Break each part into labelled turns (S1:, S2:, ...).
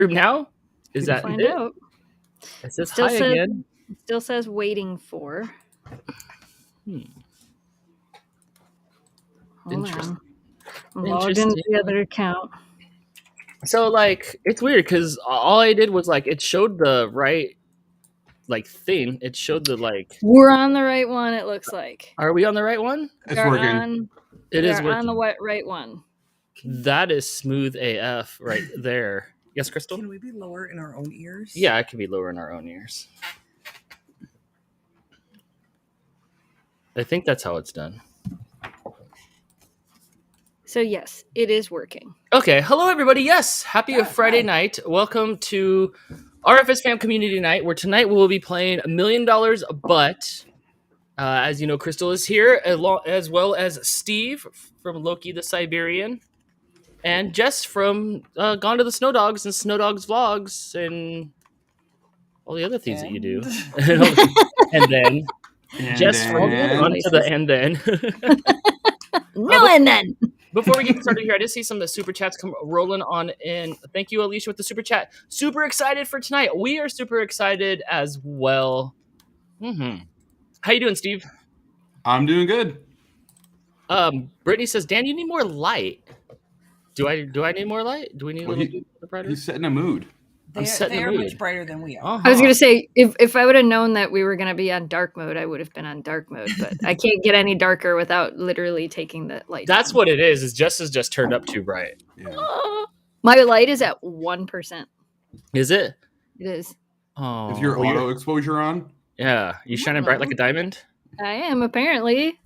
S1: room now? Is that
S2: Find
S1: it?
S2: out.
S1: It says hi again.
S2: It still says waiting for. Hold on. I'm logged into the other account.
S1: So like it's weird because all I did was like it showed the right like thing. It showed the like.
S2: We're on the right one. It looks like.
S1: Are we on the right one?
S3: It's working.
S1: It is
S2: working. On the right one.
S1: That is smooth AF right there. Yes, Crystal?
S4: Can we be lower in our own ears?
S1: Yeah, it can be lower in our own ears. I think that's how it's done.
S2: So yes, it is working.
S1: Okay, hello everybody. Yes, happy Friday night. Welcome to RFS Fam Community Night, where tonight we will be playing $1 Million, but as you know, Crystal is here, as well as Steve from Loki the Siberian, and Jess from Gone to the Snow Dogs and Snow Dogs Vlogs, and all the other things that you do. and then Jess from On to the And Then.
S2: And then.
S1: Before we get started here, I just see some of the super chats come rolling on in. Thank you, Alicia, with the super chat. Super excited for tonight. We are super excited as well. How you doing, Steve?
S3: I'm doing good.
S1: Brittany says, Dan, you need more light. Do I need more light? Do we need a little bit brighter?
S3: He's setting a mood.
S4: They are much brighter than we are.
S2: I was going to say, if I would have known that we were going to be on dark mode, I would have been on dark mode. But I can't get any darker without literally taking the light.
S1: That's what it is. Is just turned up too bright.
S3: Yeah.
S2: My light is at 1%.
S1: Is it?
S2: It is.
S1: Oh,
S3: is your auto exposure on?
S1: Yeah. You shining bright like a diamond?
S2: I am, apparently.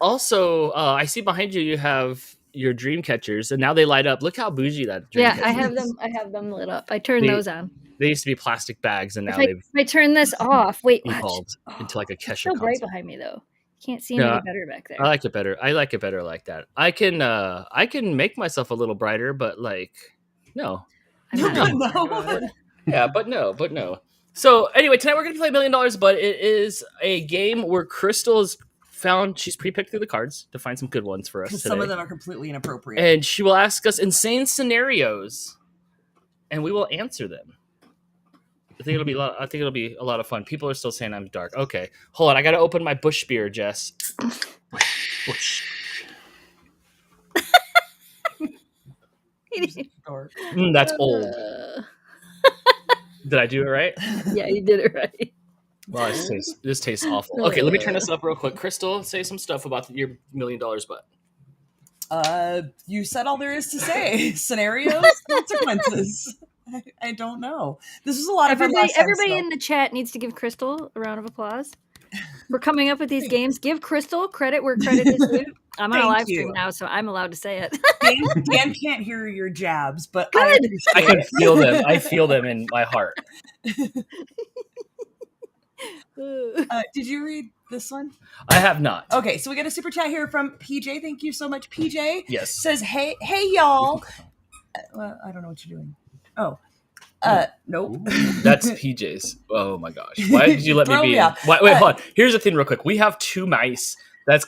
S1: Also, I see behind you, you have your dream catchers, and now they light up. Look how bougie that dream catcher is.
S2: I have them lit up. I turned those on.
S1: They used to be plastic bags, and now
S2: if I turn this off, wait,
S1: evolved into like a Kesha.
S2: It's so bright behind me, though. Can't see any better back there.
S1: I like it better. I like it better like that. I can make myself a little brighter, but like, no. Yeah, but no. So anyway, tonight we're gonna play $1 Million, but it is a game where Crystal's found she's pre-picked through the cards to find some good ones for us today.
S4: Some of them are completely inappropriate.
S1: And she will ask us insane scenarios, and we will answer them. I think it'll be a lot of fun. People are still saying I'm dark. Okay, hold on. I got to open my bush spear, Jess. Bush. That's old. Did I do it right?
S2: Yeah, you did it right.
S1: Well, this tastes awful. Okay, let me turn this up real quick. Crystal, say some stuff about your $1 Million butt.
S4: You said all there is to say. Scenarios, consequences. I don't know. This is a lot of
S2: everybody in the chat needs to give Crystal a round of applause. We're coming up with these games. Give Crystal credit where credit is due. I'm on a live stream now, so I'm allowed to say it.
S4: Dan can't hear your jabs, but
S2: good.
S1: I can feel them. I feel them in my heart.
S4: Did you read this one?
S1: I have not.
S4: Okay, so we got a super chat here from PJ. Thank you so much, PJ.
S1: Yes.
S4: Says, hey y'all. Well, I don't know what you're doing. Oh. Nope.
S1: That's PJ's. Oh my gosh. Why did you let me be in? Wait, hold on. Here's the thing real quick. We have two mice. That's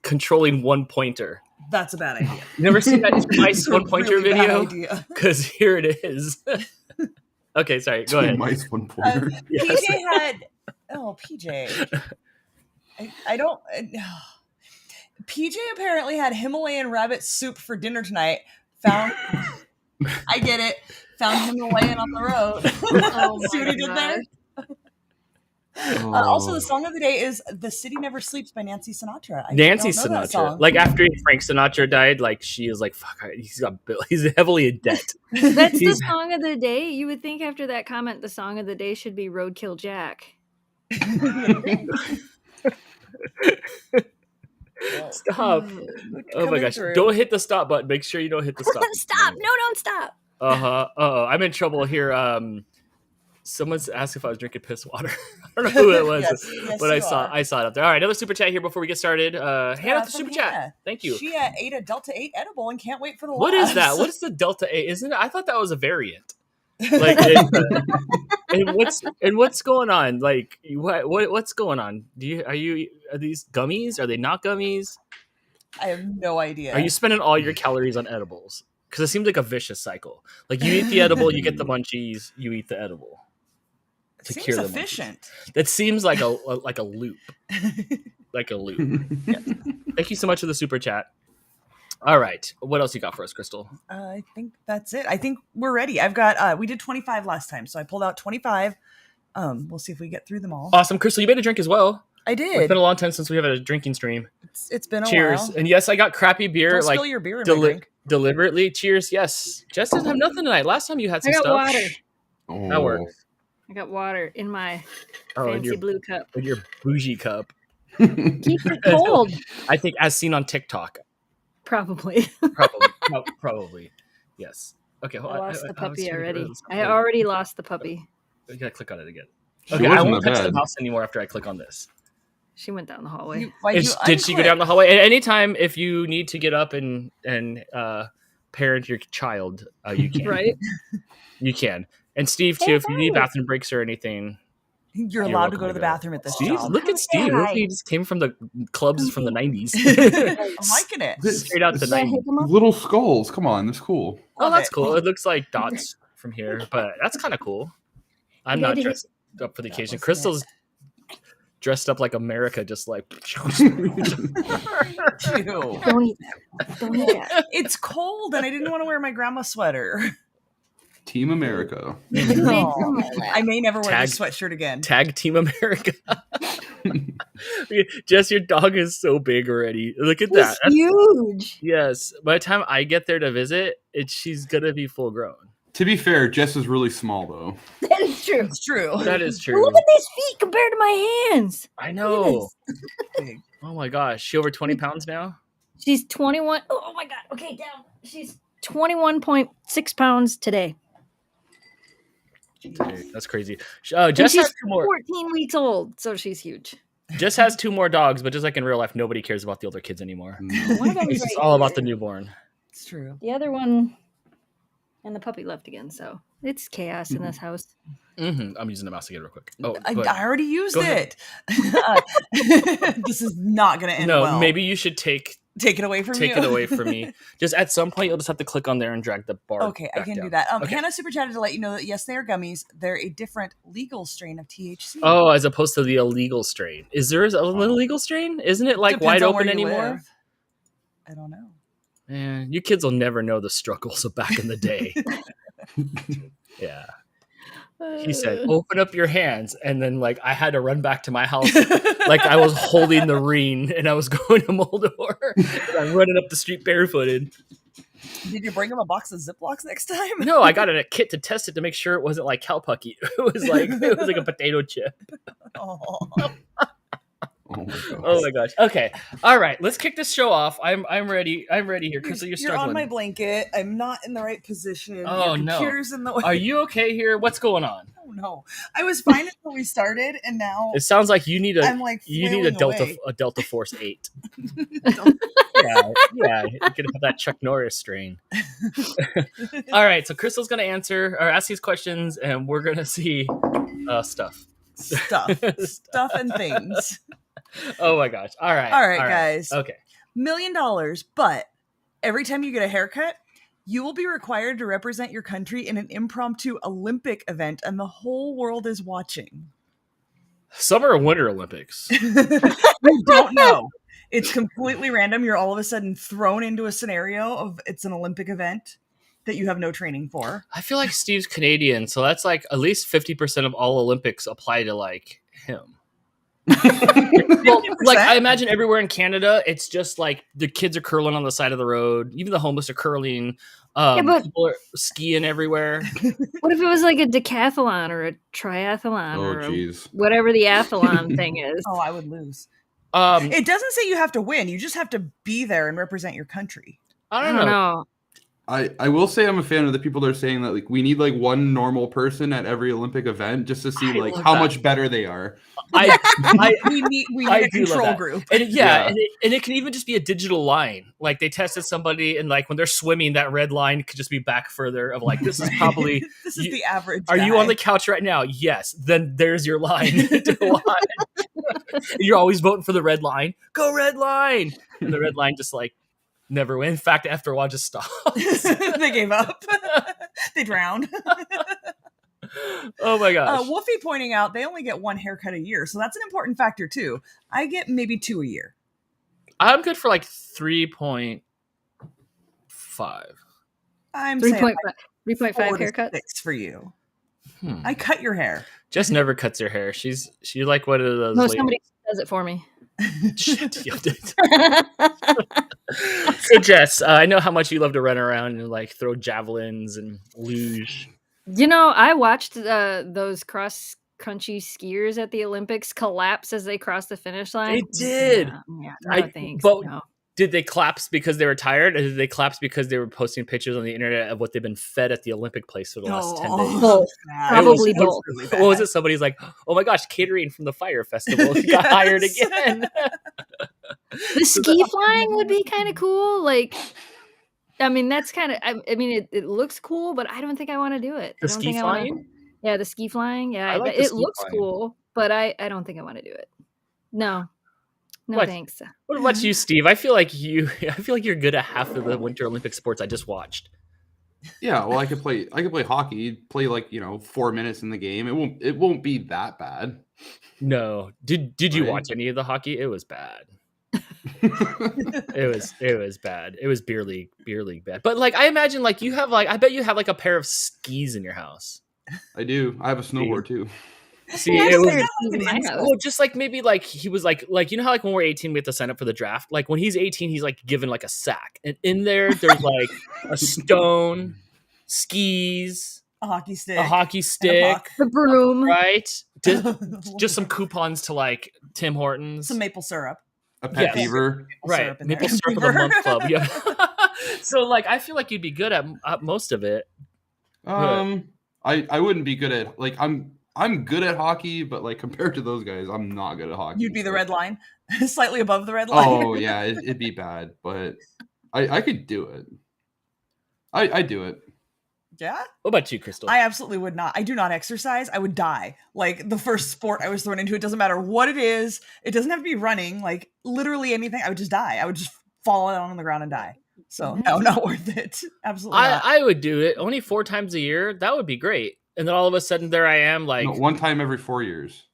S1: controlling one pointer.
S4: That's a bad idea.
S1: You never seen that mice one pointer video? Because here it is. Okay, sorry. Go ahead.
S3: Mice one pointer.
S4: Yes. PJ had. Oh, PJ. I don't. PJ apparently had Himalayan rabbit soup for dinner tonight. Found. I get it. Found Himalayan on the road. See what he did there? Also, the song of the day is "The City Never Sleeps" by Nancy Sinatra.
S1: Nancy Sinatra. Like after Frank Sinatra died, like she is like, "Fuck, he's heavily in debt."
S2: That's the song of the day. You would think after that comment, the song of the day should be "Roadkill Jack."
S1: Stop! Oh my gosh! Don't hit the stop button. Make sure you don't hit the stop.
S2: Stop! No, don't stop.
S1: I'm in trouble here. Someone's asked if I was drinking piss water. I don't know who it was, but I saw it up there. All right, another super chat here before we get started. Hannah, the super chat. Thank you.
S4: She ate a Delta 8 edible and can't wait for the
S1: What
S4: labs.
S1: is that? What is the Delta 8? Isn't it? I thought that was a variant. Like, and what's going on? Like, what's going on? Are these gummies? Are they not gummies?
S4: I have no idea.
S1: Are you spending all your calories on edibles? Because it seems like a vicious cycle. Like you eat the edible, you get the munchies, you eat the edible.
S4: It seems efficient.
S1: That seems like a loop. Like a loop. Yes. Thank you so much for the super chat. All right. What else you got for us, Crystal?
S4: I think that's it. I think we're ready. I've got, we did 25 last time, so I pulled out 25. We'll see if we get through them all.
S1: Awesome. Crystal, you made a drink as well.
S4: I did.
S1: It's been a long time since we have a drinking stream.
S4: It's been a
S1: Cheers.
S4: while.
S1: And yes, I got crappy beer.
S4: Don't
S1: like
S4: spill your beer in my drink.
S1: Deliberately. Cheers. Yes. Jess doesn't have nothing tonight. Last time you had some
S2: I got
S1: stuff.
S2: water.
S3: Oh.
S1: That works.
S2: I got water in my
S1: in
S2: fancy
S1: your,
S2: blue cup.
S1: in your bougie cup.
S2: Keep it cold.
S1: I think as seen on TikTok.
S2: Probably.
S1: Probably. Yes. Okay. Hold
S2: I
S1: on.
S2: lost the puppy
S1: was
S2: already.
S1: really
S2: I already lost the puppy.
S1: I gotta click on it again.
S3: She
S1: Okay, I
S3: wasn't
S1: won't
S3: that
S1: touch the
S3: bad.
S1: mouse anymore after I click on this.
S2: She went down the hallway.
S1: Did she go down the hallway? At any time, if you need to get up and parent your child, you can.
S2: Right?
S1: You can. And Steve, too, if you need bathroom breaks or anything.
S4: You're allowed to go to the bathroom at this
S1: Steve,
S4: job.
S1: look at Steve. Look, he just came from the clubs from the 90s.
S4: I'm liking it.
S1: Straight out the 90s.
S3: Little skulls. Come on, that's cool.
S1: Oh, that's cool. It looks like dots from here, but that's kind of cool. I'm not dressed up for the occasion. Crystal's dressed up like America, just like.
S2: Don't eat that. Don't eat that.
S4: It's cold, and I didn't want to wear my grandma sweater.
S3: Team America.
S4: Oh, I may never wear this sweatshirt again.
S1: Tag Team America. Jess, your dog is so big already. Look at that.
S2: It's huge.
S1: Yes. By the time I get there to visit, she's gonna be full grown.
S3: To be fair, Jess is really small though.
S2: That is true.
S4: It's true.
S1: That is true.
S2: Look at these feet compared to my hands.
S1: I know. Oh my gosh. She over 20 pounds now?
S2: She's 21. Oh my God. Okay, down. She's 21.6 pounds today.
S1: That's crazy. Jess has 2 more.
S2: 14 weeks old, so she's huge.
S1: Jess has 2 more dogs, but just like in real life, nobody cares about the older kids anymore.
S2: One of them
S1: It's
S2: is
S1: just
S2: right
S1: all
S2: here.
S1: about the newborn.
S4: It's true.
S2: The other one, and the puppy left again, so it's chaos in this house.
S1: Mm-hmm. I'm using the mouse again real quick. Oh,
S4: I
S1: but-
S4: already used
S1: Go
S4: it. This is not going to end
S1: no,
S4: well.
S1: maybe you should take
S4: Take it away from you.
S1: it away from me. Just at some point, you'll just have to click on there and drag the bar.
S4: Okay, I
S1: back
S4: can
S1: down.
S4: do that.
S1: Okay.
S4: Hannah super chatted to let you know that yes, they are gummies. They're a different legal strain of THC.
S1: Oh, as opposed to the illegal strain. Is there an illegal strain? Isn't it like
S4: Depends
S1: wide
S4: on where
S1: open
S4: you
S1: anymore?
S4: live. I don't know.
S1: Man, you kids will never know the struggles of back in the day. Yeah. He said, open up your hands. And then, like, I had to run back to my house like I was holding the ring and I was going to Moldor. And I'm running up the street barefooted.
S4: Did you bring him a box of Ziplocs next time?
S1: No, I got a kit to test it to make sure it wasn't like cowpucky. It was like a potato chip.
S4: Oh.
S3: Oh my gosh.
S1: Oh my gosh. Okay. All right. Let's kick this show off. I'm ready. I'm ready here. Crystal, you're
S4: You're
S1: struggling.
S4: on my blanket. I'm not in the right position.
S1: Oh,
S4: Your
S1: no.
S4: computer's in the way.
S1: Are you okay here? What's going on?
S4: Oh no. I was fine until we started, and now
S1: It sounds like you need
S4: I'm like flailing away.
S1: a Delta Force 8. yeah, you can have that Chuck Norris strain. All right, so Crystal's gonna answer or ask these questions, and we're gonna see stuff.
S4: Stuff and things.
S1: Oh my gosh! All right,
S4: guys.
S1: Okay.
S4: $1 million, but every time you get a haircut, you will be required to represent your country in an impromptu Olympic event, and the whole world is watching.
S1: Summer or Winter Olympics?
S4: I don't know. It's completely random. You're all of a sudden thrown into a scenario of it's an Olympic event that you have no training for.
S1: I feel like Steve's Canadian, so that's like at least 50% of all Olympics apply to like him. Well, like I imagine everywhere in Canada, it's just like the kids are curling on the side of the road. Even the homeless are curling.
S2: But
S1: people are skiing everywhere.
S2: what if it was like a decathlon or a triathlon
S3: Oh,
S2: or
S3: jeez.
S2: whatever the athlon thing is?
S4: Oh, I would lose.
S1: I
S4: It doesn't say you have to win. You just have to be there and represent your country.
S1: don't know.
S3: I will say I'm a fan of the people that are saying that like we need like one normal person at every Olympic event just to see
S1: I
S3: like
S1: love
S3: how
S1: that.
S3: much better they are.
S4: We need
S1: I
S4: a
S1: do love
S4: control
S1: that.
S4: group.
S1: And
S3: Yeah.
S1: and it can even just be a digital line. Like they tested somebody, and like when they're swimming, that red line could just be back further. Of like this is probably.
S4: This is the average.
S1: Are you
S4: guy.
S1: on the couch right now? Yes. Then there's your line to watch. You're always voting for the red line. Go red line. And the red line just like never win. In fact, after a while, just stopped.
S4: They gave up. They drowned.
S1: Oh my gosh.
S4: Wolfie pointing out they only get one haircut a year, so that's an important factor too. I get maybe 2 a year.
S1: I'm good for like 3.5.
S4: I'm
S2: 3.5
S4: saying 4 to
S2: haircut
S4: 6 for you. I cut your hair.
S1: Jess never cuts her hair. She's like one of those.
S2: No, somebody does it for me.
S1: So Jess, I know how much you love to run around and like throw javelins and luge.
S2: You know, I watched those cross-country skiers at the Olympics collapse as they crossed the finish line.
S1: They did.
S2: Yeah, no thanks.
S1: But
S2: no.
S1: did they collapse because they were tired, or did they collapse because they were posting pictures on the internet of what they've been fed at the Olympic place for the last 10 days?
S2: Both. Probably both.
S1: What was it? Somebody's like, "Oh my gosh, catering from the fire festival got hired again."
S2: The ski flying would be kind of cool. Like, I mean, that's kind of. I mean, it looks cool, but I don't think I want to do it.
S1: The ski flying?
S2: Yeah, the ski flying. Yeah,
S1: like
S2: it looks cool, but I don't think I want to do it. No, thanks.
S1: What about you, Steve? I feel like you're good at half of the Winter Olympic sports I just watched.
S3: Yeah, well, I could play hockey. Play like 4 minutes in the game. It won't be that bad.
S1: No, did you watch any of the hockey? It was bad. It was bad. It was beer league bad. But like, I imagine like you have like, I bet you have like a pair of skis in your house.
S3: I do. I have a snowboard too.
S1: See, it was well, just like maybe like he was like you know how like when we're 18 we have to sign up for the draft. Like when he's 18, he's like given like a sack, and in there's like a stone, skis,
S4: a hockey stick,
S2: the broom,
S1: right? Just some coupons to like Tim Hortons,
S4: some maple syrup,
S3: a pet fever,
S1: right? Maple syrup of the month club. Yeah. So like I feel like you'd be good at most of it.
S3: I wouldn't be good at like I'm good at hockey, but like compared to those guys, I'm not good at hockey.
S4: You'd be the red line, slightly above the red line.
S3: Oh yeah, it'd be bad, but I could do it. I do it.
S4: Yeah.
S1: What about you, Crystal?
S4: I absolutely would not. I do not exercise. I would die. Like the first sport I was thrown into, it doesn't matter what it is. It doesn't have to be running. Like literally anything. I would just die. I would just fall on the ground and die. So no, not worth it. Absolutely not.
S1: I would do it only 4 times a year. That would be great. And then all of a sudden there I am like...
S3: No, 1 time every 4 years.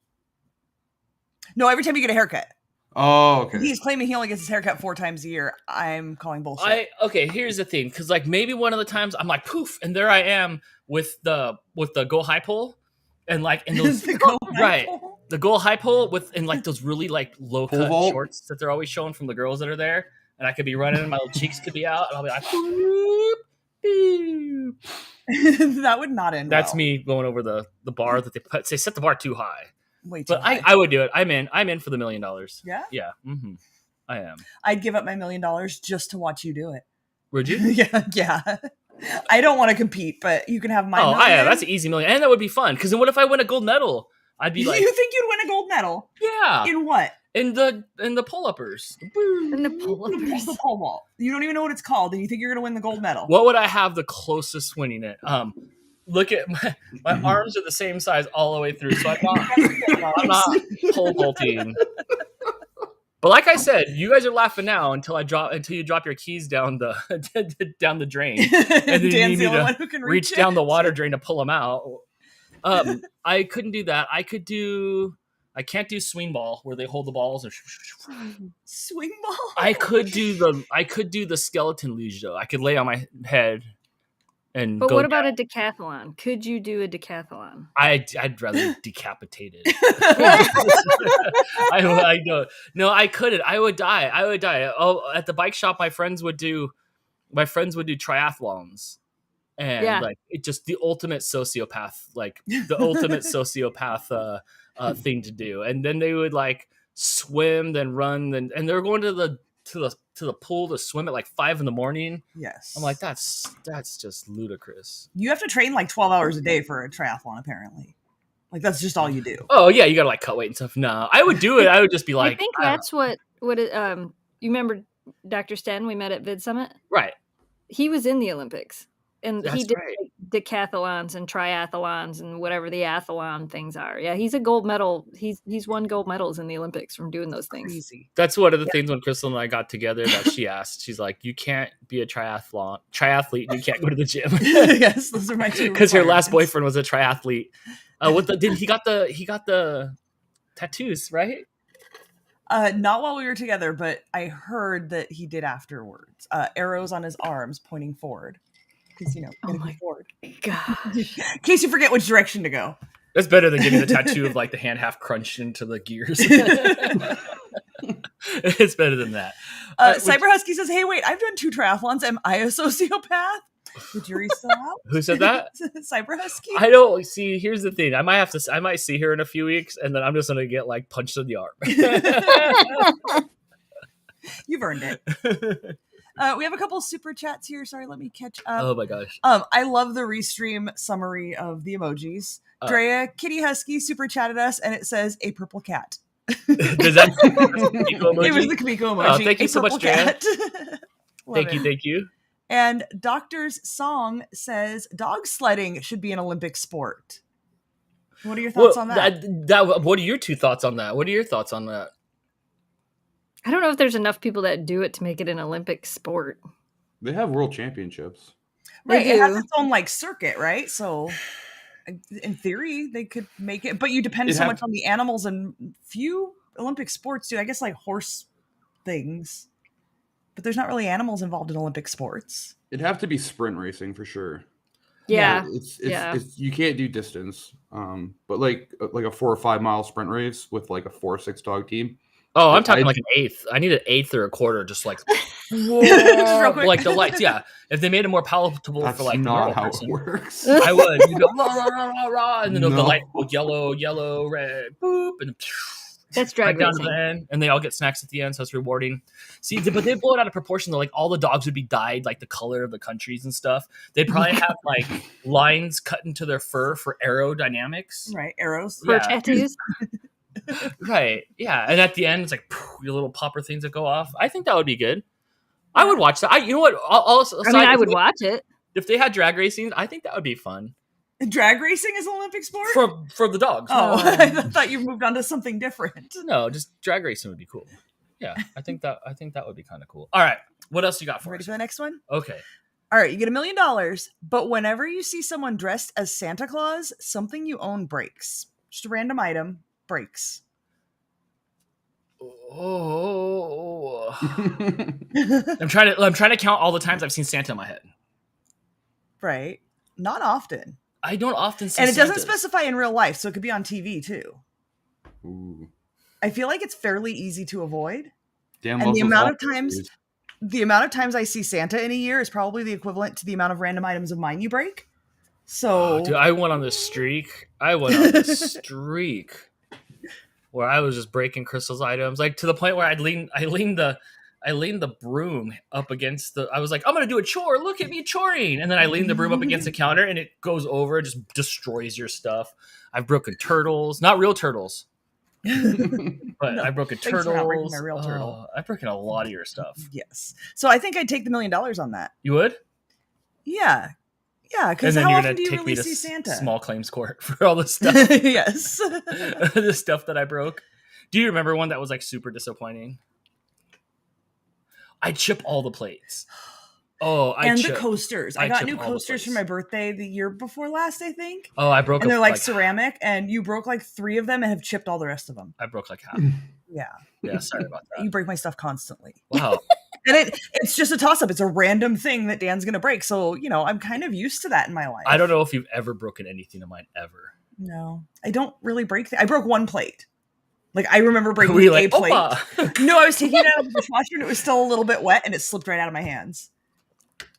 S4: No, every time you get a haircut.
S3: Oh, okay.
S4: He's claiming he only gets his haircut 4 times a year. I'm calling bullshit.
S1: Okay, here's the thing. Because like maybe one of the times I'm like, poof, and there I am with the go high pole. And like in those... the go high pole in like those really like low cut shorts that they're always showing from the girls that are there. And I could be running and my little cheeks could be out. And I'll be like, boop, boop.
S4: That would not end.
S1: That's me going over the bar that they set the bar too high.
S4: Way too high.
S1: I would do it. I'm in for the $1 million.
S4: Yeah?
S1: Yeah. Mm-hmm. I am.
S4: I'd give up my $1 million just to watch you do it.
S1: Would you?
S4: Yeah. I don't want to compete, but you can have my $1 million.
S1: That's an easy $1 million. And that would be fun. Because then what if I win a gold medal? I'd be like...
S4: You think you'd win a gold medal?
S1: Yeah.
S4: In what?
S1: In the pull-uppers.
S2: In the pull-uppers.
S4: The pole vault. You don't even know what it's called, and you think you're going to win the gold medal.
S1: What would I have the closest winning it? Look at my arms are the same size all the way through, so I'm not pole vaulting. But like I said, you guys are laughing now until you drop your keys down the down the drain, and then
S4: Dan's
S1: you
S4: the only one
S1: need
S4: who can
S1: to reach down the water drain to pull them out. I couldn't do that. I can't do swing ball where they hold the balls and
S4: swing ball.
S1: I could do the skeleton luge though. I could lay on my head and.
S2: But what about a decathlon? Could you do a decathlon?
S1: I'd rather decapitate it. I know. No, I couldn't. I would die. Oh, at the bike shop, my friends would do triathlons. And like it just the ultimate sociopath, thing to do. And then they would like swim, then run, and they're going to the pool to swim at like 5 a.m.
S4: Yes.
S1: I'm like, that's just ludicrous.
S4: You have to train like 12 hours a day for a triathlon, apparently. Like that's just all you do.
S1: Oh yeah, you gotta like cut weight and stuff. No, I would do it. I would just be like,
S2: I think that's what it, you remember Dr. Sten we met at Vid Summit?
S1: Right.
S2: He was in the Olympics. And he did like decathlons and triathlons and whatever the athlon things are. Yeah, he's a gold medal. He's won gold medals in the Olympics from doing those things.
S4: Crazy.
S1: That's one of the things when Crystal and I got together that she asked. She's like, "You can't be a triathlete. You can't go to the gym."
S4: Yes, those are my two.
S1: Because her last boyfriend was a triathlete. He got the tattoos, right?
S4: Not while we were together, but I heard that he did afterwards. Arrows on his arms pointing forward. Because,
S2: Oh my
S4: forward.
S2: gosh.
S4: In case you forget which direction to go.
S1: That's better than getting the tattoo of like the hand half crunched into the gears. It's better than that.
S4: Cyber Husky says, "Hey, wait, I've done 2 triathlons. Am I a sociopath?" The jury's still out.
S1: Who said that?
S4: Cyber Husky.
S1: I don't see. Here's the thing. I might see her in a few weeks, and then I'm just gonna get like punched in the arm.
S4: You've earned it. We have a couple super chats here. Sorry, let me catch up.
S1: Oh my gosh.
S4: I love the restream summary of the emojis. Drea Kitty Husky super chatted us, and it says a purple cat.
S1: Does that
S4: It was the Kamiko emoji.
S1: Oh, thank you so much, Drea.
S4: Thank
S1: you.
S4: And Doctor's Song says dog sledding should be an Olympic sport. What are your thoughts on that?
S1: What are your 2 thoughts on that? What are your thoughts on that?
S2: I don't know if there's enough people that do it to make it an Olympic sport.
S3: They have world championships.
S4: Right,
S2: They
S4: it has
S2: do.
S4: its own circuit, right? So in theory, they could make it, but you depend so much on the animals, and few Olympic sports do. I guess horse things, but there's not really animals involved in Olympic sports.
S3: It'd have to be sprint racing for sure.
S2: Yeah.
S3: It's you can't do distance. But like a 4 or 5 mile sprint race with like a 4 or 6 dog team.
S1: Oh, I'm talking like an eighth. I need an eighth or a quarter, just like
S4: Just real quick.
S1: like the lights. Yeah, if they made it more palatable
S3: That's
S1: for like the
S3: not
S1: normal
S3: how
S1: person,
S3: it works.
S1: I would. You go rah, rah, rah, rah, rah, and then the
S3: No.
S1: light go yellow, red, boop, and
S2: That's drag
S1: right down to
S2: racing.
S1: the end, and they all get snacks at the end, so it's rewarding. See, but they blow it out of proportion. Though, like all the dogs would be dyed like the color of the countries and stuff. They'd probably have like lines cut into their fur for aerodynamics.
S4: Right, arrows.
S2: For
S1: Yeah.
S2: tattoos.
S1: Right. Yeah. And at the end, it's like your little popper things that go off. I think that would be good. I would watch that. You know what?
S2: I would watch it.
S1: If they had drag racing, I think that would be fun
S4: Drag racing is an Olympic sport?
S1: for the dogs.
S4: Oh, I thought you moved on to something different.
S1: No, just drag racing would be cool. Yeah, I think that would be kind of cool. All right, what else you got for
S4: Ready
S1: us?
S4: for the next one?
S1: Okay.
S4: All right, you get $1 million, but whenever you see someone dressed as Santa Claus, something you own breaks. Just a random item breaks.
S1: Oh, I'm trying to count all the times I've seen Santa in my head.
S4: Right. Not often.
S1: I don't often see
S4: And it doesn't
S1: Santas.
S4: specify in real life, so it could be on TV too.
S3: Ooh.
S4: I feel like it's fairly easy to avoid.
S3: Dan
S4: And
S3: loves
S4: the
S3: those
S4: amount of
S3: awful
S4: times
S3: movies.
S4: the amount of times I see Santa in a year is probably the equivalent to the amount of random items of mine you break. So
S1: Dude, I went on this streak. Where I was just breaking Crystal's items, like to the point where I leaned the broom up against the. I was like, I'm gonna do a chore. Look at me choring, and then I leaned the broom up against the counter, and it goes over, just destroys your stuff. I've broken turtles, not real turtles, but I've broken
S4: thanks for not breaking
S1: turtles.
S4: my real turtle.
S1: I've broken a lot of your stuff.
S4: yes. So I think I'd take the $1 million on that.
S1: You would?
S4: Yeah. Yeah,
S1: And
S4: because
S1: then
S4: how
S1: you're
S4: often
S1: gonna
S4: do you
S1: take me
S4: really
S1: to
S4: see Santa?
S1: small claims court for all the stuff,
S4: Yes.
S1: the stuff that I broke. Do you remember one that was like super disappointing? I chip all the plates. Oh,
S4: the coasters. I got
S1: chip
S4: new
S1: all the
S4: coasters for
S1: plates.
S4: my birthday the year before last, I think.
S1: Oh, I broke.
S4: And they're like ceramic, and you broke like 3 of them and have chipped all the rest of them.
S1: I broke like half.
S4: Yeah.
S1: Yeah, sorry about that.
S4: You break my stuff constantly.
S1: Wow.
S4: And it's just a toss-up. It's a random thing that Dan's going to break. So, I'm kind of used to that in my life.
S1: I don't know if you've ever broken anything of mine ever.
S4: No. I don't really break I broke 1 plate. Like, I remember breaking
S1: Were you
S4: a
S1: like,
S4: plate.
S1: Opa!
S4: No, I was taking it out of the dishwasher, and it was still a little bit wet, and it slipped right out of my hands.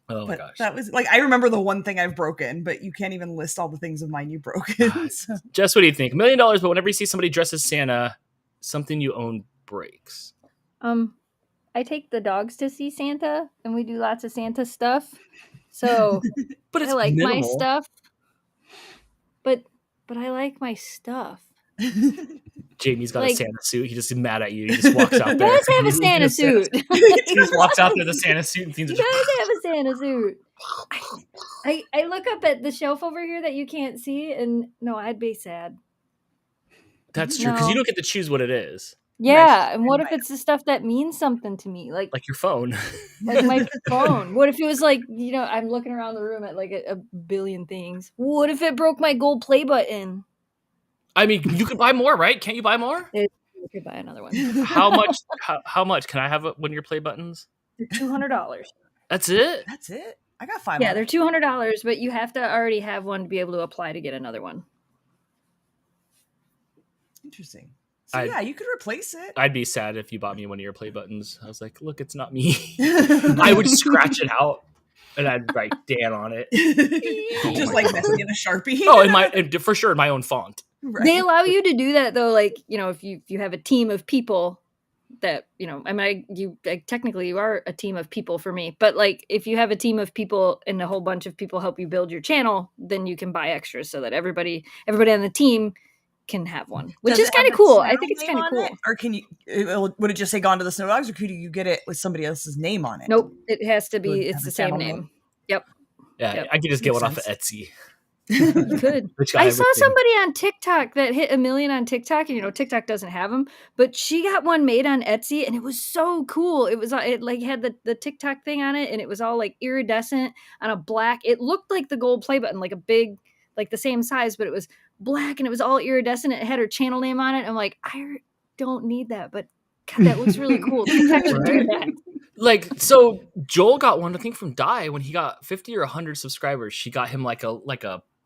S1: Oh my
S4: But
S1: gosh.
S4: that was, I remember the one thing I've broken, but you can't even list all the things of mine you've broken. So.
S1: Jess, what do you think? $1 million, but whenever you see somebody dressed as Santa, something you own breaks.
S2: I take the dogs to see Santa, and we do lots of Santa stuff. So
S1: But it's
S2: I like my
S1: minimal.
S2: stuff. But I like my stuff.
S1: Jamie's got a
S2: Like-
S1: Santa suit. He just is mad at you. He just walks out
S2: He
S1: there.
S2: does have a Santa suit.
S1: He just walks out there with a Santa suit and things
S2: He
S1: are
S2: does
S1: just...
S2: have a Santa suit. I look up at the shelf over here that you can't see, and no, I'd be sad.
S1: That's true, because
S2: No.
S1: you don't get to choose what it is.
S2: Yeah, and what if it's the stuff that means something to me? Like
S1: Your phone.
S2: my phone. What if it was like, I'm looking around the room at like a billion things. What if it broke my gold play button?
S1: I mean, you could buy more, right? Can't you buy more?
S2: You could buy another one.
S1: How much? How much? Can I have one of your play buttons?
S2: They're $200.
S1: That's it?
S4: That's it. I got 5.
S2: Yeah, they're $200, but you have to already have one to be able to apply to get another one.
S4: Interesting. So yeah, you could replace it.
S1: I'd be sad if you bought me one of your play buttons. I was like, look, it's not me. I would scratch it out and I'd write Dan on it.
S4: Just like messing in a Sharpie.
S1: Oh, for sure in my own font.
S4: Right.
S2: They allow you to do that though, like, if you have a team of people that, technically you are a team of people for me, but like if you have a team of people and a whole bunch of people help you build your channel, then you can buy extras so that everybody on the team can have one, which is kind of cool. I think it's kind of cool.
S4: Or would it just say Gone to the Snow Dogs, or could you get it with somebody else's name on it?
S2: Nope, it has to be. It's the same name. Yep.
S1: Yeah, I could just get one off of Etsy.
S2: You could. I saw somebody on TikTok that hit 1 million on TikTok, and TikTok doesn't have them, but she got one made on Etsy, and it was so cool. It was like had the TikTok thing on it, and it was all like iridescent on a black. It looked like the gold play button, like a big, like the same size, but it was black and it was all iridescent. It had her channel name on it. I'm like, I don't need that, but God, that looks really cool. TikTok should do that.
S1: Like, so Joel got one, I think, from Di when he got 50 or 100 subscribers. She got him like a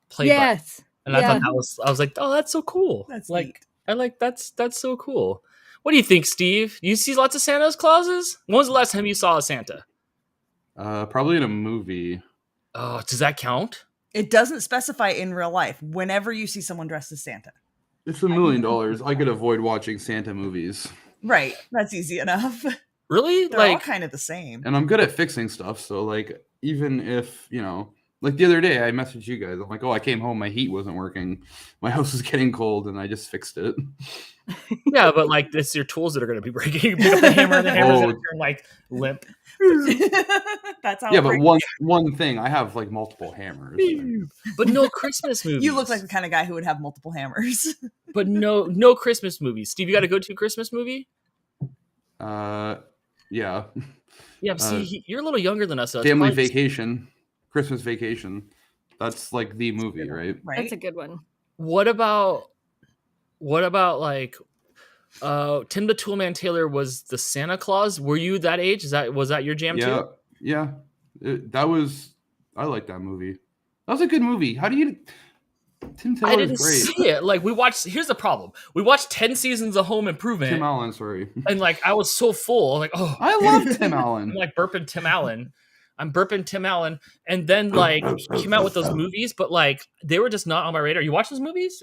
S1: play button. And I thought I was like, oh, that's so cool.
S4: That's
S1: like,
S4: neat.
S1: I like that's so cool. What do you think, Steve? You see lots of Santa's Clauses? When was the last time you saw a Santa?
S3: Probably in a movie.
S1: Oh, does that count?
S4: It doesn't specify in real life. Whenever you see someone dressed as Santa.
S3: It's $1 million. I could avoid watching Santa movies.
S4: Right. That's easy enough.
S1: Really?
S4: They're all kind of the same.
S3: And I'm good at fixing stuff. So like, even if, like the other day I messaged you guys. I'm like, oh, I came home. My heat wasn't working. My house was getting cold and I just fixed it.
S1: Yeah, but like it's your tools that are going to be breaking. You pick up the hammer and the hammer's going to turn like limp.
S4: That's how.
S3: Yeah, but one thing, I have like multiple hammers.
S1: But no Christmas movies.
S4: You look like the kind of guy who would have multiple hammers.
S1: But no Christmas movies. Steve, you got to go to a Christmas movie?
S3: Yeah.
S1: Yeah, see, you're a little younger than us. So
S3: Family Vacation, Christmas Vacation. That's like the movie, right?
S2: That's a good one.
S1: What about like Tim the Toolman Taylor was the Santa Claus? Were you that age? Was that your jam too?
S3: Yeah. I like that movie. That was a good movie. How do you? Tim Taylor
S1: I didn't
S3: is great.
S1: see it. Like here's the problem. We watched 10 seasons of Home Improvement.
S3: Tim Allen, sorry.
S1: And like I was so full. Like, oh,
S3: I love Tim Allen.
S1: I'm like burping Tim Allen. And then like he came out with those movies, but like they were just not on my radar. You watch those movies?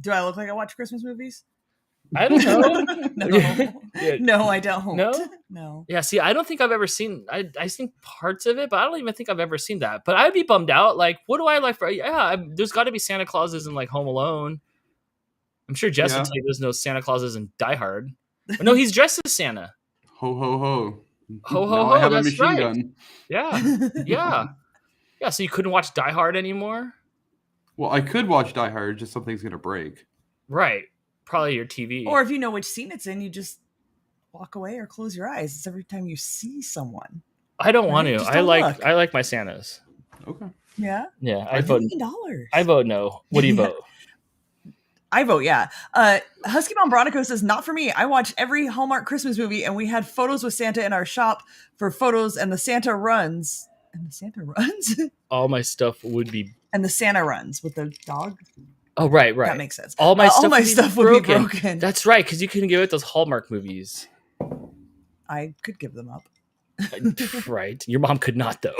S4: Do I look like I watch Christmas movies?
S1: I don't know.
S4: No, I don't.
S1: No. Yeah. See, I don't think I've ever seen. I seen parts of it, but I don't even think I've ever seen that. But I'd be bummed out. Like, what do I like? There's got to be Santa Clauses in like Home Alone. I'm sure Jess will tell you there's no Santa Clauses in Die Hard. But no, he's dressed as Santa.
S3: Ho ho ho.
S1: Ho ho
S3: now
S1: ho.
S3: I have
S1: That's
S3: a machine
S1: right.
S3: gun.
S1: Yeah. So you couldn't watch Die Hard anymore?
S3: Well, I could watch Die Hard. Just something's gonna break.
S1: Right. Probably your TV.
S4: Or if you know which scene it's in, you just walk away or close your eyes. It's every time you see someone.
S1: I don't want to.
S4: Just
S1: I
S4: don't
S1: like
S4: look.
S1: I like my Santas.
S4: Yeah.
S1: Yeah.
S4: $1 million.
S1: I vote no. What do you vote?
S4: I vote yeah. Husky Mom Bronico says, not for me. I watched every Hallmark Christmas movie and we had photos with Santa in our shop for photos and the Santa runs. And the Santa runs?
S1: All my stuff would be...
S4: And the Santa runs with the dog.
S1: Oh, right.
S4: That makes sense.
S1: All my stuff
S4: would be broken.
S1: That's right, because you couldn't give it those Hallmark movies.
S4: I could give them up.
S1: Right. Your mom could not, though.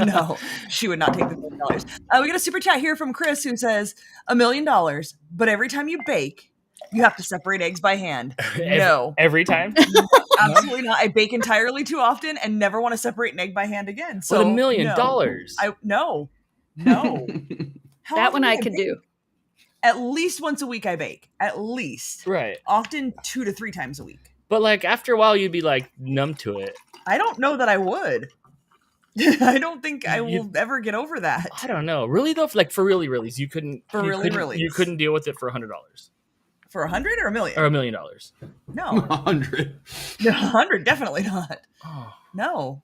S4: No, she would not take the $1 million. We got a super chat here from Chris who says, $1 million, but every time you bake, you have to separate eggs by hand. No.
S1: Every time?
S4: Absolutely not. I bake entirely too often and never want to separate an egg by hand again. So
S1: but $1 million.
S4: No.
S1: How
S2: that one I could do.
S4: At least once a week I bake. At least.
S1: Right.
S4: Often 2 to 3 times a week.
S1: But like after a while, you'd be like numb to it.
S4: I don't know that I would. I don't think I will ever get over that.
S1: I don't know. Really though, like for really, you couldn't. You couldn't deal with it for $100.
S4: For 100 or $1 million?
S1: Or $1 million.
S4: No.
S3: 100.
S4: No, 100, definitely not.
S1: Oh.
S4: No.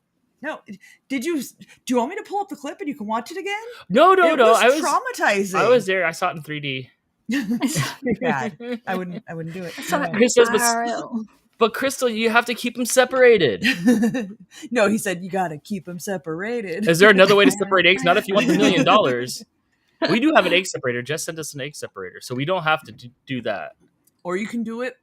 S4: Do you want me to pull up the clip and you can watch it again?
S1: No.
S4: It was traumatizing.
S1: I was there. I saw it in 3D.
S4: God, I wouldn't do it.
S1: Chris says, but Crystal, you have to keep them separated.
S4: No, he said you got to keep them separated.
S1: Is there another way to separate eggs? Not if you want the $1 million. We do have an egg separator. Jess sent us an egg separator, so we don't have to do that.
S4: Or you can do it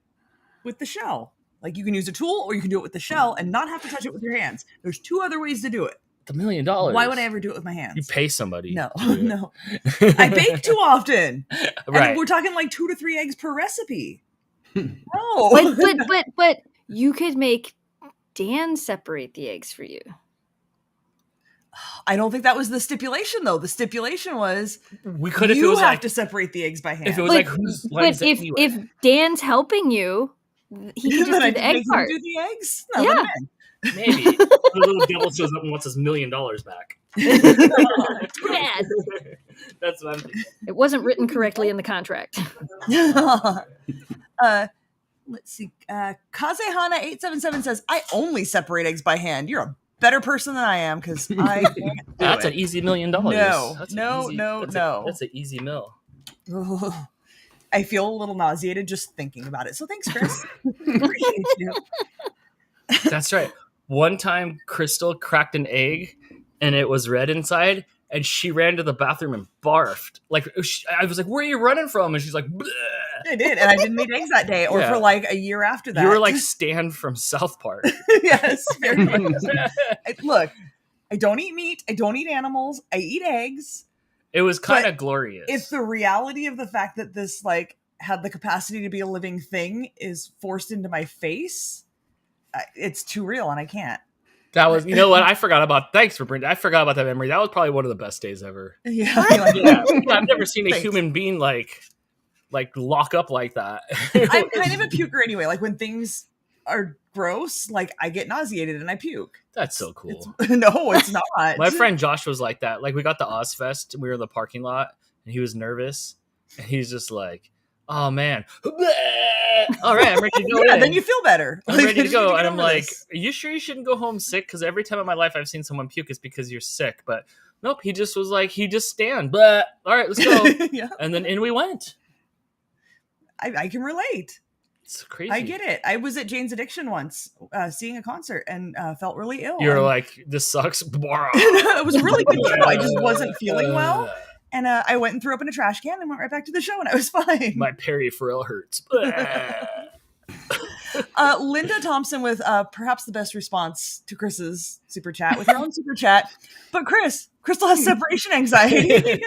S4: with the shell. Like you can use a tool, or you can do it with the shell and not have to touch it with your hands. There's 2 other ways to do it.
S1: The $1 million.
S4: Why would I ever do it with my hands?
S1: You pay somebody.
S4: No. I bake too often.
S1: Right.
S4: And we're talking like 2 to 3 eggs per recipe. No.
S2: But you could make Dan separate the eggs for you.
S4: I don't think that was the stipulation, though. The stipulation was
S1: we could if
S4: you
S1: it was
S4: have
S1: like,
S4: to separate the eggs by hand.
S1: If it was whose
S2: but if Dan's helping you, he can just do the egg part.
S4: Do the eggs?
S2: No, yeah.
S1: Maybe. The little devil shows up and wants his $1 million back.
S2: Too bad.
S1: That's what I'm thinking.
S2: It wasn't written correctly in the contract.
S4: Let's see. Kazehana877 says, I only separate eggs by hand. You're a better person than I am because I can't do
S1: That's
S4: it.
S1: an easy $1 million.
S4: No.
S1: That's an easy mill.
S4: I feel a little nauseated just thinking about it. So thanks, Chris. Appreciate you.
S1: That's right. One time, Crystal cracked an egg, and it was red inside, and she ran to the bathroom and barfed. Like I was like, "Where are you running from?" And she's like, bleh.
S4: I did, and I didn't eat eggs that day, or for like a year after that.
S1: You were like Stan from South Park.
S4: Yes, very much. Look, I don't eat meat. I don't eat animals. I eat eggs.
S1: It was kind of glorious.
S4: If the reality of the fact that this like had the capacity to be a living thing is forced into my face, it's too real, and I can't.
S1: That was, you know what? I forgot about. Thanks for bringing. I forgot about that memory. That was probably one of the best days ever.
S4: Yeah,
S1: yeah. I've never seen a human being like lock up like that.
S4: I'm kind of a puker anyway. Like when things are gross, like I get nauseated and I puke.
S1: That's so cool.
S4: No, it's not.
S1: My friend Josh was like that. Like we got the Ozfest and we were in the parking lot and he was nervous and he's just like, "Oh man, all right, I'm ready to go."
S4: Yeah, then you feel better.
S1: I'm ready to go, and I'm like, "Are you sure you shouldn't go home sick?" Because every time in my life I've seen someone puke, it's because you're sick. But nope, he just was like, he just stand. But all right, let's go.
S4: Yeah.
S1: And then in we went.
S4: I can relate.
S1: It's crazy.
S4: I get it. I was at Jane's Addiction once, seeing a concert, and felt really ill.
S1: You're like, this sucks.
S4: It was a really good show. I just wasn't feeling well. And I went and threw up in a trash can and went right back to the show, and I was fine.
S1: My peripheral hurts.
S4: Linda Thompson with perhaps the best response to Chris's super chat with her own super chat. But Crystal has separation anxiety.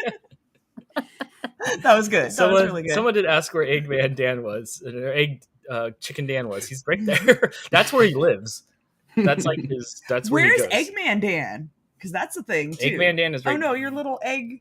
S4: That was good. That was really good.
S1: Someone did ask where Eggman Dan was, or Chicken Dan was. He's right there. That's where he lives. That's like his. That's where
S4: Where's
S1: he goes.
S4: Eggman Dan? Because that's the thing too.
S1: Eggman Dan is right.
S4: Oh no, your little egg.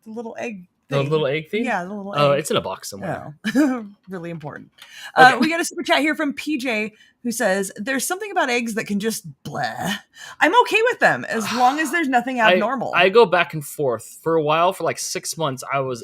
S4: The little egg.
S1: The little egg thing?
S4: Yeah, the little egg.
S1: Oh, it's in a box somewhere.
S4: Oh. Really important.
S1: Okay.
S4: We got a super chat here from PJ who says, there's something about eggs that can just blah. I'm okay with them as long as there's nothing abnormal.
S1: I go back and forth. For a while, for like 6 months, I was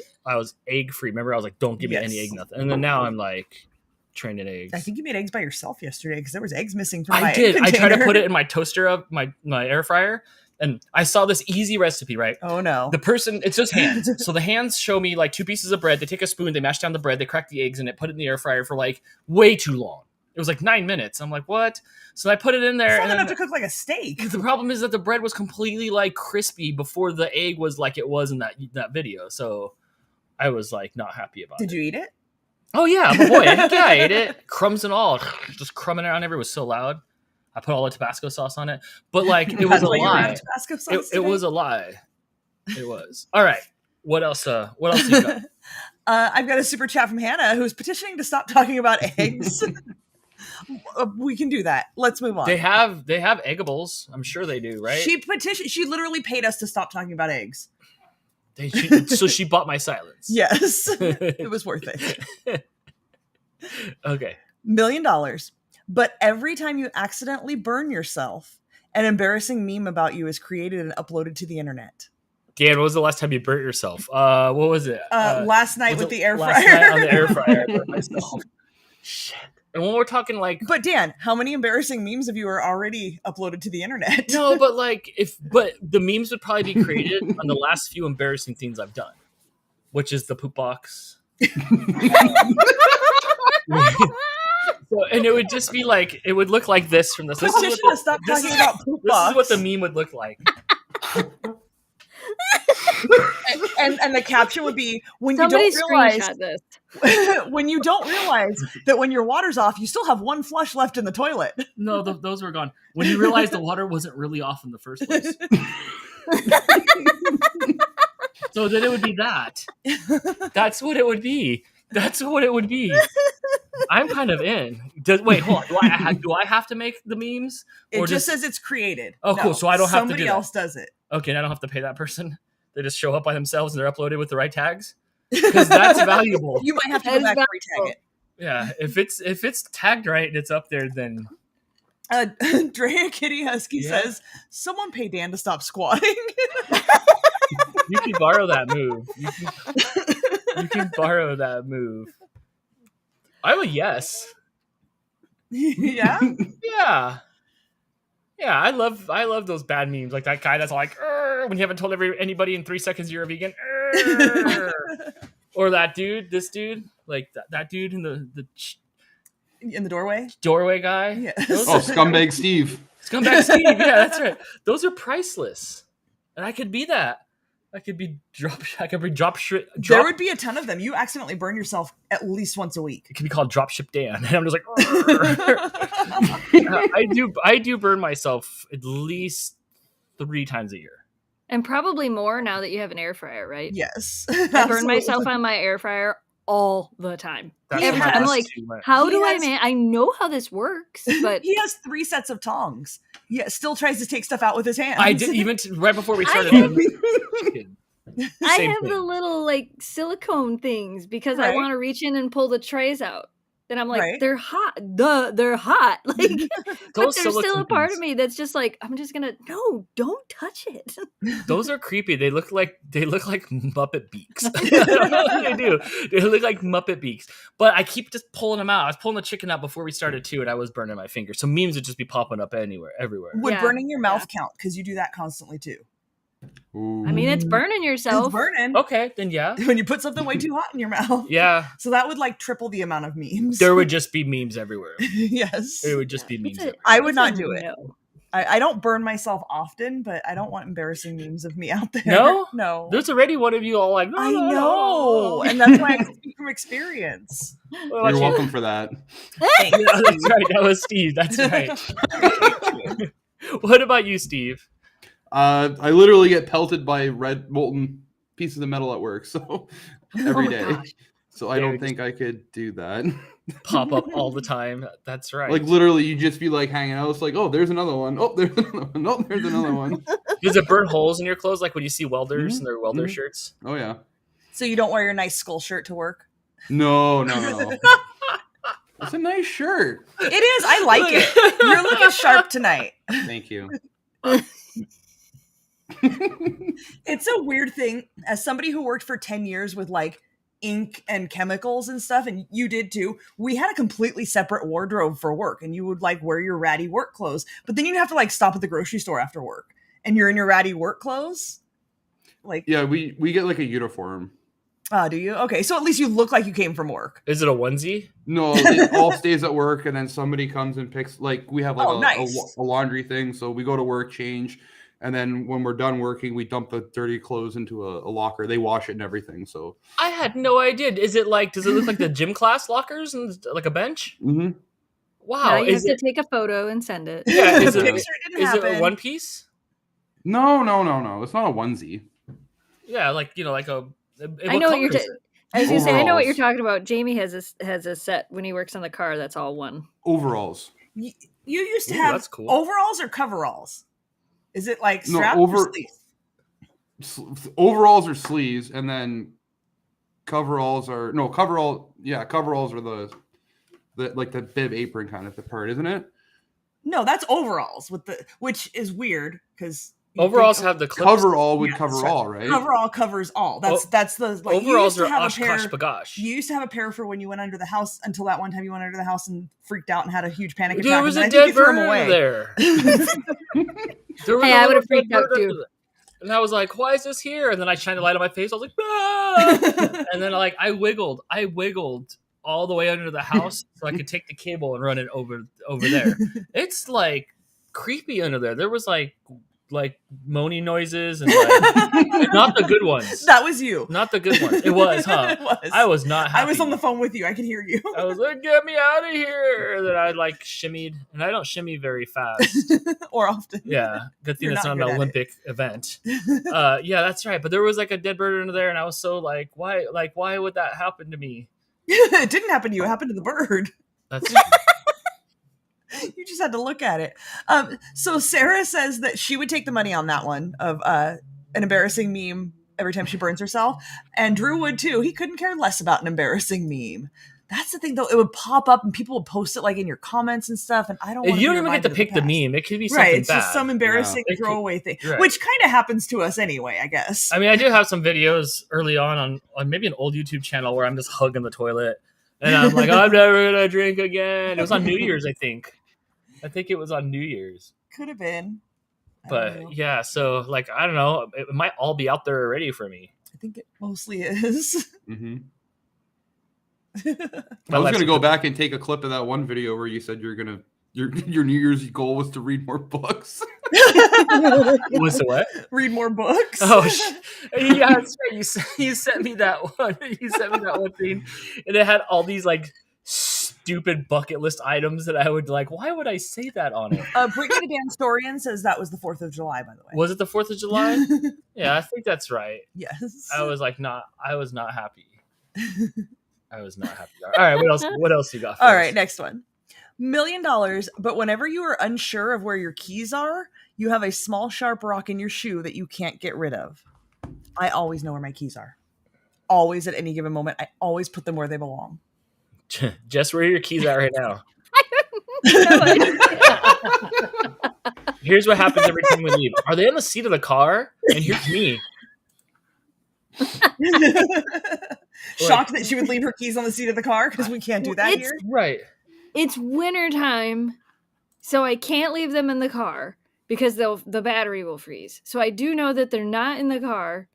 S1: egg free. Remember, I was like, don't give me any egg, nothing. And then now I'm like trained in eggs.
S4: I think you made eggs by yourself yesterday because there was eggs missing from my
S1: I did.
S4: egg
S1: I tried to
S4: container.
S1: put it in my toaster of my air fryer. And I saw this easy recipe, right?
S4: Oh, no.
S1: The person, it's just hands. So the hands show me like 2 pieces of bread. They take a spoon, they mash down the bread, they crack the eggs in it, put it in the air fryer for like way too long. It was like 9 minutes. I'm like, what? So I put it in there.
S4: It's not
S1: and
S4: enough to cook like a steak.
S1: The problem is that the bread was completely like crispy before the egg was like it was in that video. So I was like not happy about it.
S4: Did you eat it?
S1: Oh, yeah. My boy. Yeah, I ate it. Crumbs and all. Just crumbing around everywhere. It was so loud. I put all the Tabasco sauce on it, but like it was a lie. It was a lie. It was. All right. What else? What else you got?
S4: I've got a super chat from Hannah who's petitioning to stop talking about eggs. We can do that. Let's move on.
S1: They have eggables. I'm sure they do, right?
S4: She literally paid us to stop talking about eggs.
S1: So she bought my silence.
S4: Yes. It was worth it.
S1: Okay.
S4: $1 million. But every time you accidentally burn yourself, an embarrassing meme about you is created and uploaded to the internet.
S1: Dan, when was the last time you burnt yourself? What was it?
S4: Last night with the air fryer.
S1: Last night on the air fryer, I burnt myself. Shit. And when we're talking like...
S4: But Dan, how many embarrassing memes of you are already uploaded to the internet?
S1: No, but like, but the memes would probably be created on the last few embarrassing things I've done, which is the poop box. So, and it would just be like, it would look like this from this.
S4: Stop talking about poop box.
S1: This is what the meme would look like.
S4: and the caption would be, when
S2: Somebody
S4: you don't realize
S2: screenshot this.
S4: when you don't realize that when your water's off, you still have one flush left in the toilet.
S1: No, those were gone. When you realize the water wasn't really off in the first place. So then it would be that. That's what it would be. That's what it would be. I'm kind of in. Wait, hold on. Do I have to make the memes?
S4: It just says it's created.
S1: Oh, cool. So I don't have to do that.
S4: Somebody else does it.
S1: Okay, and I don't have to pay that person. They just show up by themselves and they're uploaded with the right tags. Because that's valuable.
S4: You might have to go back and retag it.
S1: Yeah, if it's tagged right and it's up there, then.
S4: Drea Kitty Husky says, "Someone pay Dan to stop squatting."
S1: You can borrow that move. You can borrow that move. I'm a yes.
S4: Yeah.
S1: Yeah. Yeah, I love those bad memes, like that guy that's all like, when you haven't told anybody in 3 seconds you're a vegan, or that dude, this dude, like that dude in
S4: in the
S1: doorway guy.
S4: Yeah.
S3: Scumbag Steve.
S1: Scumbag Steve. Yeah, that's right. Those are priceless, and I could be that. I could be drop.
S4: There would be a ton of them. You accidentally burn yourself at least once a week.
S1: It could be called Dropship Dan, and I'm just like, I do burn myself at least 3 times a year,
S2: and probably more now that you have an air fryer, right?
S4: Yes,
S2: I burn myself on my air fryer all the time.
S1: That's
S2: Every time. I'm like, how do I know how this works, but
S4: he has 3 sets of tongs. Yeah, still tries to take stuff out with his hands.
S1: I did even right before we started.
S2: I have the little like silicone things because I want to reach in and pull the trays out. And I'm like, they're hot. They're hot. Like, but there's still a part of me that's just like, I'm just gonna don't touch it.
S1: Those are creepy. They look like Muppet beaks. They do. They look like Muppet beaks. But I keep just pulling them out. I was pulling the chicken out before we started too, and I was burning my fingers. So memes would just be popping up everywhere.
S4: Would burning your mouth count? Because you do that constantly too.
S3: Ooh.
S2: I mean, it's burning yourself.
S4: It's burning.
S1: Okay, then yeah.
S4: When you put something way too hot in your mouth.
S1: Yeah.
S4: So that would like triple the amount of memes.
S1: There would just be memes everywhere.
S4: Yes.
S1: It would just be memes everywhere.
S4: I would not do it. No. I don't burn myself often, but I don't want embarrassing memes of me out there.
S1: No?
S4: No.
S1: There's already one of you all like,
S4: I know. And that's why I speak from experience.
S3: You're welcome for that.
S1: Yeah, that's right. That was Steve. That's right. What about you, Steve?
S3: I literally get pelted by red molten pieces of metal at work, so every day. Gosh. So I don't think I could do that.
S1: Pop up all the time. That's right.
S3: Like literally, you just be like hanging out. It's like, oh, there's another one. Oh, there's another one. Oh, there's another one.
S1: Does it burn holes in your clothes, like when you see welders in their welder shirts?
S3: Oh yeah.
S4: So you don't wear your nice skull shirt to work?
S3: No. It's a nice shirt.
S4: It is. I like it. You're looking sharp tonight.
S3: Thank you.
S4: It's a weird thing. As somebody who worked for 10 years with like ink and chemicals and stuff, and you did too, we had a completely separate wardrobe for work, and you would like wear your ratty work clothes, but then you'd have to like stop at the grocery store after work and you're in your ratty work clothes. Like,
S3: yeah, we get like a uniform.
S4: Do you? Okay, so at least you look like you came from work.
S1: Is it a onesie?
S3: No, it all stays at work, and then somebody comes and picks, like, we have like a laundry thing, so we go to work, change, and then when we're done working, we dump the dirty clothes into a locker. They wash it and everything. So
S1: I had no idea. Does it look like the gym class lockers and like a bench?
S3: Mm-hmm.
S1: Wow.
S2: Now you have to take a photo and send it.
S1: Yeah. Is it a one piece?
S3: No. It's not a onesie.
S1: Yeah, like like a.
S2: I know what you're. I was gonna say I know what you're talking about. Jamie has a set when he works on the car. That's all one.
S3: Overalls.
S4: You used to have
S1: that's cool.
S4: Overalls or coveralls? Is it like straps or sleeves?
S3: overalls are sleeves, and then coveralls are coveralls are the like the bib apron kind of the part, isn't it?
S4: No, that's overalls which is weird because
S1: overalls have the clips.
S3: Coverall would cover all, right?
S4: Coverall covers all. That's the like,
S1: overalls are oshkosh bagosh.
S4: You used to have a pair for when you went under the house until that one time you went under the house and freaked out and had a huge panic attack.
S1: There was a dead bird there.
S2: Hey, I would have freaked out too.
S1: And I was like, why is this here? And then I shined a light on my face. I was like, ah! And then I wiggled all the way under the house so I could take the cable and run it over there. It's like creepy under there. There was like moaning noises and not the good ones.
S4: That was you.
S1: Not the good ones. It was, huh?
S4: It was.
S1: I was not happy.
S4: I was on the phone with you. I could hear you.
S1: I was like, get me out of here. And then I shimmied. And I don't shimmy very fast.
S4: Or often.
S1: Yeah. Good thing it's not an Olympic event. Yeah, that's right. But there was like a dead bird under there. And I was so like, why would that happen to me?
S4: It didn't happen to you. It happened to the bird.
S1: That's
S4: You just had to look at it. So Sarah says that she would take the money on that one of an embarrassing meme every time she burns herself. And Drew would too. He couldn't care less about an embarrassing meme. That's the thing, though. It would pop up and people would post it like in your comments and stuff. And I don't want to.
S1: You don't even get to pick the meme. It could be something
S4: right. It's
S1: bad,
S4: just some embarrassing throwaway thing,
S1: right.
S4: Which kind of happens to us anyway, I guess.
S1: I mean, I do have some videos early on maybe an old YouTube channel where I'm just hugging the toilet. And I'm like, I'm never going to drink again. It was on New Year's, I think. I think it was on New Year's.
S4: Could have been.
S1: But yeah, so like, I don't know. It might all be out there already for me.
S4: I think it mostly is.
S3: Mm-hmm. I was going to go back and take a clip of that one video where you said your New Year's goal was to read more books.
S1: Was it what?
S4: Read more books.
S1: Oh, yeah, that's right. You sent me that one. You sent me that one thing, and it had all these like stupid bucket list items that I would like. Why would I say that on it?
S4: Brittany the Danstorian says that was the 4th of July, by the way.
S1: Was it the 4th of July? Yeah, I think that's right.
S4: Yes.
S1: I was not happy. I was not happy. All right, what else you got for
S4: All
S1: us?
S4: right, next one. $1 million, but whenever you are unsure of where your keys are, you have a small sharp rock in your shoe that you can't get rid of. I always know where my keys are. Always at any given moment. I always put them where they belong.
S1: Jess, where are your keys at right now? Here's what happens every time we leave. Are they on the seat of the car? And here's me.
S4: Shocked that she would leave her keys on the seat of the car because we can't do that here.
S1: Right.
S2: It's wintertime, so I can't leave them in the car because the battery will freeze. So I do know that they're not in the car.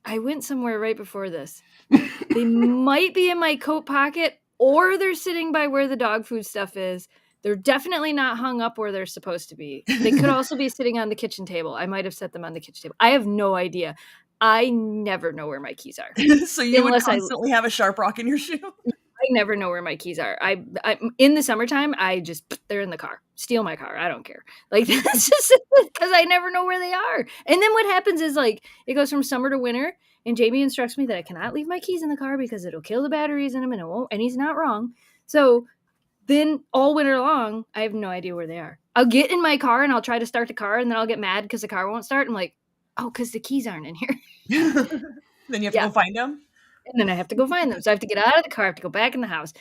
S2: I went somewhere right before this. They might be in my coat pocket, or they're sitting by where the dog food stuff is. They're definitely not hung up where they're supposed to be. They could also be sitting on the kitchen table. I might have set them on the kitchen table. I have no idea. I never know where my keys are.
S4: So you would constantly have a sharp rock in your shoe?
S2: I never know where my keys are. I in the summertime, they're in the car. Steal my car. I don't care. Like, that's just because I never know where they are. And then what happens is, like, it goes from summer to winter, and Jamie instructs me that I cannot leave my keys in the car because it'll kill the batteries in them, and it won't. And he's not wrong. So then all winter long, I have no idea where they are. I'll get in my car and I'll try to start the car, and then I'll get mad because the car won't start. I'm like, oh, because the keys aren't in here.
S4: Then you have to go find them?
S2: And then I have to go find them. So I have to get out of the car, I have to go back in the house,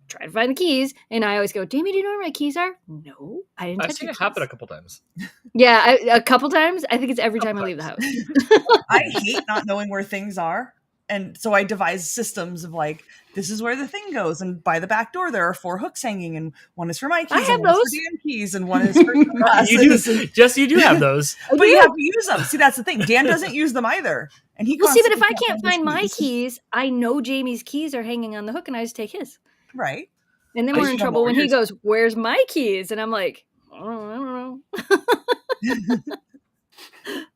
S2: try to find the keys. And I always go, Jamie, do you know where my keys are? No, I didn't touch
S1: I've seen it
S2: keys.
S1: happen a couple times.
S2: Yeah, a couple times. I think it's every time I leave the house.
S4: I hate not knowing where things are. And so I devise systems of like, this is where the thing goes. And by the back door, there are 4 hooks hanging. And one is for my keys.
S2: I have
S4: and one
S2: those.
S4: is for Dan keys. And one is for glasses.
S1: Jess, you do have those.
S4: But you have to use them. See, that's the thing. Dan doesn't use them either. And he
S2: but if I can't find my keys, I know Jamie's keys are hanging on the hook, and I just take his.
S4: Right.
S2: And then we're in trouble when he goes, where's my keys? And I'm like, I don't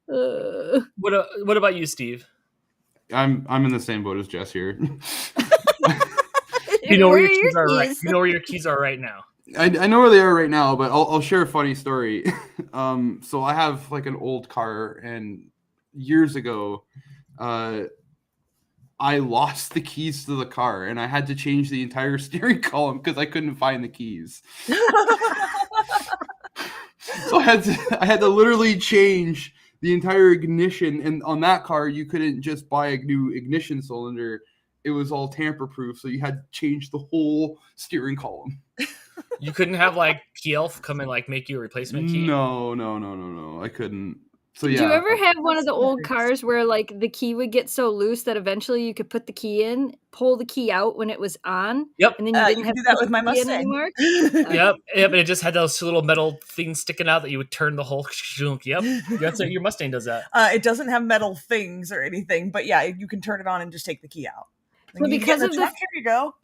S2: know.
S1: What about you, Steve?
S3: I'm in the same boat as Jess here.
S1: You know where your keys are right. You know where your keys are right now.
S3: I know where they are right now, but I'll share a funny story. So I have like an old car, and years ago, I lost the keys to the car, and I had to change the entire steering column because I couldn't find the keys. So I had to literally change the entire ignition, and on that car you couldn't just buy a new ignition cylinder. It was all tamper-proof, so you had to change the whole steering column.
S1: You couldn't have like PL come and like make you a replacement key?
S3: No. I couldn't. So yeah.
S2: Did you ever have one of the old cars where like the key would get so loose that eventually you could put the key in, pull the key out when it was on?
S1: Yep.
S2: And then you didn't have
S4: do
S2: to
S4: that
S2: put
S4: with my
S2: the key in
S4: Mustang.
S2: anymore?
S1: Yep. And it just had those little metal things sticking out that you would turn the whole. Yep. That's it. Your Mustang does that.
S4: It doesn't have metal things or anything, but yeah, you can turn it on and just take the key out.
S2: So because of
S4: here you go.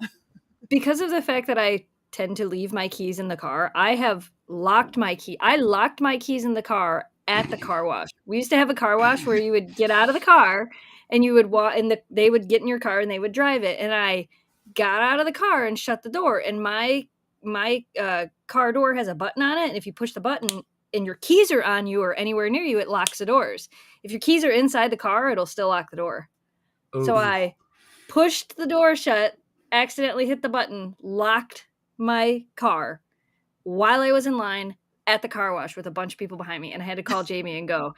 S2: Because of the fact that I tend to leave my keys in the car, I have locked my key. I locked my keys in the car at the car wash. We used to have a car wash where you would get out of the car and you would walk, and they would get in your car and they would drive it. And I got out of the car and shut the door. And my car door has a button on it, and if you push the button and your keys are on you or anywhere near you, it locks the doors. If your keys are inside the car, it'll still lock the door.
S1: Ooh.
S2: So I pushed the door shut, accidentally hit the button, locked my car while I was in line at the car wash with a bunch of people behind me, and I had to call Jamie and go,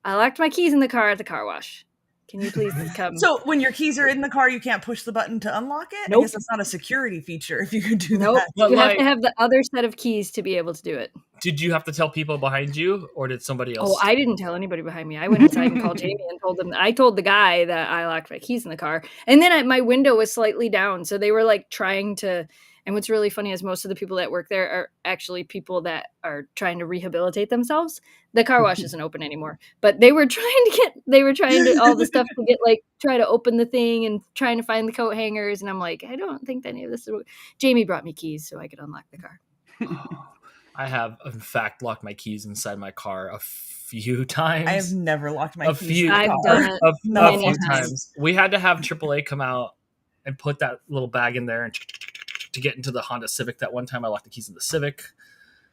S2: I locked my keys in the car at the car wash. Can you please come?
S4: So when your keys are in the car, you can't push the button to unlock it?
S2: Nope.
S4: I guess that's not a security feature if you could do
S2: Nope.
S4: that.
S1: But
S2: You
S1: like,
S2: have to have the other set of keys to be able to do it.
S1: did you have to tell people behind you, or did somebody else?
S2: Oh, I didn't tell anybody behind me. I went inside and called Jamie and told them. I told the guy that I locked my keys in the car, and then my window was slightly down, so they were like trying to. And what's really funny is most of the people that work there are actually people that are trying to rehabilitate themselves. The car wash isn't open anymore, but they were trying to all the stuff to get like try to open the thing and trying to find the coat hangers. And I'm like, I don't think any of this is. Jamie brought me keys so I could unlock the car.
S1: I have, in fact, locked my keys inside my car a few times.
S4: I have never locked my keys in the
S2: I've
S4: car.
S2: done it
S1: a
S2: many
S1: few
S2: times.
S1: times. We had to have AAA come out and put that little bag in there and to get into the Honda Civic. That one time I locked the keys in the Civic.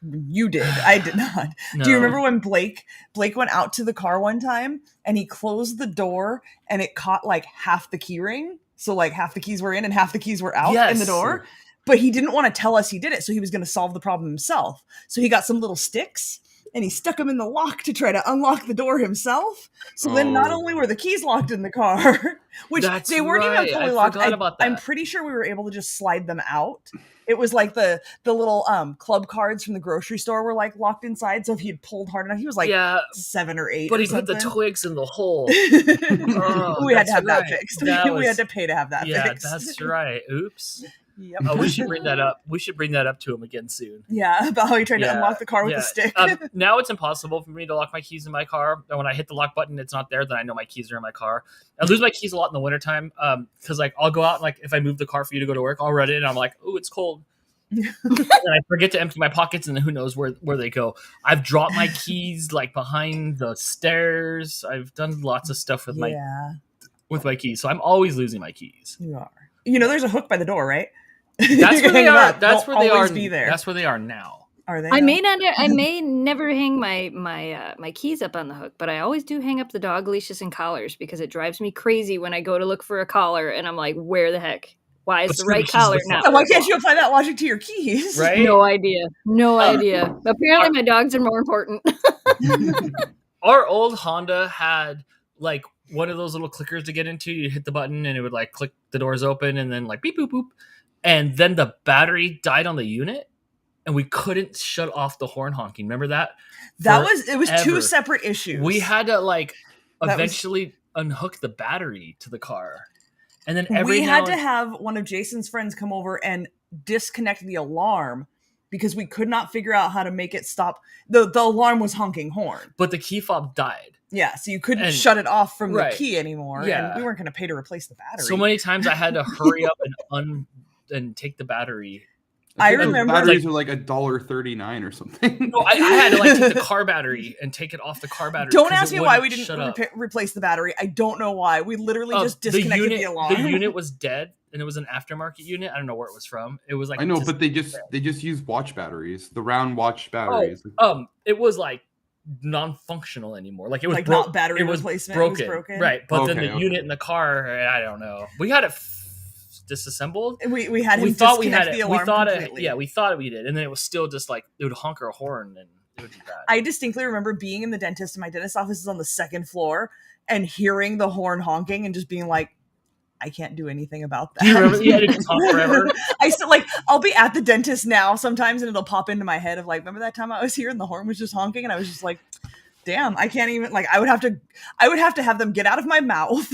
S4: You did. I did not.
S1: No.
S4: Do you remember when Blake went out to the car one time and he closed the door and it caught like half the key ring? So like half the keys were in and half the keys were out in the door. But he didn't want to tell us he did it, so he was going to solve the problem himself. So he got some little sticks and he stuck them in the lock to try to unlock the door himself. So then not only were the keys locked in the car, which they weren't even fully locked. I'm pretty sure we were able to just slide them out. It was like the little club cards from the grocery store were like locked inside. So if he had pulled hard enough, he was like 7 or 8.
S1: But he put the twigs in the hole.
S4: We had to have that fixed. We had to pay to have that fixed.
S1: Yeah, that's right. Oops.
S4: Yep.
S1: Oh, we should bring that up. We should bring that up to him again soon.
S4: Yeah, about how he tried to unlock the car with a stick.
S1: Now it's impossible for me to lock my keys in my car. And when I hit the lock button, it's not there. Then I know my keys are in my car. I lose my keys a lot in the wintertime because like I'll go out and like if I move the car for you to go to work, I'll run it and I'm like, oh, it's cold. And I forget to empty my pockets and then who knows where they go. I've dropped my keys like behind the stairs. I've done lots of stuff with my keys. So I'm always losing my keys.
S4: You are. You know, there's a hook by the door, right?
S1: That's where they are. That's where they are.
S4: Be there.
S1: That's where they are now.
S4: Are they?
S2: I may never hang my keys up on the hook, but I always do hang up the dog leashes and collars because it drives me crazy when I go to look for a collar and I'm like, where the heck? Why is the right collar now?
S4: Why can't you apply that logic to your keys?
S1: Right?
S2: No idea. Apparently, my dogs are more important.
S1: Our old Honda had like one of those little clickers to get into. You hit the button and it would like click the doors open and then like beep boop boop. And then the battery died on the unit and we couldn't shut off the horn honking. Remember that?
S4: It was 2 separate issues.
S1: We had to like eventually unhook the battery to the car. And then we had
S4: to have one of Jason's friends come over and disconnect the alarm because we could not figure out how to make it stop. The alarm was honking horn.
S1: But the key fob died.
S4: Yeah, so you couldn't shut it off from the key anymore.
S1: Yeah.
S4: And we weren't going to pay to replace the battery.
S1: So many times I had to hurry up and take the battery.
S4: I remember
S3: batteries are like $1.39 or something.
S1: No, I had to like take the car battery and take it off the car battery.
S4: Don't ask me why we didn't replace the battery. I don't know why. We literally just disconnected the alarm.
S1: The unit was dead, and it was an aftermarket unit. I don't know where it was from. It was like
S3: I know, but they just use watch batteries, the round watch batteries.
S1: It was like non-functional anymore. Like it was
S4: like not battery replacement.
S1: Broken.
S4: It was broken,
S1: right? But then the unit in the car, I don't know. We had it disassembled.
S4: We had him
S1: we thought we
S4: disconnect
S1: had it.
S4: The alarm
S1: we thought
S4: completely.
S1: we thought we did, and then it was still just like it would honk our horn, and It would be bad.
S4: I distinctly remember being in the dentist, and my dentist's office is on the second floor, and hearing the horn honking and just being like, I can't do anything about that.
S1: Do you remember? Yeah, it just honk forever.
S4: I still like. I'll be at the dentist now sometimes, and it'll pop into my head of like, remember that time I was here and the horn was just honking, and I was just like, damn, I can't even. Like, I would have to have them get out of my mouth,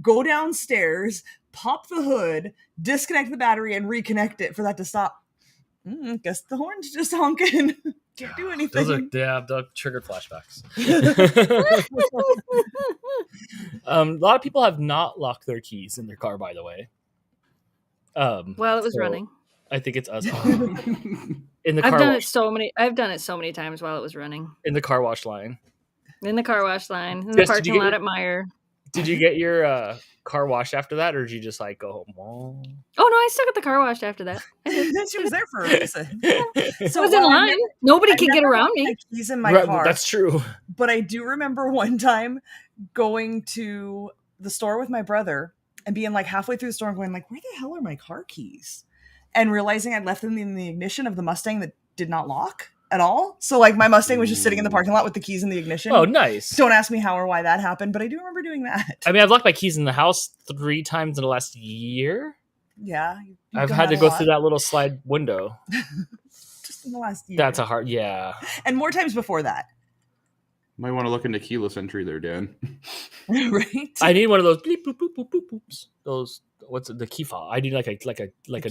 S4: go downstairs, pop the hood, disconnect the battery, and reconnect it for that to stop. Guess the horn's just honking. Can't do anything.
S1: Those are triggered flashbacks. A lot of people have not locked their keys in their car, by the way.
S2: Well, it was running.
S1: I think it's us. In the car
S2: I've done it so many times while it was running.
S1: In the car wash line.
S2: In the car wash line. In the parking lot at Meijer.
S1: Did you get your car washed after that, or did you just like go home?
S2: Oh no, I still got the car washed after that.
S4: She was there for a reason.
S2: So I was in line. Nobody could get around me.
S4: Keys in my car.
S1: That's true.
S4: But I do remember one time going to the store with my brother and being like halfway through the store and going like, where the hell are my car keys? And realizing I'd left them in the ignition of the Mustang that did not lock at all. So like my Mustang was just sitting in the parking lot with the keys in the ignition.
S1: Oh, nice.
S4: Don't ask me how or why that happened, but I do remember doing that.
S1: I mean, I've locked my keys in the house 3 times in the last year.
S4: Yeah.
S1: I've had to go through that little slide window.
S4: Just in the last year.
S1: That's a hard, yeah.
S4: And more times before that.
S3: Might want to look into keyless entry there, Dan.
S4: Right?
S1: I need one of those bleep, boop, boop, boop, boop, boops. Those, what's it, the key fob. I need like a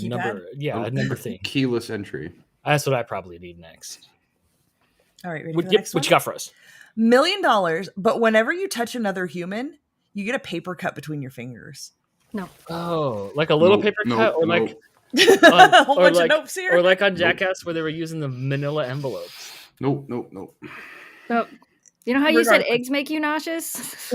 S1: number. Yeah, a number thing.
S3: Keyless entry.
S1: That's what I probably need next.
S4: All right, ready for the next one?
S1: What you got for us?
S4: $1 million, but whenever you touch another human, you get a paper cut between your fingers.
S2: No.
S1: Oh, like a little paper cut, or like
S4: a whole bunch of notes here,
S1: or like on Jackass where they were using the manila envelopes.
S3: Nope.
S2: Oh, you know how you said eggs make you nauseous?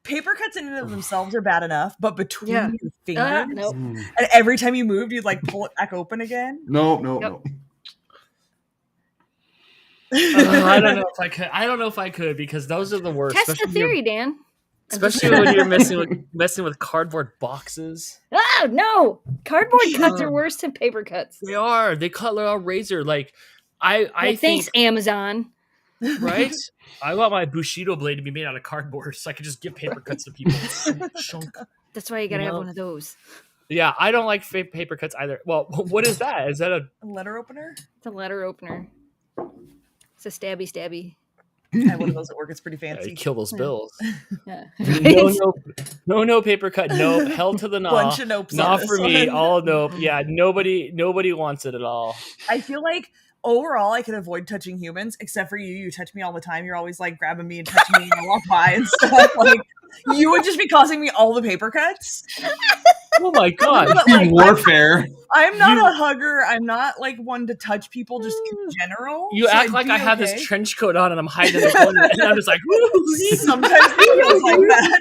S4: Paper cuts in and of themselves are bad enough, but between your fingers,
S2: nope.
S4: And every time you moved, you'd like pull it back open again.
S3: No.
S1: I don't know if I could because those are the worst.
S2: Test the theory, Dan.
S1: Especially when you're messing with cardboard boxes.
S2: Oh no! Cardboard cuts are worse than paper cuts.
S1: They are. They cut like a razor. Like I think.
S2: Thanks, Amazon.
S1: Right? I want my Bushido blade to be made out of cardboard so I could just give paper cuts to people.
S2: That's why you gotta have one of those.
S1: Yeah, I don't like paper cuts either. Well, what is that? Is that a
S4: letter opener?
S2: It's a letter opener. It's a stabby.
S4: I have one of those at work. It's pretty fancy.
S1: Yeah, kill those bills.
S2: Yeah.
S1: No paper cut. No, hell to the gnaw.
S4: Bunch of nopes.
S1: Not for me. All nope. Yeah, nobody wants it at all.
S4: I feel like overall I can avoid touching humans, except for you. You touch me all the time. You're always like grabbing me and touching me when I walk by and stuff. Like you would just be causing me all the paper cuts.
S1: Oh my god!
S4: But, like,
S3: warfare.
S4: I'm not a hugger. I'm not like one to touch people just in general.
S1: You act like I have this trench coat on and I'm hiding in the corner and I'm just like,
S4: sometimes it feels like that.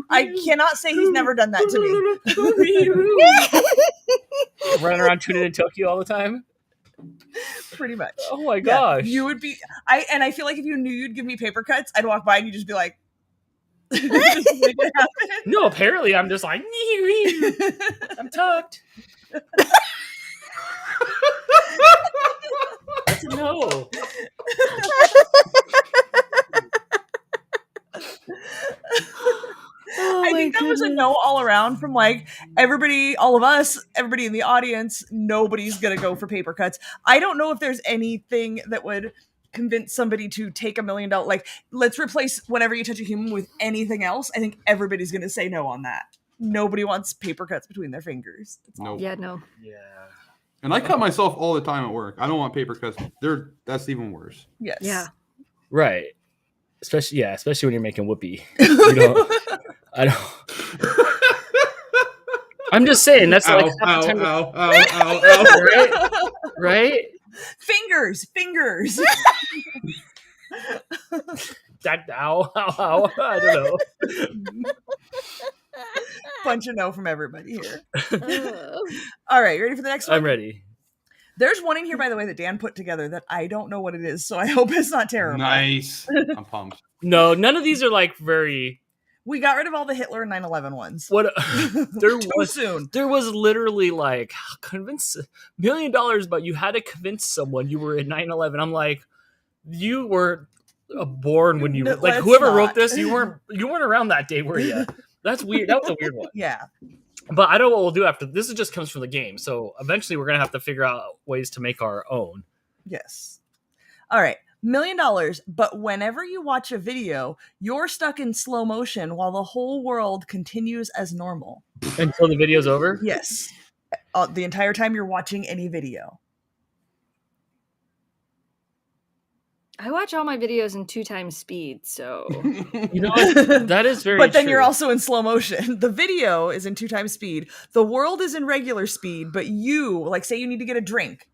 S4: I cannot say he's never done that to
S1: me. Running around tuning in Tokyo all the time.
S4: Pretty much.
S1: Oh my gosh.
S4: You would be. I feel like if you knew you'd give me paper cuts, I'd walk by and you'd just be like.
S1: No, apparently I'm just like I'm tucked. That's a no.
S4: I think that was a no all around from like everybody, all of us, everybody in the audience. Nobody's gonna go for paper cuts. I don't know if there's anything that would convince somebody to take $1 million. Like, let's replace whenever you touch a human with anything else. I think everybody's gonna say no on that. Nobody wants paper cuts between their fingers.
S3: Nope.
S2: Yeah, no.
S1: Yeah.
S3: And I cut myself all the time at work. I don't want paper cuts. That's even worse.
S4: Yes.
S2: Yeah.
S1: Right. Especially when you're making whoopee. I don't. I'm just saying that's like half the time.
S3: Ow.
S1: Right?
S4: Fingers.
S1: That ow. I don't know.
S4: Bunch of no from everybody here. All right, ready for the next one?
S1: I'm ready.
S4: There's one in here, by the way, that Dan put together that I don't know what it is, so I hope it's not terrible.
S3: Nice. I'm pumped.
S1: No, none of these are like very.
S4: We got rid of all the Hitler and 9/11 ones.
S1: What?
S4: Soon.
S1: There was literally like convince $1 million, but you had to convince someone you were in 9/11. I'm like, you were born when you like whoever wrote this. You weren't around that day, were you? That's weird. That was a weird one.
S4: Yeah.
S1: But I know what we'll do after this. It just comes from the game. So eventually, we're gonna have to figure out ways to make our own.
S4: Yes. All right. $1 million, but whenever you watch a video, you're stuck in slow motion while the whole world continues as normal.
S1: Until the video's over?
S4: Yes. The entire time you're watching any video.
S2: I watch all my videos in 2x speed, so
S1: you know that is very
S4: But then
S1: true.
S4: You're also in slow motion. The video is in 2x speed. The world is in regular speed, but you, like say you need to get a drink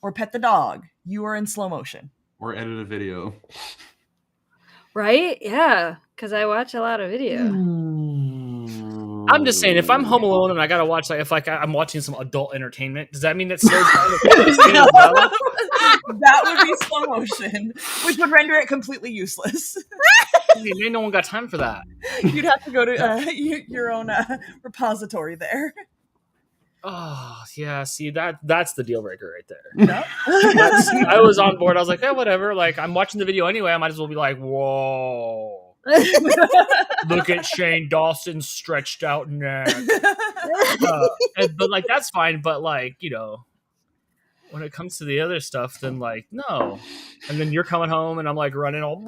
S4: or pet the dog, you are in slow motion.
S3: Or edit a video.
S2: Right? Yeah, because I watch a lot of video.
S1: I'm just saying, if I'm home alone and I gotta watch, like, if like I'm watching some adult entertainment, does that mean that slows down?
S4: That would be slow motion, which would render it completely useless.
S1: No one got time for that.
S4: You'd have to go to your own repository there.
S1: Oh yeah, see that's the deal breaker right there.
S4: No?
S1: I was on board. I was like, yeah, whatever. Like I'm watching the video anyway. I might as well be like, whoa. Look at Shane Dawson's stretched out neck. But like that's fine. But like when it comes to the other stuff, then like no. And then you're coming home, and I'm like running all.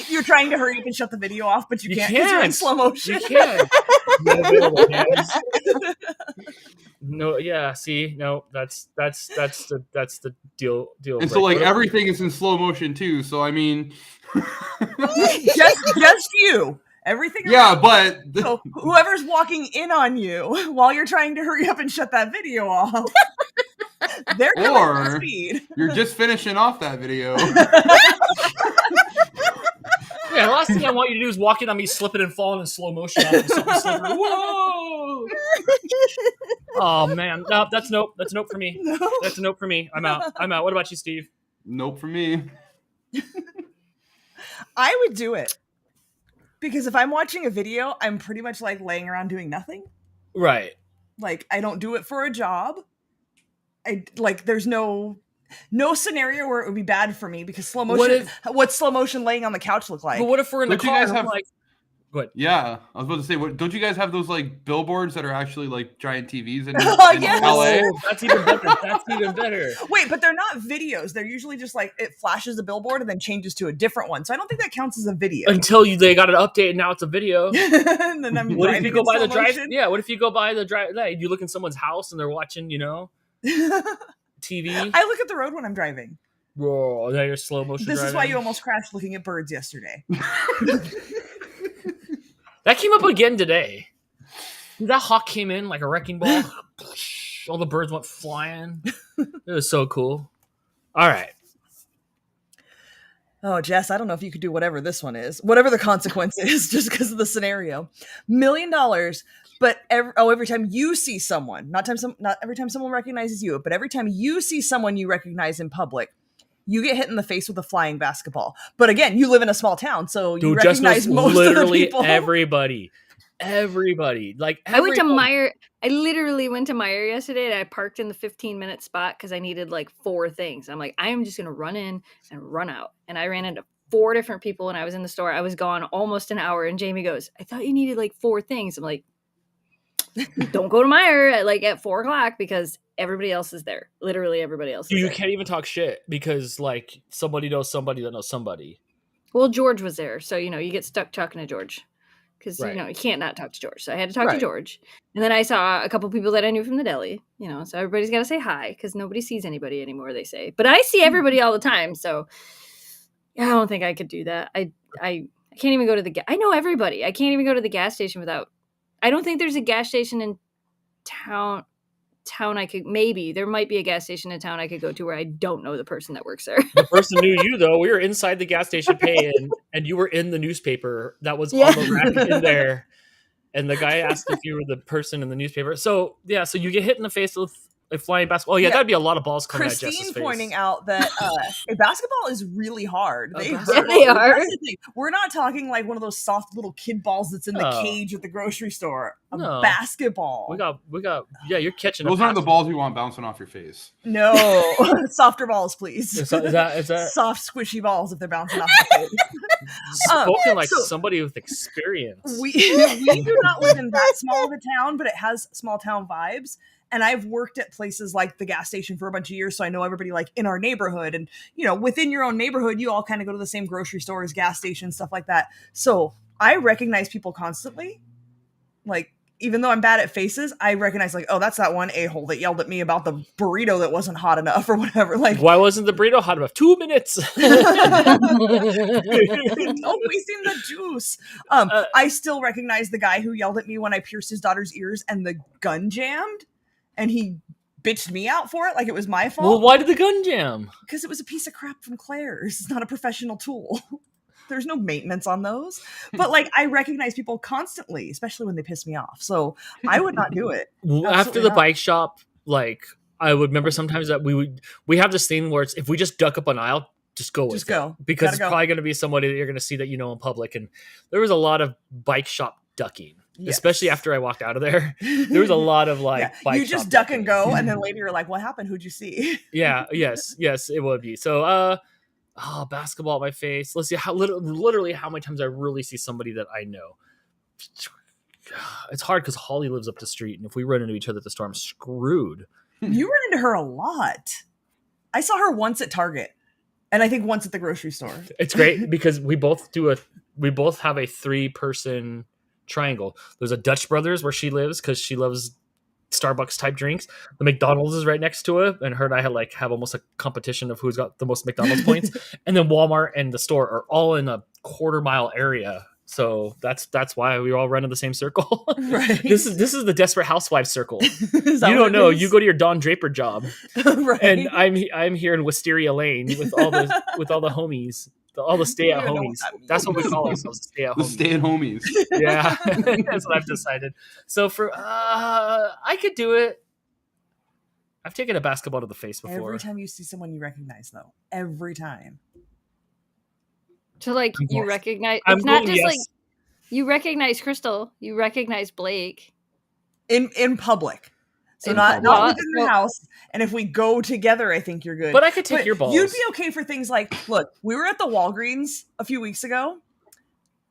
S4: You're trying to hurry up and shut the video off, but you can't because you're in slow motion.
S1: You can't. No, yeah. See, no, that's the deal.
S3: And so like everything is in slow motion too. So I mean,
S4: just you. Everything.
S3: Yeah, but
S4: so whoever's walking in on you while you're trying to hurry up and shut that video off, they're coming at speed.
S3: You're just finishing off that video.
S1: Yeah, the last thing I want you to do is walk in on me slipping and falling in slow motion. Whoa! Oh man, no, that's nope. That's nope for me. No. That's a nope for me. I'm out. What about you, Steve?
S3: Nope for me.
S4: I would do it. Because if I'm watching a video, I'm pretty much like laying around doing nothing.
S1: Right.
S4: Like I don't do it for a job. There's no scenario where it would be bad for me because slow motion. What's slow motion laying on the couch look like?
S1: But what if we're in the car? Go ahead.
S3: Yeah, I was about to say, don't you guys have those like billboards that are actually like giant TVs in
S4: yes.
S3: LA?
S1: Oh, that's even better. That's even better.
S4: Wait, but they're not videos. They're usually just like it flashes a billboard and then changes to a different one. So I don't think that counts as a video.
S1: Until they got it updated and now it's a video.
S4: And then
S1: what if you go by the drive? Yeah, what if you go by the drive? You look in someone's house and they're watching, TV.
S4: I look at the road when I'm driving.
S1: Whoa, now you're slow motion.
S4: This
S1: driving.
S4: is why you almost crashed looking at birds yesterday.
S1: That came up again today. That hawk came in like a wrecking ball. All the birds went flying. It was so cool. All right.
S4: Oh, Jess, I don't know if you could do whatever this one is. Whatever the consequence is, just because of the scenario. $1 million, but every time you see someone, not every time someone recognizes you, but every time you see someone you recognize in public, you get hit in the face with a flying basketball. But again, you live in a small town, so you recognize most of the people.
S1: Everybody. Like
S2: I went to Meijer. I literally went to Meijer yesterday and I parked in the 15-minute spot because I needed like 4 things. I'm like, I am just going to run in and run out. And I ran into 4 different people and I was in the store. I was gone almost an hour. And Jamie goes, I thought you needed like 4 things. I'm like, don't go to Meijer at 4 o'clock because everybody else is there. Literally everybody else is
S1: You
S2: there.
S1: can't even talk shit because like somebody knows somebody that knows somebody.
S2: Well, George was there. So, you get stuck talking to George because,
S1: Right.
S2: You can't not talk to George. So I had to talk to George. And then I saw a couple people that I knew from the deli, so everybody's got to say hi because nobody sees anybody anymore, they say. But I see everybody all the time. So I don't think I could do that. I can't even go to I know everybody. I can't even go to the gas station without. I don't think there's a gas station in town I could, maybe there might be a gas station in town I could go to where I don't know the person that works there.
S1: The person knew you though. We were inside the gas station paying and you were in the newspaper that was on the rack in there. And the guy asked if you were the person in the newspaper. So yeah, so you get hit in the face with a flying basketball. Oh yeah, that'd be a lot of balls coming at Jess's
S4: Christine
S1: face.
S4: pointing out that a basketball is really hard. They
S2: Yeah, they are.
S4: That's the thing. We're not talking like one of those soft little kid balls that's in the cage at the grocery store. A basketball.
S1: We got. Yeah, you're catching.
S3: Those aren't the balls we want bouncing off your face.
S4: No, softer balls, please.
S1: Is that
S4: soft, squishy balls if they're bouncing off your face?
S1: Spoken like somebody with experience.
S4: We do not live in that small of a town, but it has small town vibes. And I've worked at places like the gas station for a bunch of years, so I know everybody like in our neighborhood. And, you know, within your own neighborhood, you all kind of go to the same grocery stores, gas stations, stuff like that. So I recognize people constantly. Like, even though I'm bad at faces, I recognize like, oh, that's that one a-hole that yelled at me about the burrito that wasn't hot enough or whatever. Like,
S1: why wasn't the burrito hot enough? 2 minutes.
S4: Don't waste the juice. I still recognize the guy who yelled at me when I pierced his daughter's ears and the gun jammed. And he bitched me out for it like it was my fault.
S1: Well, why did the gun jam?
S4: Because it was a piece of crap from Claire's. It's not a professional tool. There's no maintenance on those. But like, I recognize people constantly, especially when they piss me off. So I would not do it.
S1: After the bike shop, like I would remember sometimes that we have this thing where it's if we just duck up an aisle, just go with it. Because it's probably going to be somebody that you're going to see that you know in public. And there was a lot of bike shop ducking. Yes. Especially after I walked out of there, there was a lot of like bike
S4: you just duck and go, and then later you're like, "What happened? Who'd you see?"
S1: Yes, it would be. So, basketball at my face. Let's see how literally how many times I really see somebody that I know. It's hard because Holly lives up the street, and if we run into each other at the store, I'm screwed.
S4: You run into her a lot. I saw her once at Target, and I think once at the grocery store.
S1: It's great because we both have a 3-person triangle. There's a Dutch Brothers where she lives because she loves Starbucks type drinks. The McDonald's is right next to it, and her and I have almost a competition of who's got the most McDonald's points. And then Walmart and the store are all in a quarter-mile area. So that's why we all run in the same circle. Right. This is the Desperate Housewives circle. You don't know. You go to your Don Draper job, right? And I'm here in Wisteria Lane with all the homies. All the stay-at homies. That's what we call ourselves. Stay-at homies.
S3: Stay-at homies.
S1: Yeah, that's what I've decided. So for I could do it. I've taken a basketball to the face before.
S4: Every time you see someone you recognize, though, every time.
S2: So like you recognize, it's not just like you recognize Crystal, you recognize Blake
S4: in public. So not within the house. And if we go together, I think you're good.
S1: But I could take your balls.
S4: You'd be okay for things like, look, we were at the Walgreens a few weeks ago.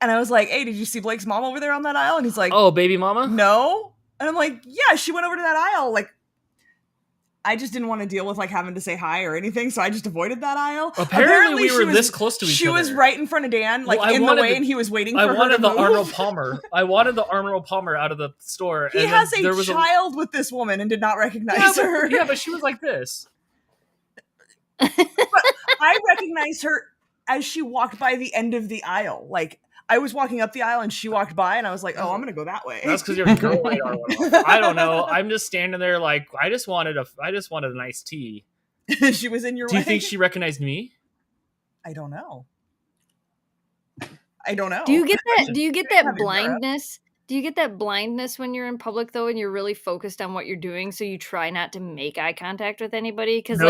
S4: And I was like, hey, did you see Blake's mom over there on that aisle? And he's like,
S1: oh, baby mama?
S4: No. And I'm like, yeah, she went over to that aisle. Like, I just didn't want to deal with like having to say hi or anything, so I just avoided that aisle.
S1: Apparently we were this close to each other.
S4: She was right in front of Dan, like in the way, and he was waiting for her to move.
S1: I wanted the Arnold Palmer. I wanted the Arnold Palmer out of the store.
S4: He has a child with this woman and did not recognize her.
S1: Yeah, but she was like this.
S4: But I recognized her as she walked by the end of the aisle. Like, I was walking up the aisle and she walked by and I was like, oh, I'm going to go that way.
S1: That's because your girl radar went off. I don't know. I'm just standing there like, I just wanted an iced tea.
S4: She was in your way.
S1: Do you think she recognized me?
S4: I don't know.
S2: Do you get that blindness? Do you get that blindness when you're in public though and you're really focused on what you're doing so you try not to make eye contact with anybody? Because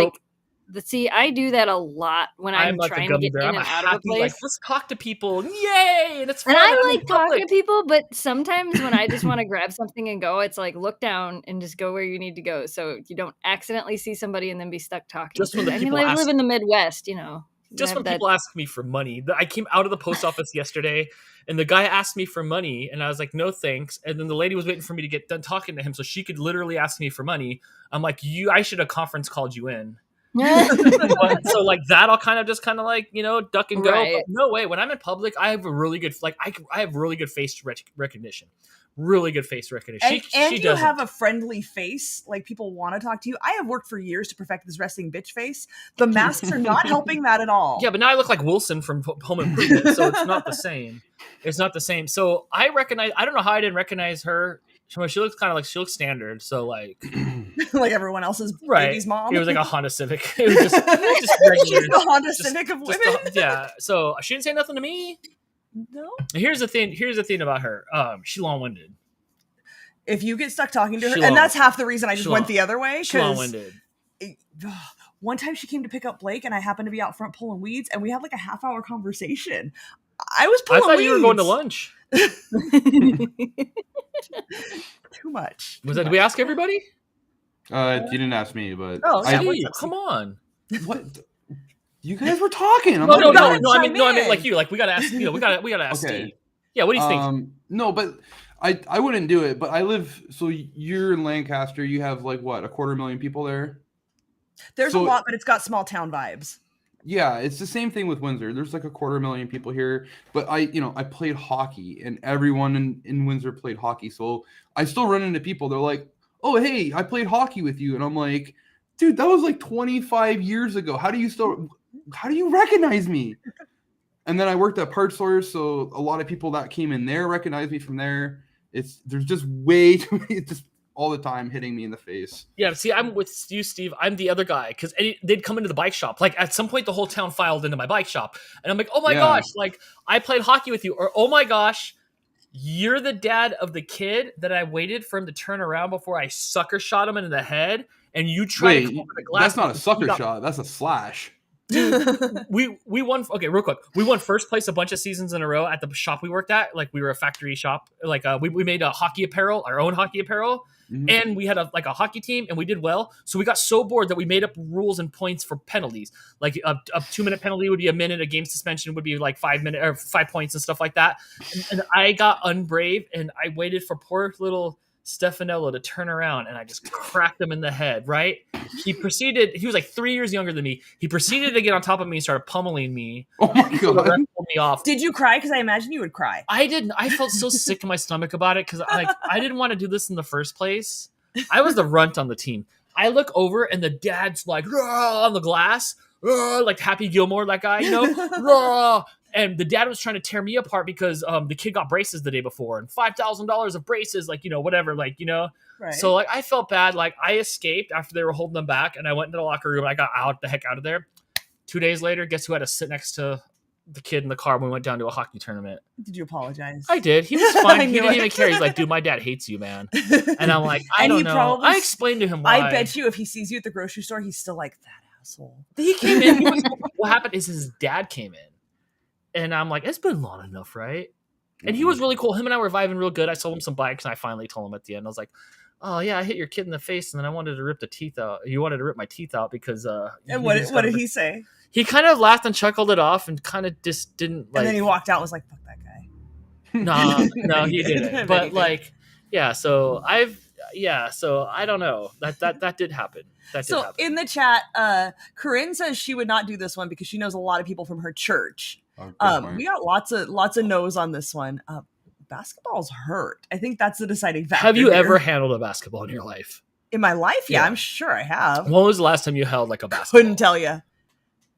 S2: I do that a lot when I'm like trying to get in and out of a place.
S1: Like, let's talk to people. Yay! And it's fun.
S2: And I like talking to people, but sometimes when I just want to grab something and go, it's like look down and just go where you need to go so you don't accidentally see somebody and then be stuck talking.
S1: Just when
S2: I live in the Midwest, you know.
S1: Just when people ask me for money. I came out of the post office yesterday and the guy asked me for money and I was like, no thanks. And then the lady was waiting for me to get done talking to him so she could literally ask me for money. I'm like, I should have conference called you in. So like that I'll kind of duck and go.
S2: Right.
S1: But no way. When I'm in public, I have a really good I have really good face recognition. Really good face recognition.
S4: And you have a friendly face. Like people want to talk to you. I have worked for years to perfect this resting bitch face. The masks are not helping that at all.
S1: Yeah, but now I look like Wilson from Home Improvement, so it's not the same. It's not the same. So I don't know how I didn't recognize her. She looks kind of like she looks standard, so like
S4: like everyone else's baby's mom.
S1: It was like a Honda Civic. It was just regular.
S4: The Honda Civic of women.
S1: Yeah. So she didn't say nothing to me.
S4: No.
S1: Here's the thing about her. She's long-winded.
S4: If you get stuck talking to her, and that's half the reason I just went the other way.
S1: Long-winded.
S4: And that's half the reason I just went the other way.
S1: Long-winded.
S4: One time she came to pick up Blake, and I happened to be out front pulling weeds, and we had like a half-hour conversation. I was pulling weeds.
S1: I thought you were going to lunch.
S4: Too much.
S1: Did we ask everybody?
S3: You didn't ask me, but
S1: come on.
S3: What? You guys were talking.
S1: No. I mean, like you. Like we gotta ask. We gotta ask
S3: okay.
S1: Steve. Yeah. What do you think?
S3: No, but I wouldn't do it. But I live. So you're in Lancaster. You have like what, 250,000 people there?
S4: There's a lot, but it's got small town vibes.
S3: Yeah, it's the same thing with Windsor. There's like 250,000 people here, but I played hockey, and everyone in Windsor played hockey. So I still run into people. They're like, "Oh, hey, I played hockey with you," and I'm like, "Dude, that was like 25 years ago. How do you recognize me?" And then I worked at Parts Stores, so a lot of people that came in there recognized me from there. There's just way too many, just all the time hitting me in the face.
S1: Yeah, see, I'm with you, Steve. I'm the other guy, because they'd come into the bike shop. Like, at some point, the whole town filed into my bike shop. And I'm like, oh my gosh, like, I played hockey with you. Or, oh my gosh, you're the dad of the kid that I waited for him to turn around before I sucker shot him in the head. And you tried to come over the glass.
S3: That's not a sucker shot. That's a slash.
S1: Dude, we won. Okay, real quick. We won first place a bunch of seasons in a row at the shop we worked at. Like, we were a factory shop. Like, we made a hockey apparel, our own hockey apparel. Mm-hmm. And we had a hockey team, and we did well. So we got so bored that we made up rules and points for penalties. Like a 2-minute penalty would be a minute. A game suspension would be like 5 minutes or 5 points and stuff like that. And I got unbrave, and I waited for poor little Stefanello to turn around, and I just cracked him in the head. Right? He was like 3 years younger than me. He proceeded to get on top of me and started pummeling me.
S3: Oh my god!
S1: Pulled me off.
S4: Did you cry? Because I imagine you would cry.
S1: I didn't. I felt so sick in my stomach about it, because I didn't want to do this in the first place. I was the runt on the team. I look over, and the dad's like on the glass, like Happy Gilmore, that guy, And the dad was trying to tear me apart because the kid got braces the day before, and $5,000 of braces, like, whatever, like, Right. So, like, I felt bad. Like, I escaped after they were holding them back, and I went into the locker room. And I got the heck out of there. 2 days later, guess who had to sit next to the kid in the car when we went down to a hockey tournament?
S4: Did you apologize?
S1: I did. He was fine. He didn't even care. He's like, dude, my dad hates you, man. And I'm like, I don't know. I explained to him why.
S4: I bet you if he sees you at the grocery store, he's still like, that asshole.
S1: He came in. What happened is his dad came in. And I'm like, it's been long enough, right? And he was really cool. Him and I were vibing real good. I sold him some bikes, and I finally told him at the end, I was like, oh, yeah, I hit your kid in the face, and then I wanted to rip the teeth out. You wanted to rip my teeth out because...
S4: and what did he say?
S1: He kind of laughed and chuckled it off, and kind of just didn't, like...
S4: And then he walked out and was like, fuck that guy.
S1: No, he didn't. But, like, so I don't know. That did happen.
S4: So in the chat, Corinne says she would not do this one because she knows a lot of people from her church. We got lots of no's on this one. Basketball's hurt. I think that's the deciding factor.
S1: Have you ever handled a basketball in your life?
S4: In my life? Yeah, I'm sure I have.
S1: When was the last time you held like a basketball?
S4: Couldn't tell you.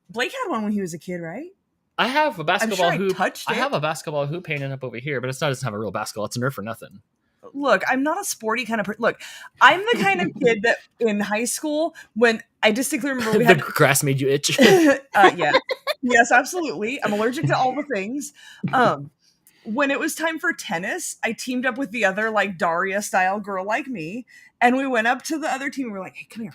S4: Blake had one when he was a kid, right?
S1: I have a basketball hoop.
S4: I
S1: have a basketball hoop painted up over here, but it doesn't have a real basketball. It's a Nerf for nothing.
S4: Look, I'm not a sporty kind of person. Look, I'm the kind of kid that in high school, when I distinctly remember we had
S1: the grass made you itch.
S4: Yeah. Yes, absolutely. I'm allergic to all the things. When it was time for tennis, I teamed up with the other like Daria style girl like me, and we went up to the other team and we were like, hey, come here.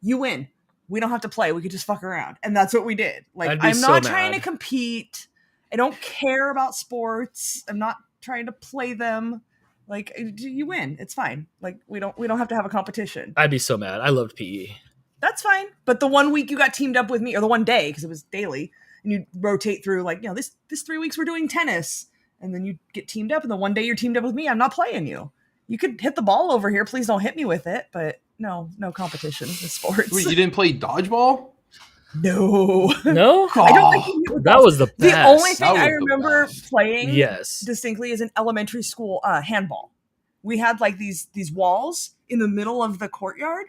S4: You win. We don't have to play. We could just fuck around. And that's what we did. Like, I'm not trying to compete. I don't care about sports. I'm not trying to play them. Like, you win. It's fine. Like, we don't have to have a competition.
S1: I'd be so mad. I loved PE.
S4: That's fine. But the one week you got teamed up with me, or the one day, because it was daily, and you rotate through, like, this 3 weeks we're doing tennis. And then you get teamed up, and the one day you're teamed up with me, I'm not playing you. You could hit the ball over here. Please don't hit me with it. But no competition in sports.
S3: Wait, you didn't play dodgeball?
S4: No.
S1: No?
S4: I don't think you hit
S1: that was the best.
S4: The only thing I remember playing
S1: yes.
S4: distinctly is in elementary school handball. We had like these walls in the middle of the courtyard.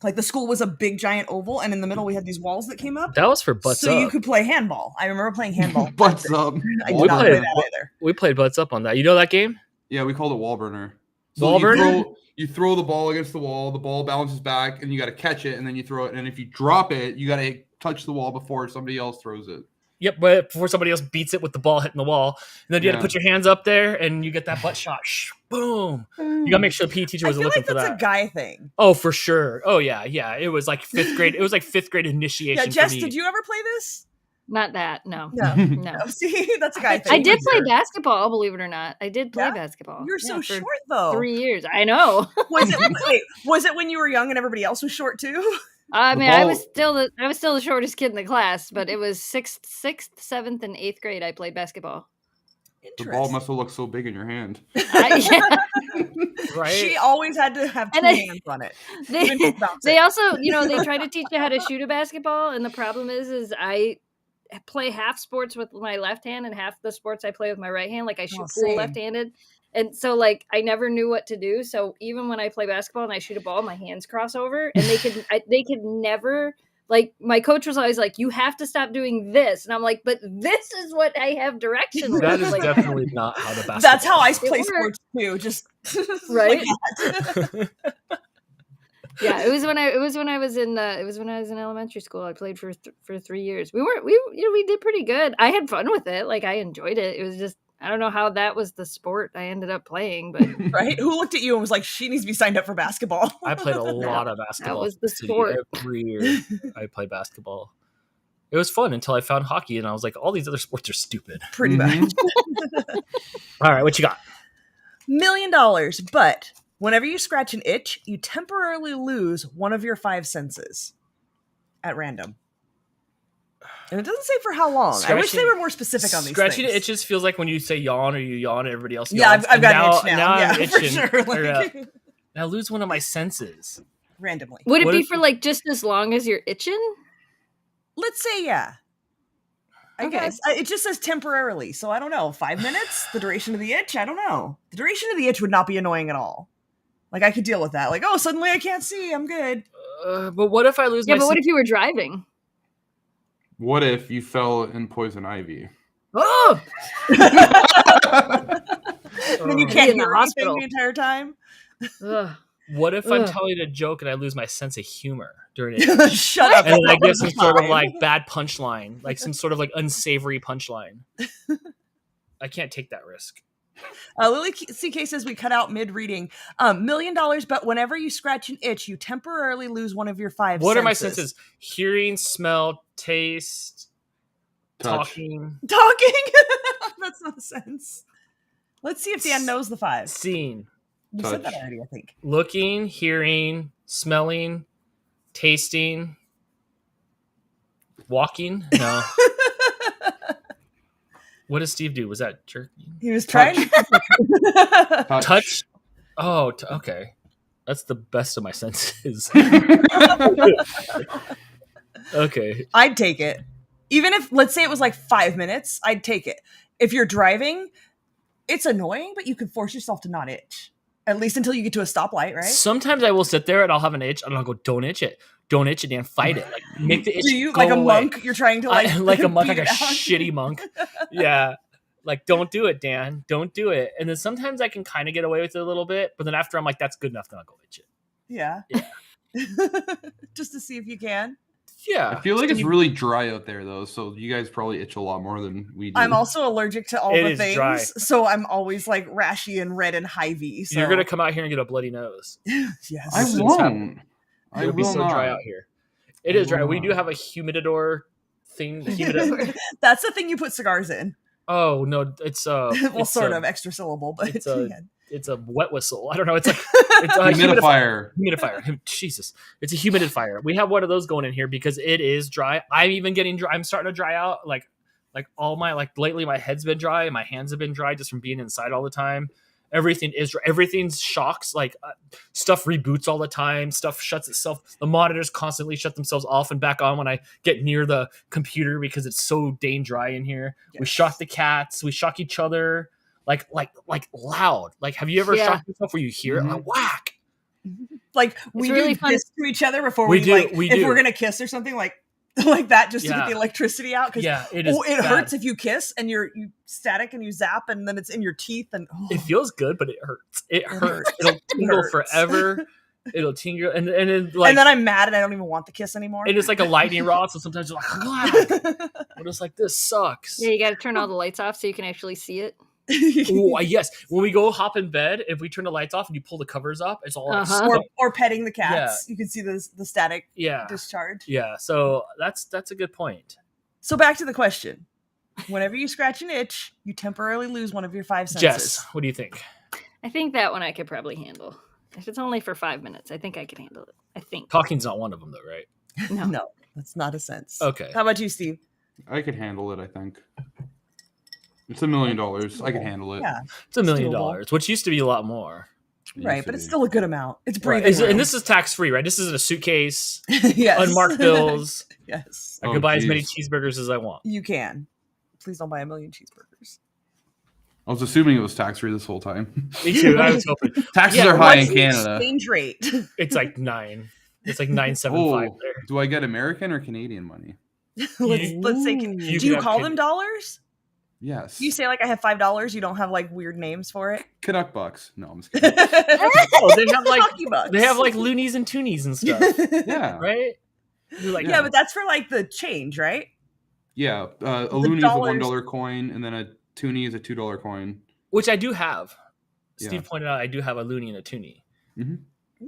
S4: Like the school was a big giant oval, and in the middle we had these walls that came up.
S1: That was for butts up.
S4: So you could play handball. I remember playing handball.
S3: Butts up.
S4: I did not play that either.
S1: We played butts up on that. You know that game?
S3: Yeah, we called it wall burner.
S1: So wall burner?
S3: You throw the ball against the wall, the ball bounces back, and you got to catch it, and then you throw it. And if you drop it, you got to touch the wall before somebody else throws it.
S1: Yep, but before somebody else beats it with the ball hitting the wall. And then you had to put your hands up there and you get that butt shot. Boom. You got to make sure the PE teacher was looking for that.
S4: That's a guy thing.
S1: Oh, for sure. Oh, yeah. Yeah. It was like 5th grade. It was like 5th grade initiation.
S4: Yeah, Jess, did you ever play this?
S2: Not that. No.
S4: See, that's a guy thing.
S2: I did play basketball, believe it or not. I did play basketball.
S4: You're so short, though.
S2: 3 years. I know.
S4: Was it when you were young and everybody else was short, too?
S2: I mean, I was still the shortest kid in the class, but it was 6th, 7th, and 8th grade I played basketball.
S3: The ball must have looked so big in your hand.
S1: Right?
S4: She always had to have 2 hands on it.
S2: They also, they try to teach you how to shoot a basketball, and the problem is I play half sports with my left hand and half the sports I play with my right hand. Like I shoot pool left-handed. And so like I never knew what to do. So even when I play basketball and I shoot a ball, my hands cross over and they could never, like my coach was always like, you have to stop doing this. And I'm like, but this is what I have direction with.
S1: That is
S2: like,
S1: definitely not how the basketball.
S4: That's how I play sports too. Just
S2: right. Yeah, it was when I was in elementary school. I played for 3 years. We did pretty good. I had fun with it. Like I enjoyed it. It was just I don't know how that was the sport I ended up playing, but
S4: right. Who looked at you and was like, she needs to be signed up for basketball?
S1: I played a lot of basketball.
S2: That was the sport.
S1: Every year I played basketball. It was fun until I found hockey and I was like, all these other sports are stupid.
S4: Pretty much.
S1: All right, what you got?
S4: $1 million, but whenever you scratch an itch, you temporarily lose one of your 5 senses at random. And it doesn't say for how long. I wish they were more specific on these
S1: Scratching
S4: things.
S1: Itches feels like when you say yawn or you yawn and everybody else yawns.
S4: Yeah, I've got an itch now.
S1: I'm itching.
S4: For sure.
S1: Now lose one of my senses.
S4: Randomly.
S2: Would it be for like just as long as you're itching?
S4: Let's say yeah. I guess. It just says temporarily. So I don't know. 5 minutes? The duration of the itch? I don't know. The duration of the itch would not be annoying at all. Like I could deal with that. Like, oh, suddenly I can't see. I'm good.
S1: But what if I lose my
S2: Yeah, but what if you were driving?
S3: What if you fell in poison ivy?
S2: Oh!
S4: And then you can't hear anything the entire time?
S1: What if I'm telling a joke and I lose my sense of humor during it?
S4: Shut up.
S1: And then I get some sort of like bad punchline, like some sort of like unsavory punchline. I can't take that risk.
S4: Lily CK says we cut out mid-reading. $1 million, but whenever you scratch an itch, you temporarily lose one of your 5 senses.
S1: What are my senses? Hearing, smell, taste,
S3: touch.
S1: Talking.
S4: That's not a sense. Let's see if Dan knows the 5.
S1: Seeing.
S4: You
S3: touch.
S4: said that already, I think.
S1: Looking, hearing, smelling, tasting, walking. No. What does Steve do? Was that jerky?
S4: He was trying
S3: to
S1: touch. Oh, okay. That's the best of my senses. Okay.
S4: I'd take it. Even if, let's say it was like 5 minutes, I'd take it. If you're driving, it's annoying, but you can force yourself to not itch. At least until you get to a stoplight, right?
S1: Sometimes I will sit there and I'll have an itch and I'll go, don't itch it. Don't itch it, Dan. Fight it. Like, make the itch
S4: Do you,
S1: go
S4: like a
S1: away.
S4: monk? You're trying to like
S1: a monk, like a
S4: out.
S1: shitty monk. Yeah. Like, don't do it, Dan. Don't do it. And then sometimes I can kind of get away with it a little bit. But then after I'm like, that's good enough. Then I'll go itch it.
S4: Yeah. Just to see if you can.
S1: Yeah.
S3: I feel like it's really dry out there, though. So you guys probably itch a lot more than we do.
S4: I'm also allergic to all
S1: It
S4: the
S1: is
S4: things.
S1: dry.
S4: So I'm always like rashy and red and hivey. So.
S1: You're going to come out here and get a bloody nose.
S4: Yes.
S3: I won't.
S1: It'll be so dry out here. It is dry. We do have a humidor thing.
S4: That's the thing you put cigars in.
S1: Oh, no. It's
S4: well, it's sort of extra syllable, but
S1: it's a wet whistle. I don't know. It's like it's a
S3: humidifier.
S1: Jesus. It's a humidifier. We have one of those going in here because it is dry. I'm even getting dry. I'm starting to dry out. Like all my, like lately my head's been dry and my hands have been dry just from being inside all the time. Everything is dry. Everything's shocks. Like stuff reboots all the time. Stuff shuts itself. The monitors constantly shut themselves off and back on when I get near the computer because it's so dang dry in here. Yes. We shock the cats. We shock each other. Like loud. Like, have you ever shocked yourself where you hear it? Like, whack.
S4: Like we really kiss to each other before we do. If we're gonna kiss or something like that, just to get the electricity out. Because it hurts if you kiss and you static and you zap and then it's in your teeth and
S1: it feels good, but it hurts. It hurts. It'll tingle forever. It'll tingle, and then like,
S4: and then I'm mad and I don't even want the kiss anymore.
S1: And it's like a lightning rod, so sometimes you're like, but it's like, this sucks.
S2: Yeah, you got to turn all the lights off so you can actually see it.
S1: Oh yes, when we go hop in bed, if we turn the lights off and you pull the covers up, it's all like
S4: or petting the cats. You can see the static discharge.
S1: Yeah, so that's a good point.
S4: So back to the question: whenever you scratch an itch, you temporarily lose one of your 5 senses.
S1: Jess, what do you think?
S2: I think that one I could probably handle. If it's only for 5 minutes, I think I could handle it. I think
S1: talking's not one of them, though, right?
S4: No, that's not a sense.
S1: Okay.
S4: How about you, Steve?
S3: I could handle it. I think. It's $1 million. I can handle it.
S4: Yeah,
S1: it's $1 million, which used to be a lot more.
S4: Right, but it's still a good amount. It's breathing.
S1: Right. And this is tax-free, right? This isn't a suitcase,
S4: yes.
S1: Unmarked bills.
S4: Yes.
S1: I could buy as many cheeseburgers as I want.
S4: You can. Please don't buy 1 million cheeseburgers.
S3: I was assuming it was tax-free this whole time.
S1: Me too. I was hoping.
S3: Taxes are high in Canada.
S4: Exchange rate.
S1: It's like 9. It's like 975 there.
S3: Do I get American or Canadian money?
S4: let's say. Do you call them dollars?
S3: Yes.
S4: You say like I have $5. You don't have like weird names for it.
S3: Canuck bucks. No, I'm just kidding.
S1: They have like loonies and toonies and stuff.
S3: Yeah.
S1: Right. Like,
S4: yeah, but that's for like the change, right?
S3: Yeah, a loonie is a $1 coin, and then a toonie is a $2 coin.
S1: Which I do have. Steve pointed out I do have a loonie and a toonie. Mm-hmm.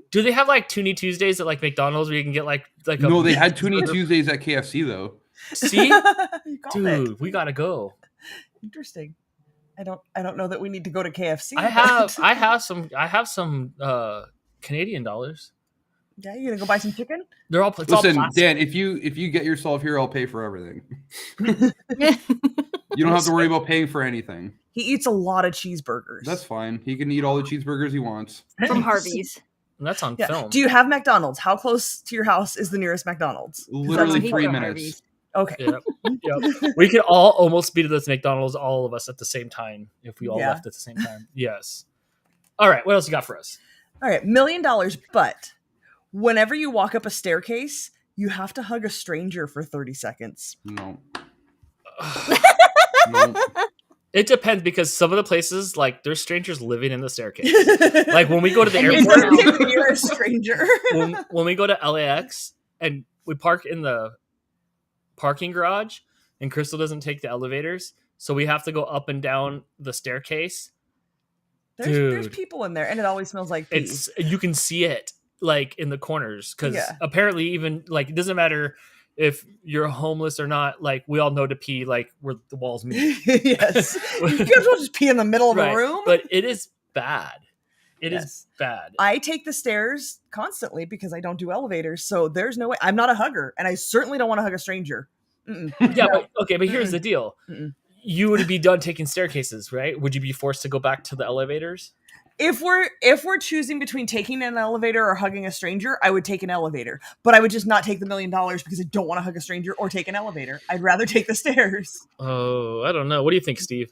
S1: Do they have like Toonie Tuesdays at like McDonald's where you can get like
S3: No, they had Toonie Tuesdays at KFC though.
S1: See, dude, we gotta go.
S4: Interesting. I don't know that we need to go to KFC.
S1: I have some Canadian dollars.
S4: Yeah, you gonna go buy some chicken?
S1: They're all.
S3: Listen, all Dan. If you get yourself here, I'll pay for everything. You don't have to worry about paying for anything.
S4: He eats a lot of cheeseburgers.
S3: That's fine. He can eat all the cheeseburgers he wants
S2: from Harvey's.
S1: And that's on film.
S4: Do you have McDonald's? How close to your house is the nearest McDonald's?
S3: Literally 3 minutes.
S4: Okay.
S1: Yep. We could all almost be to this McDonald's, all of us at the same time, if we all left at the same time. Yes. All right. What else you got for us?
S4: All right. $1 million, but whenever you walk up a staircase, you have to hug a stranger for 30 seconds.
S3: No.
S1: It depends because some of the places, like, there's strangers living in the staircase. Like when we go to the airport,
S4: you're a stranger.
S1: when we go to LAX and we park in the parking garage, and Crystal doesn't take the elevators, so we have to go up and down the staircase.
S4: There's people in there, and it always smells like pee.
S1: You can see it like in the corners because apparently even like it doesn't matter if you're homeless or not, like we all know to pee like where the walls meet.
S4: Yes. You guys will just pee in the middle of the room.
S1: But it is bad. It is bad.
S4: I take the stairs constantly because I don't do elevators. So there's no way. I'm not a hugger, and I certainly don't want to hug a stranger.
S1: Yeah, but here's the deal. You would be done taking staircases, right? Would you be forced to go back to the elevators?
S4: If we're choosing between taking an elevator or hugging a stranger, I would take an elevator. But I would just not take the $1 million because I don't want to hug a stranger or take an elevator. I'd rather take the stairs.
S1: Oh, I don't know. What do you think, Steve?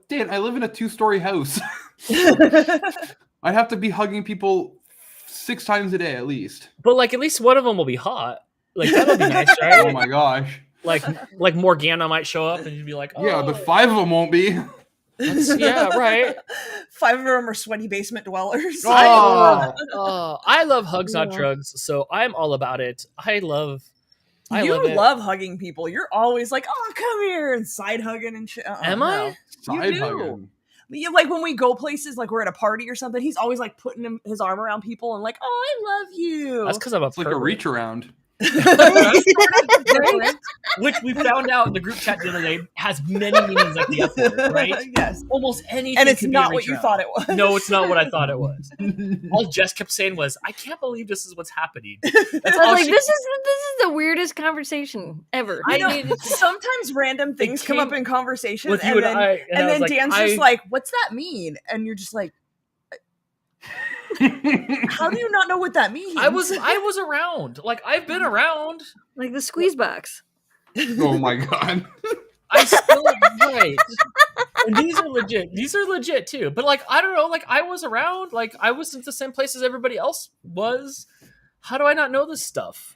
S3: Dan, I live in a 2-story house. I'd have to be hugging people 6 times a day at least.
S1: But like at least one of them will be hot. Like that'll be nice, right?
S3: Oh my gosh.
S1: Like Morgana might show up and you'd be like, oh.
S3: Yeah, but 5 of them won't be.
S1: Yeah, right.
S4: 5 of them are sweaty basement dwellers.
S1: I love hugs, not drugs. So I'm all about it. I love
S4: hugging people. You're always like, oh, come here, and side hugging and shit.
S1: Am I?
S3: Side hugging.
S4: Yeah, like when we go places, like we're at a party or something, he's always like putting his arm around people and like, oh, I love you.
S1: That's because I'm a
S3: like a reach around.
S1: Which we found out in the group chat the other day has many meanings like the F word, right?
S4: Yes.
S1: Almost anything.
S4: And it's not what you thought it was.
S1: No, it's not what I thought it was. All Jess kept saying was, I can't believe this is what's happening.
S2: This is the weirdest conversation ever.
S4: Sometimes random things come up in conversation and then Dan's just like, what's that mean? And you're just like, how do you not know what that means?
S1: I was around. Like I've been around.
S2: Like the squeeze box.
S3: Oh my god.
S1: I still right. And these are legit. These are legit too. But like I don't know, like I was around, like I was at the same place as everybody else was. How do I not know this stuff?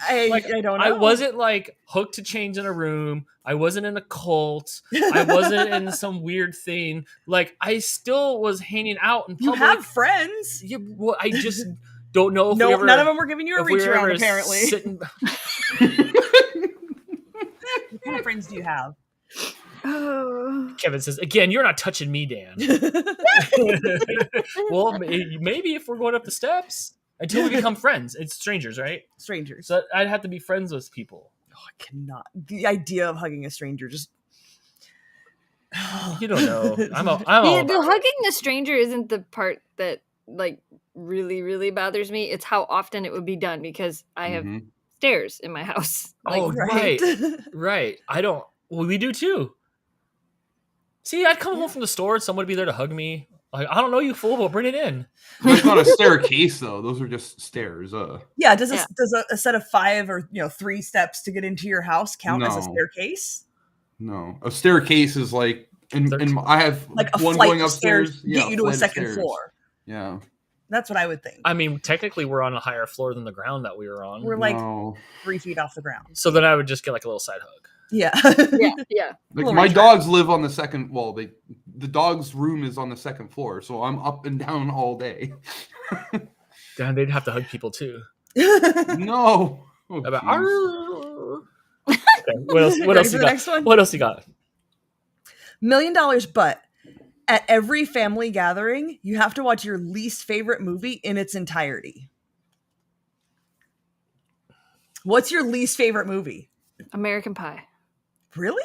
S4: I don't know.
S1: I wasn't like hooked to chains in a room. I wasn't in a cult. I wasn't in some weird thing. Like I still was hanging out in public.
S4: You have friends.
S1: Yeah, well, I just don't know if
S4: none of them were giving you a reach around. Apparently,
S1: sitting...
S4: What kind of friends do you have?
S1: Kevin says again, "You're not touching me, Dan." Well, maybe if we're going up the steps until we become friends. It's strangers, right?
S4: Strangers.
S1: So I'd have to be friends with people.
S4: Oh, I cannot. The idea of hugging a stranger just.
S1: You don't know. The
S2: hugging the stranger isn't the part that like really, really bothers me. It's how often it would be done because I have stairs in my house.
S1: Like, right. I don't. Well, we do too. See, I'd come home from the store and someone would be there to hug me. Like, I don't know you, fool, but bring it in.
S3: That's not a staircase, though. Those are just stairs.
S4: Yeah. Does a set of 5 or 3 steps to get into your house count as a staircase?
S3: No, a staircase is like, and I have
S4: like a
S3: one
S4: flight
S3: going upstairs.
S4: Get you to a second floor.
S3: Yeah.
S4: That's what I would think.
S1: I mean, technically, we're on a higher floor than the ground that we were on.
S4: We're like 3 feet off the ground.
S1: So then I would just get like a little side hug.
S4: Yeah.
S2: Yeah.
S3: Like my dogs live on the second. Well, the dog's room is on the second floor, so I'm up and down all day.
S1: Damn, they'd have to hug people too.
S3: No.
S1: Oh, okay. What else you got?
S4: Next one?
S1: What else you got?
S4: $1 million, but at every family gathering, you have to watch your least favorite movie in its entirety. What's your least favorite movie?
S2: American Pie.
S4: Really?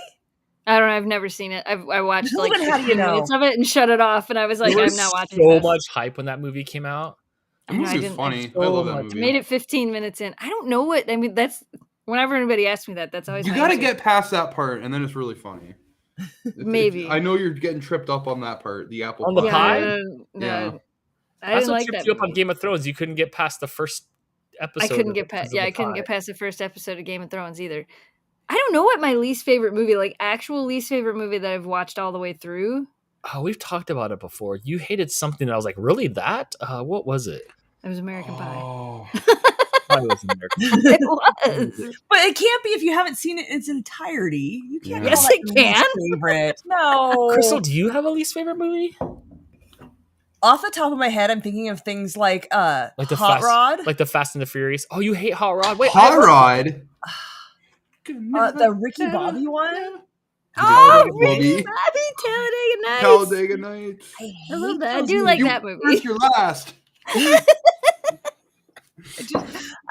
S2: I don't know. I've never seen it. I watched like
S4: 15
S2: minutes of it and shut it off, and I was like, I'm not watching
S1: so much hype when that movie came out.
S3: That movie was funny. I love that movie.
S2: I made it 15 minutes in. I don't know what. I mean, that's whenever anybody asks me that, that's always
S3: you got to get past that part, and then it's really funny.
S2: Maybe.
S3: I know you're getting tripped up on that part. The apple
S1: on the pie.
S3: Yeah.
S2: I didn't like
S1: tripped
S2: that.
S1: You up on Game of Thrones. You couldn't get past the first episode.
S2: I couldn't get past. Yeah, I couldn't get past the first episode of Game of Thrones either. I don't know what my least favorite movie, like actual least favorite movie that I've watched all the way through.
S1: Oh, we've talked about it before. You hated something that I was like, really that? What was it?
S2: It was American Pie.
S1: Probably was American Pie.
S2: It was.
S4: But it can't be if you haven't seen it in its entirety. You can't.
S2: Yes, it can.
S4: Favorite. No.
S1: Crystal, do you have a least favorite movie?
S4: Off the top of my head, I'm thinking of things like
S1: the
S4: Hot Rod.
S1: Like the Fast and the Furious. Oh, you hate Hot Rod? Wait,
S3: Hot Rod?
S4: The Ricky Bobby one.
S2: Oh, Ricky Bobby, Talladega Nights.
S3: Talladega Nights.
S2: I love that. I do like that movie.
S3: Where's your last?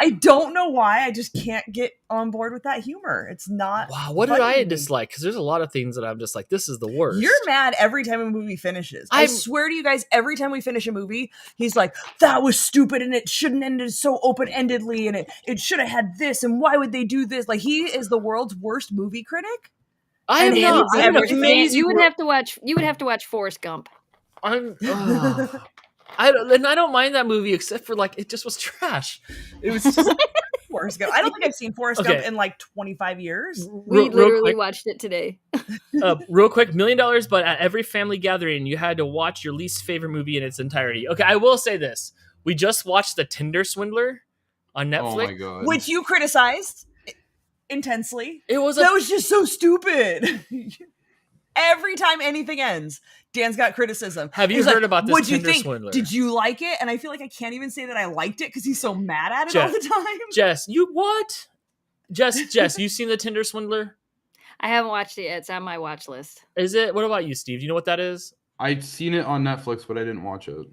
S4: I don't know why. I just can't get on board with that humor. It's not.
S1: Wow, what did I dislike? Because there's a lot of things that I'm just like, this is the worst.
S4: You're mad every time a movie finishes. I swear to you guys, every time we finish a movie, he's like, that was stupid and it shouldn't end so open-endedly and it should have had this and why would they do this? Like, he is the world's worst movie critic.
S2: You would have to watch Forrest Gump.
S1: I don't mind that movie except for like it just was trash. It was just
S4: Forrest Gump. I don't think I've seen Forrest Gump in like 25 years.
S2: We literally watched it today.
S1: Real quick, $1 million, but at every family gathering, you had to watch your least favorite movie in its entirety. Okay, I will say this: we just watched The Tinder Swindler on Netflix,
S3: oh my God.
S4: Which you criticized intensely.
S1: That was
S4: just so stupid. Every time anything ends, Dan's got criticism.
S1: Have you heard about this Tinder Swindler?
S4: Did you like it? And I feel like I can't even say that I liked it because he's so mad at it all the time.
S1: Jess, Jess, you seen the Tinder Swindler?
S2: I haven't watched it yet. It's on my watch list.
S1: Is it? What about you, Steve? Do you know what that is?
S3: I'd seen it on Netflix, but I didn't watch it.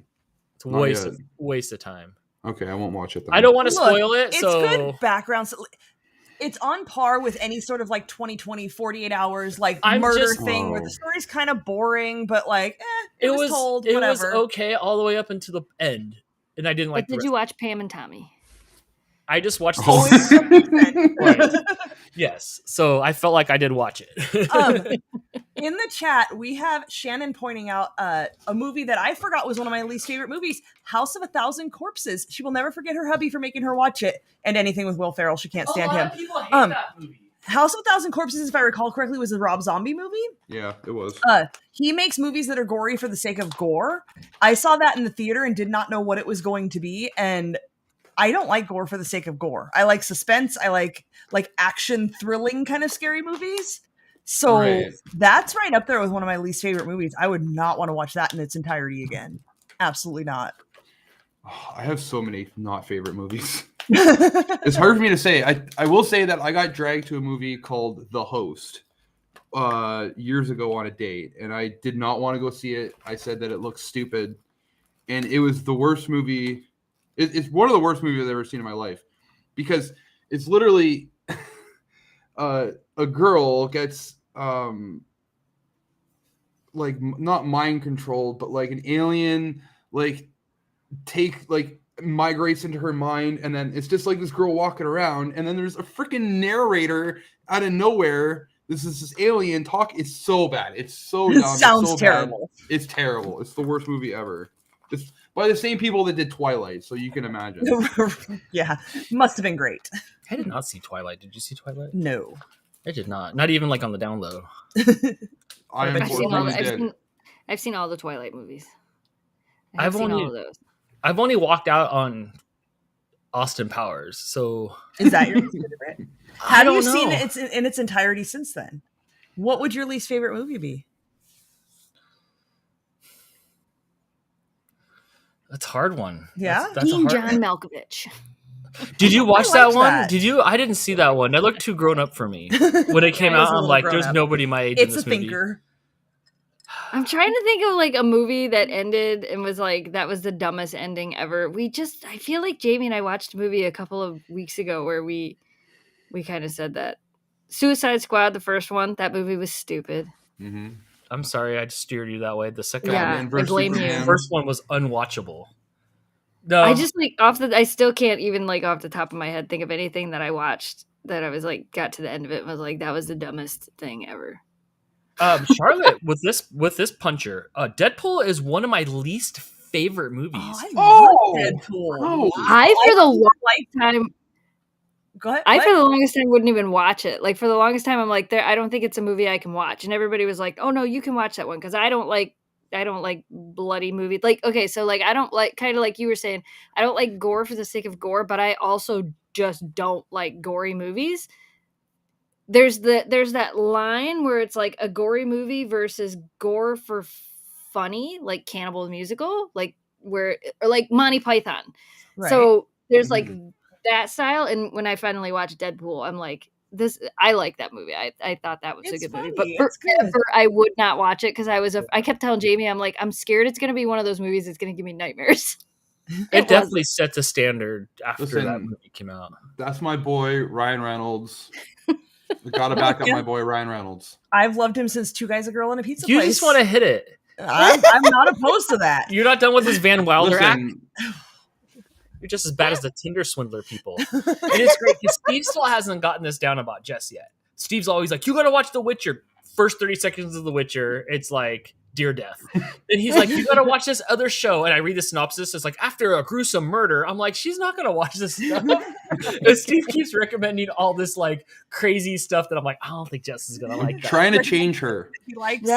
S1: It's a waste of time.
S3: Okay, I won't watch it then.
S1: I don't want to spoil it.
S4: It's good background. It's on par with any sort of like 20/20, 48 hours, like murder thing where the story's kind of boring, but like, it was told, whatever.
S1: It was okay all the way up until the end. And I didn't like
S2: Did you watch Pam and Tommy?
S1: I just watched Yes. So I felt like I did watch it.
S4: In the chat, we have Shannon pointing out a movie that I forgot was one of my least favorite movies, House of a Thousand Corpses. She will never forget her hubby for making her watch it, and anything with Will Ferrell, she can't stand him. A lot of people hate that movie. House of a Thousand Corpses, if I recall correctly, was a Rob Zombie movie.
S3: Yeah, it was.
S4: He makes movies that are gory for the sake of gore. I saw that in the theater and did not know what it was going to be, and I don't like gore for the sake of gore. I like suspense. I like action, thrilling kind of scary movies. So that's right up there with one of my least favorite movies. I would not want to watch that in its entirety again. Absolutely not.
S3: Oh, I have so many not favorite movies. It's hard for me to say. I will say that I got dragged to a movie called The Host years ago on a date, and I did not want to go see it. I said that it looked stupid, and it was the worst movie. It's one of the worst movies I've ever seen in my life, because it's literally a girl gets like not mind controlled, but like an alien migrates into her mind, and then it's just like this girl walking around, and then there's a freaking narrator out of nowhere. This alien talk. It's so bad. It's so dumb.
S4: It sounds
S3: so
S4: terrible.
S3: Bad. It's terrible. It's the worst movie ever. It's by the same people that did Twilight, so you can imagine.
S4: Yeah, must have been great.
S1: I did not see Twilight. Did you see Twilight?
S4: No,
S1: I did not. Not even like on the down low.
S2: I've seen all the Twilight movies. I've seen all of those.
S1: I've only walked out on Austin Powers, so
S4: is that your least favorite? Have you seen it in its entirety since then? What would your least favorite movie be?
S1: That's a hard one.
S4: Yeah,
S2: that's John Malkovich.
S1: Did you watch that one? Did you? I didn't see that one. That looked too grown up for me when it came out. I'm like, there's nobody my age in this movie. It's a thinker.
S2: I'm trying to think of like a movie that ended and was like, that was the dumbest ending ever. I feel like Jamie and I watched a movie a couple of weeks ago where we kind of said that. Suicide Squad, the first one, that movie was stupid.
S3: Mm-hmm.
S1: I'm sorry, I just steered you that way. The second
S2: one, I blame you.
S1: The first one was unwatchable. No,
S2: I just I still can't even like off the top of my head think of anything that I watched that I was like, got to the end of it and was like, that was the dumbest thing ever.
S1: Charlotte, with this puncher, Deadpool is one of my least favorite movies.
S4: Oh, I love Deadpool. Oh.
S2: For the lifetime.
S4: Go ahead.
S2: For the longest time wouldn't even watch it. Like for the longest time, I'm like, I don't think it's a movie I can watch. And everybody was like, oh no, you can watch that one because I don't like bloody movies. Like, okay, so like I don't like, kind of like you were saying, I don't like gore for the sake of gore, but I also just don't like gory movies. There's that line where it's like a gory movie versus gore for funny, like Cannibal the Musical, like or like Monty Python. Right. So there's like that style. And when I finally watched Deadpool, I'm like, I like that movie. I thought that was a good movie, but forever I would not watch it because I kept telling Jamie, I'm like, I'm scared it's going to be one of those movies that's going to give me nightmares.
S1: It definitely set the standard after that movie came out.
S3: That's my boy, Ryan Reynolds. We got to back up my boy, Ryan Reynolds.
S4: I've loved him since Two Guys, a Girl, and a Pizza
S1: Place.
S4: You
S1: just want to hit it.
S4: I'm not opposed to that.
S1: You're not done with this Van Wilder act? You're just as bad as the Tinder swindler people. And it's great because Steve still hasn't gotten this down about Jess yet. Steve's always like, you got to watch The Witcher. First 30 seconds of The Witcher, it's like dear death. Then he's like, you got to watch this other show. And I read the synopsis. It's like, after a gruesome murder. I'm like, she's not going to watch this stuff. And Steve keeps recommending all this like crazy stuff that I'm like, I don't think Jess is going to like that.
S3: Trying to change her.
S4: He likes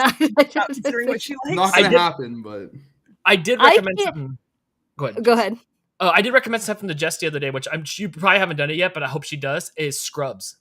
S4: considering what she likes.
S3: Not going to happen, but.
S1: I did recommend something.
S2: Go ahead.
S1: I did recommend something to Jess the other day, which you probably haven't done it yet, but I hope she does, is Scrubs.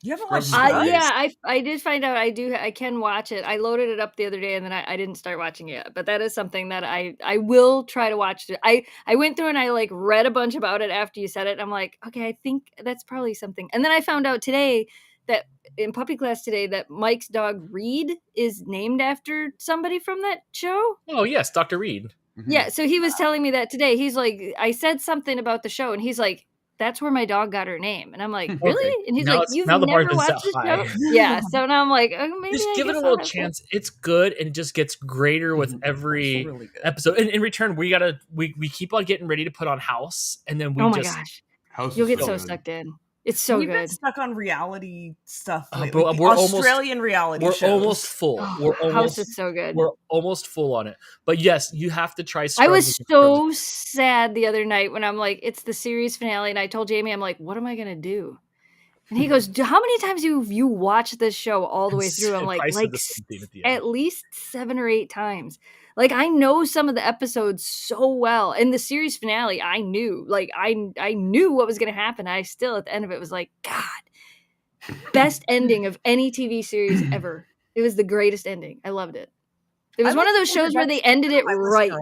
S4: You haven't watched Scrubs?
S2: Yeah, I did find out I can watch it. I loaded it up the other day and then I didn't start watching it yet. But that is something that I will try to watch. I went through and I like read a bunch about it after you said it. I'm like, okay, I think that's probably something. And then I found out today that in puppy class today that Mike's dog Reed is named after somebody from that show.
S1: Oh, yes, Dr. Reed.
S2: Mm-hmm. Yeah, so he was telling me that today. He's like, I said something about the show and he's like, that's where my dog got her name. And I'm like, really? Okay. And he's like, you've never watched the show? Yeah. So now I'm like, oh, maybe
S1: just give it a little chance. It's good and it just gets greater with every episode. And in return, we keep on getting ready to put on House, and then
S2: my gosh, you'll get so sucked in. It's so
S4: We've
S2: good.
S4: Been stuck on reality stuff lately.
S1: But we're
S4: Australian reality shows.
S1: We're almost full.
S2: House is so good.
S1: We're almost full on it. But yes, you have to try
S2: Scrubs. I was so sad the other night when I'm like, it's the series finale. And I told Jamie, I'm like, what am I going to do? And he goes, how many times have you watched this show all the way through? I'm like at least 7 or 8 times. Like, I know some of the episodes so well. In the series finale, I knew. Like, I knew what was going to happen. I still, at the end of it, was like, God, best ending of any TV series ever. It was the greatest ending. I loved it. It was one of those shows where they ended it right.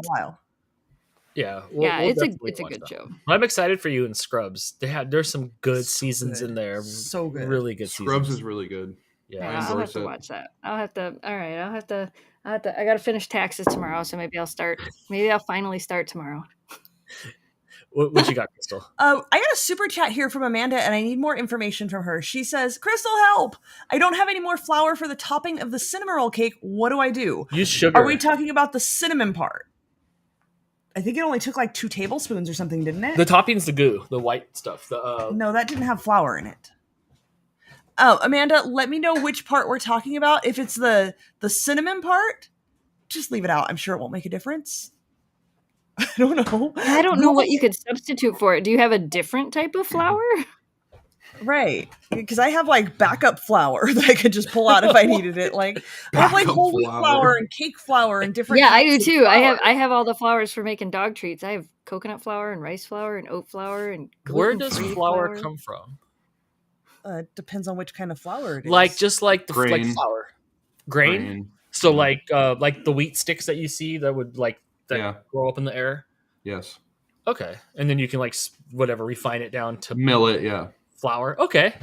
S1: Yeah,
S2: it's a good show.
S1: I'm excited for you in Scrubs. There's some good seasons in there.
S4: So good,
S1: really good.
S3: Scrubs
S1: seasons.
S3: is really good.
S1: Yeah,
S2: I'll have to watch that. I'll have to. All right, I'll have to. I got to finish taxes tomorrow, so maybe I'll start. Maybe I'll finally start tomorrow.
S1: What you got, Crystal?
S4: I got a super chat here from Amanda, and I need more information from her. She says, "Crystal, help! I don't have any more flour for the topping of the cinnamon roll cake. What do I do?
S1: Use sugar.
S4: Are we talking about the cinnamon part? I think it only took like 2 tablespoons or something, didn't it?
S1: The topping's the goo, the white stuff.
S4: No, that didn't have flour in it. Oh, Amanda, let me know which part we're talking about. If it's the cinnamon part, just leave it out. I'm sure it won't make a difference. I don't know.
S2: I don't know what you could substitute for it. Do you have a different type of flour?
S4: Right, because I have like backup flour that I could just pull out if I needed it. Like I have like whole wheat flour and cake flour and different.
S2: Yeah, I do too. I have all the flours for making dog treats. I have coconut flour and rice flour and oat flour and
S1: where does flour come from?
S4: Depends on which kind of flour it is.
S1: Like just like the
S3: Grain.
S1: like flour, grain. So like the wheat sticks that you see that would grow up in the air.
S3: Yes.
S1: Okay, and then you can like refine it down to
S3: millet. Yeah.
S1: Flour. Okay.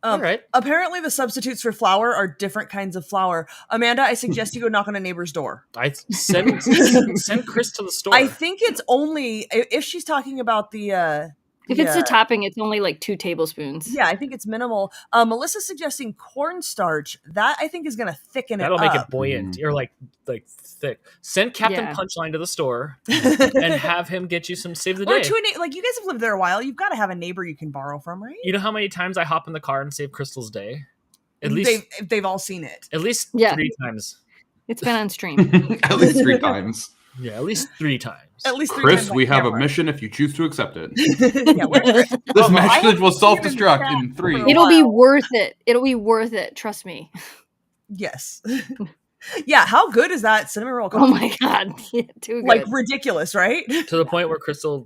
S1: All right.
S4: Apparently, the substitutes for flour are different kinds of flour. Amanda, I suggest you go knock on a neighbor's door.
S1: I send Chris to the store.
S4: I think it's only if she's talking about the.
S2: If it's the topping, it's only like 2 tablespoons.
S4: Yeah, I think it's minimal. Melissa's suggesting cornstarch. That I think is going to thicken
S1: That'll
S4: it.
S1: That'll make it buoyant. Or like thick. Send Captain Punchline to the store and have him get you some save the day.
S4: Or to like you guys have lived there a while. You've got to have a neighbor you can borrow from, right?
S1: You know how many times I hop in the car and save Crystal's day? At least
S4: they've all seen it.
S1: At least 3 times.
S2: It's been on stream.
S3: At least 3 times.
S1: Yeah, at least 3 times.
S4: At least 3
S3: Chris,
S4: times
S3: we have a mission if you choose to accept it.
S4: This
S3: message will self-destruct in 3.
S2: It'll be worth it. It'll be worth it. Trust me.
S4: Yes. Yeah, how good is that cinnamon roll cookie?
S2: Oh my god. Yeah, too good.
S4: Like ridiculous, right?
S1: To the point where Crystal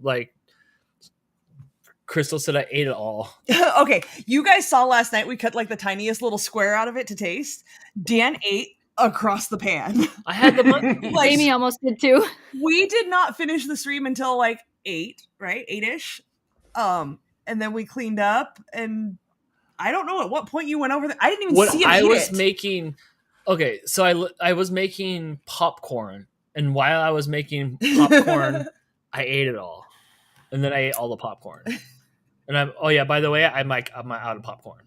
S1: said I ate it all.
S4: Okay, you guys saw last night we cut like the tiniest little square out of it to taste. Dan ate across the pan.
S1: I had the monkey.
S2: Like, Amy almost did too.
S4: We did not finish the stream until like 8, right? 8ish. And then we cleaned up, and I don't know at what point you went over there. I didn't even see it.
S1: I was making. Okay, so I was making popcorn, and while I was making popcorn, I ate it all, and then I ate all the popcorn. And by the way, I'm out of popcorn.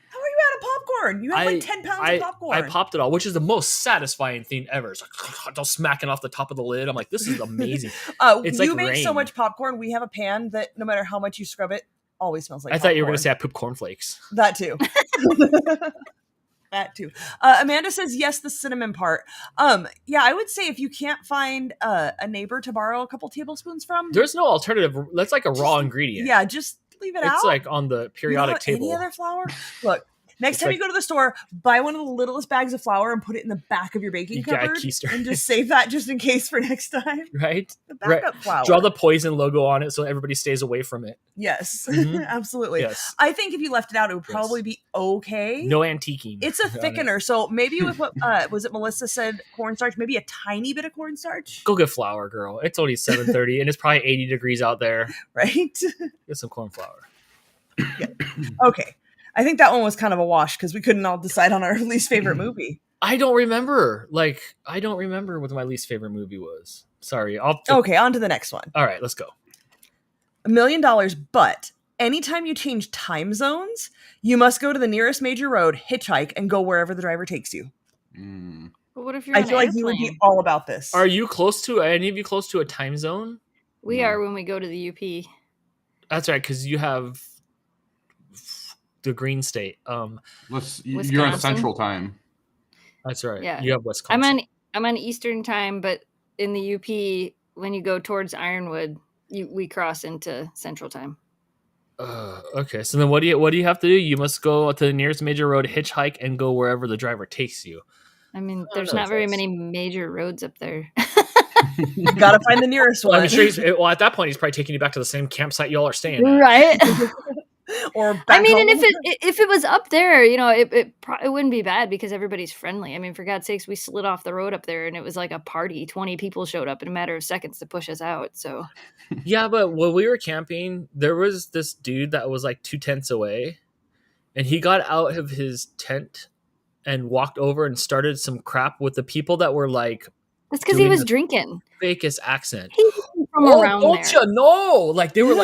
S4: How are you out of popcorn? You have like 10 pounds of popcorn.
S1: I popped it all, which is the most satisfying thing ever. It's like just smacking off the top of the lid. I'm like, this is amazing. It's
S4: you
S1: like
S4: make
S1: rain.
S4: so much popcorn. We have a pan that no matter how much you scrub it, always smells like
S1: I
S4: popcorn.
S1: thought you were going to say I poop cornflakes.
S4: That too. That too. Amanda says yes, the cinnamon part. Yeah, I would say if you can't find a neighbor to borrow a couple tablespoons from,
S1: there's no alternative. That's like a raw ingredient.
S4: Yeah, just leave it out.
S1: It's like on the periodic table.
S4: Any other flour? Look, next time you go to the store, buy one of the littlest bags of flour and put it in the back of your baking cupboard, and just save that just in case for next time.
S1: Right?
S4: The backup flour.
S1: Draw the poison logo on it so everybody stays away from it.
S4: Yes, absolutely.
S1: Yes.
S4: I think if you left it out, it would probably be okay.
S1: No antiquing.
S4: It's a thickener, so maybe with what was it Melissa said, cornstarch, maybe a tiny bit of cornstarch.
S1: Go get flour, girl. It's only 7:30 and it's probably 80 degrees out there.
S4: Right?
S1: Get some corn flour.
S4: Yeah. Okay. I think that one was kind of a wash because we couldn't all decide on our least favorite movie.
S1: I don't remember. I don't remember what my least favorite movie was. Sorry.
S4: Okay, on to the next one.
S1: All right, let's go.
S4: $1 million, but anytime you change time zones, you must go to the nearest major road, hitchhike, and go wherever the driver takes you.
S2: But what if you're
S4: I feel like you would be all about this.
S1: Are you any of you close to a time zone?
S2: We are when we go to the UP.
S1: That's right, because you have the green state.
S3: You're on Central Time.
S1: That's right.
S2: Yeah.
S1: You have Wisconsin.
S2: I'm on Eastern Time, but in the UP, when you go towards Ironwood, we cross into Central Time.
S1: Okay, so then what do you have to do? You must go to the nearest major road, hitchhike, and go wherever the driver takes you.
S2: I mean, there's not very many major roads up there.
S4: You gotta find the nearest one.
S1: I'm sure at that point he's probably taking you back to the same campsite y'all are staying at.
S2: Right.
S4: Or back
S2: I mean,
S4: home.
S2: and if it was up there, it wouldn't be bad because everybody's friendly. I mean, for God's sakes, we slid off the road up there and it was like a party. 20 people showed up in a matter of seconds to push us out. So
S1: yeah, but when we were camping, there was this dude that was like 2 tents away, and he got out of his tent and walked over and started some crap with the people that were like.
S2: That's because he was drinking.
S1: Fakest accent.
S2: He was from around
S1: don't
S2: there.
S1: you know? Like they were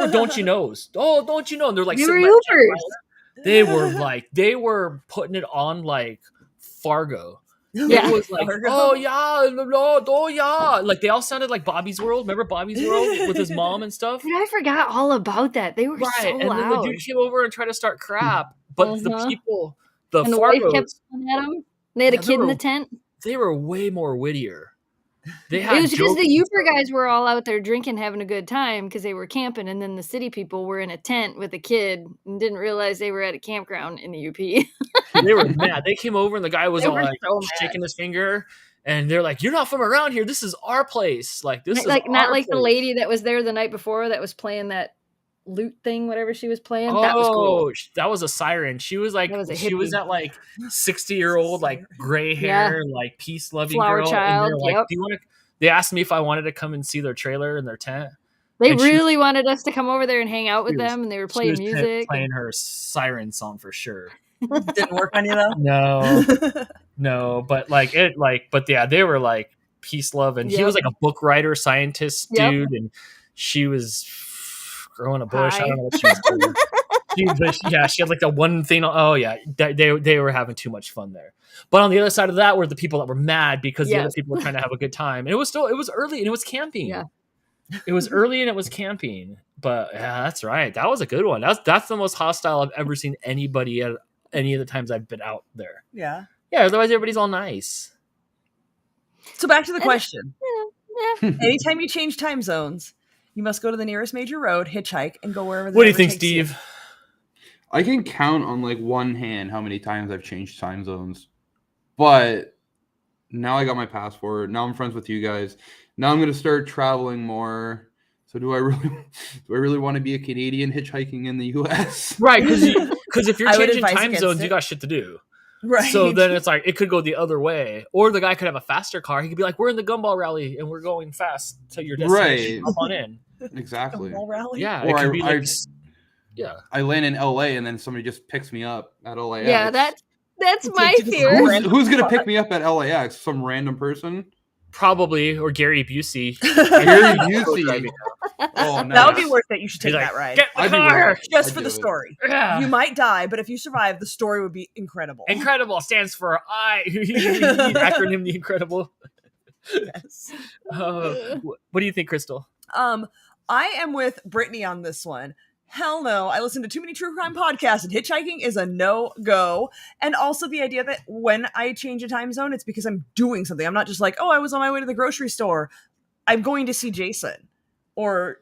S1: don't you knows? Oh, don't you know? And they're like,
S2: they were Ubers.
S1: They were putting it on like Fargo.
S2: Yeah.
S1: It was like, oh yeah, no, oh yeah. Like they all sounded like Bobby's World. Remember Bobby's World with his mom and stuff?
S2: Dude, I forgot all about that. They were so
S1: and
S2: loud.
S1: then the dude came over and tried to start crap, but the people, the
S2: and the
S1: Fargos,
S2: wife kept looking at him. They had a kid in the tent.
S1: They were way more wittier.
S2: It was because the Uber guys were all out there drinking, having a good time because they were camping, and then the city people were in a tent with a kid and didn't realize they were at a campground in the UP.
S1: They were mad. They came over and the guy was all like shaking his finger, and they're like, "You're not from around here. This is our place. Like this is
S2: like not like
S1: place.
S2: The lady that was there the night before that was playing that lute thing, whatever she was playing. That was cool.
S1: That was a siren. She was like, she was that like 60-year-old like gray hair, like peace loving
S2: flower
S1: girl.
S2: child.
S1: And like, do you want to? They asked me if I wanted to come and see their trailer and their tent.
S2: They really wanted us to come over there and hang out with them, and they were playing music.
S1: Playing her siren song for sure.
S4: Didn't work on you though?
S1: No, but but yeah, they were like peace, love, and he was like a book writer, scientist dude, and she was growing a bush. I don't know what she was doing. She had like the one thing. Oh yeah, they were having too much fun there. But on the other side of that were the people that were mad because the other people were trying to have a good time, and it was early and it was camping.
S2: Yeah,
S1: it was early and it was camping. But yeah, that's right. That was a good one. That's the most hostile I've ever seen anybody at any of the times I've been out there.
S4: Yeah.
S1: Otherwise, everybody's all nice.
S4: So back to the question. Anytime you change time zones, you must go to the nearest major road, hitchhike, and go wherever.
S1: What do you think, Steve?
S3: You. I can count on like one hand how many times I've changed time zones, but now I got my passport. Now I'm friends with you guys. Now I'm going to start traveling more. So do I really want to be a Canadian hitchhiking in the U.S.?
S1: Right, because if you're changing time zones, you got shit to do.
S4: Right.
S1: So then it's like it could go the other way, or the guy could have a faster car. He could be like, "We're in the gumball rally and we're going fast to your destination.
S3: Right.
S1: Hop on in."
S3: Exactly.
S4: Gumball rally.
S1: Yeah.
S3: Or
S1: it could be like,
S3: I land in LA and then somebody just picks me up at LAX.
S2: Yeah, that's my fear.
S3: Who's gonna pick me up at LAX? Some random person?
S1: Probably, or Gary Busey.
S3: Gary Busey. Oh, nice.
S4: That would be worth it. You should take that ride.
S1: Get the car!
S4: Just for the story.
S1: Yeah.
S4: You might die, but if you survive, the story would be incredible.
S1: Incredible stands for acronym the Incredible.
S4: Yes.
S1: What do you think, Crystal?
S4: I am with Brittany on this one. Hell no. I listen to too many true crime podcasts, and hitchhiking is a no-go. And also the idea that when I change a time zone, it's because I'm doing something. I'm not just like, oh, I was on my way to the grocery store. I'm going to see Jason. Or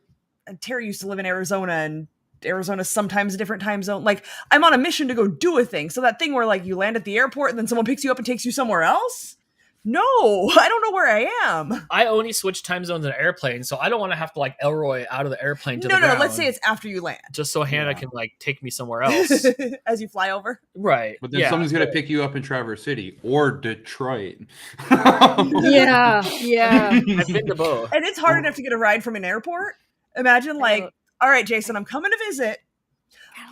S4: Terry used to live in Arizona, and Arizona's sometimes a different time zone. Like, I'm on a mission to go do a thing. So that thing where, like, you land at the airport and then someone picks you up and takes you somewhere else? No, I don't know where I am.
S1: I only switch time zones in an airplane, so I don't want to have to, like, Elroy out of the airplane to the ground.
S4: No, let's say it's after you land.
S1: Just so Hannah can, like, take me somewhere else.
S4: As you fly over?
S1: Right.
S3: But then someone's going to pick you up in Traverse City or Detroit.
S2: Yeah.
S1: I've been to both.
S4: And it's hard enough to get a ride from an airport. Imagine, like, all right, Jason, I'm coming to visit.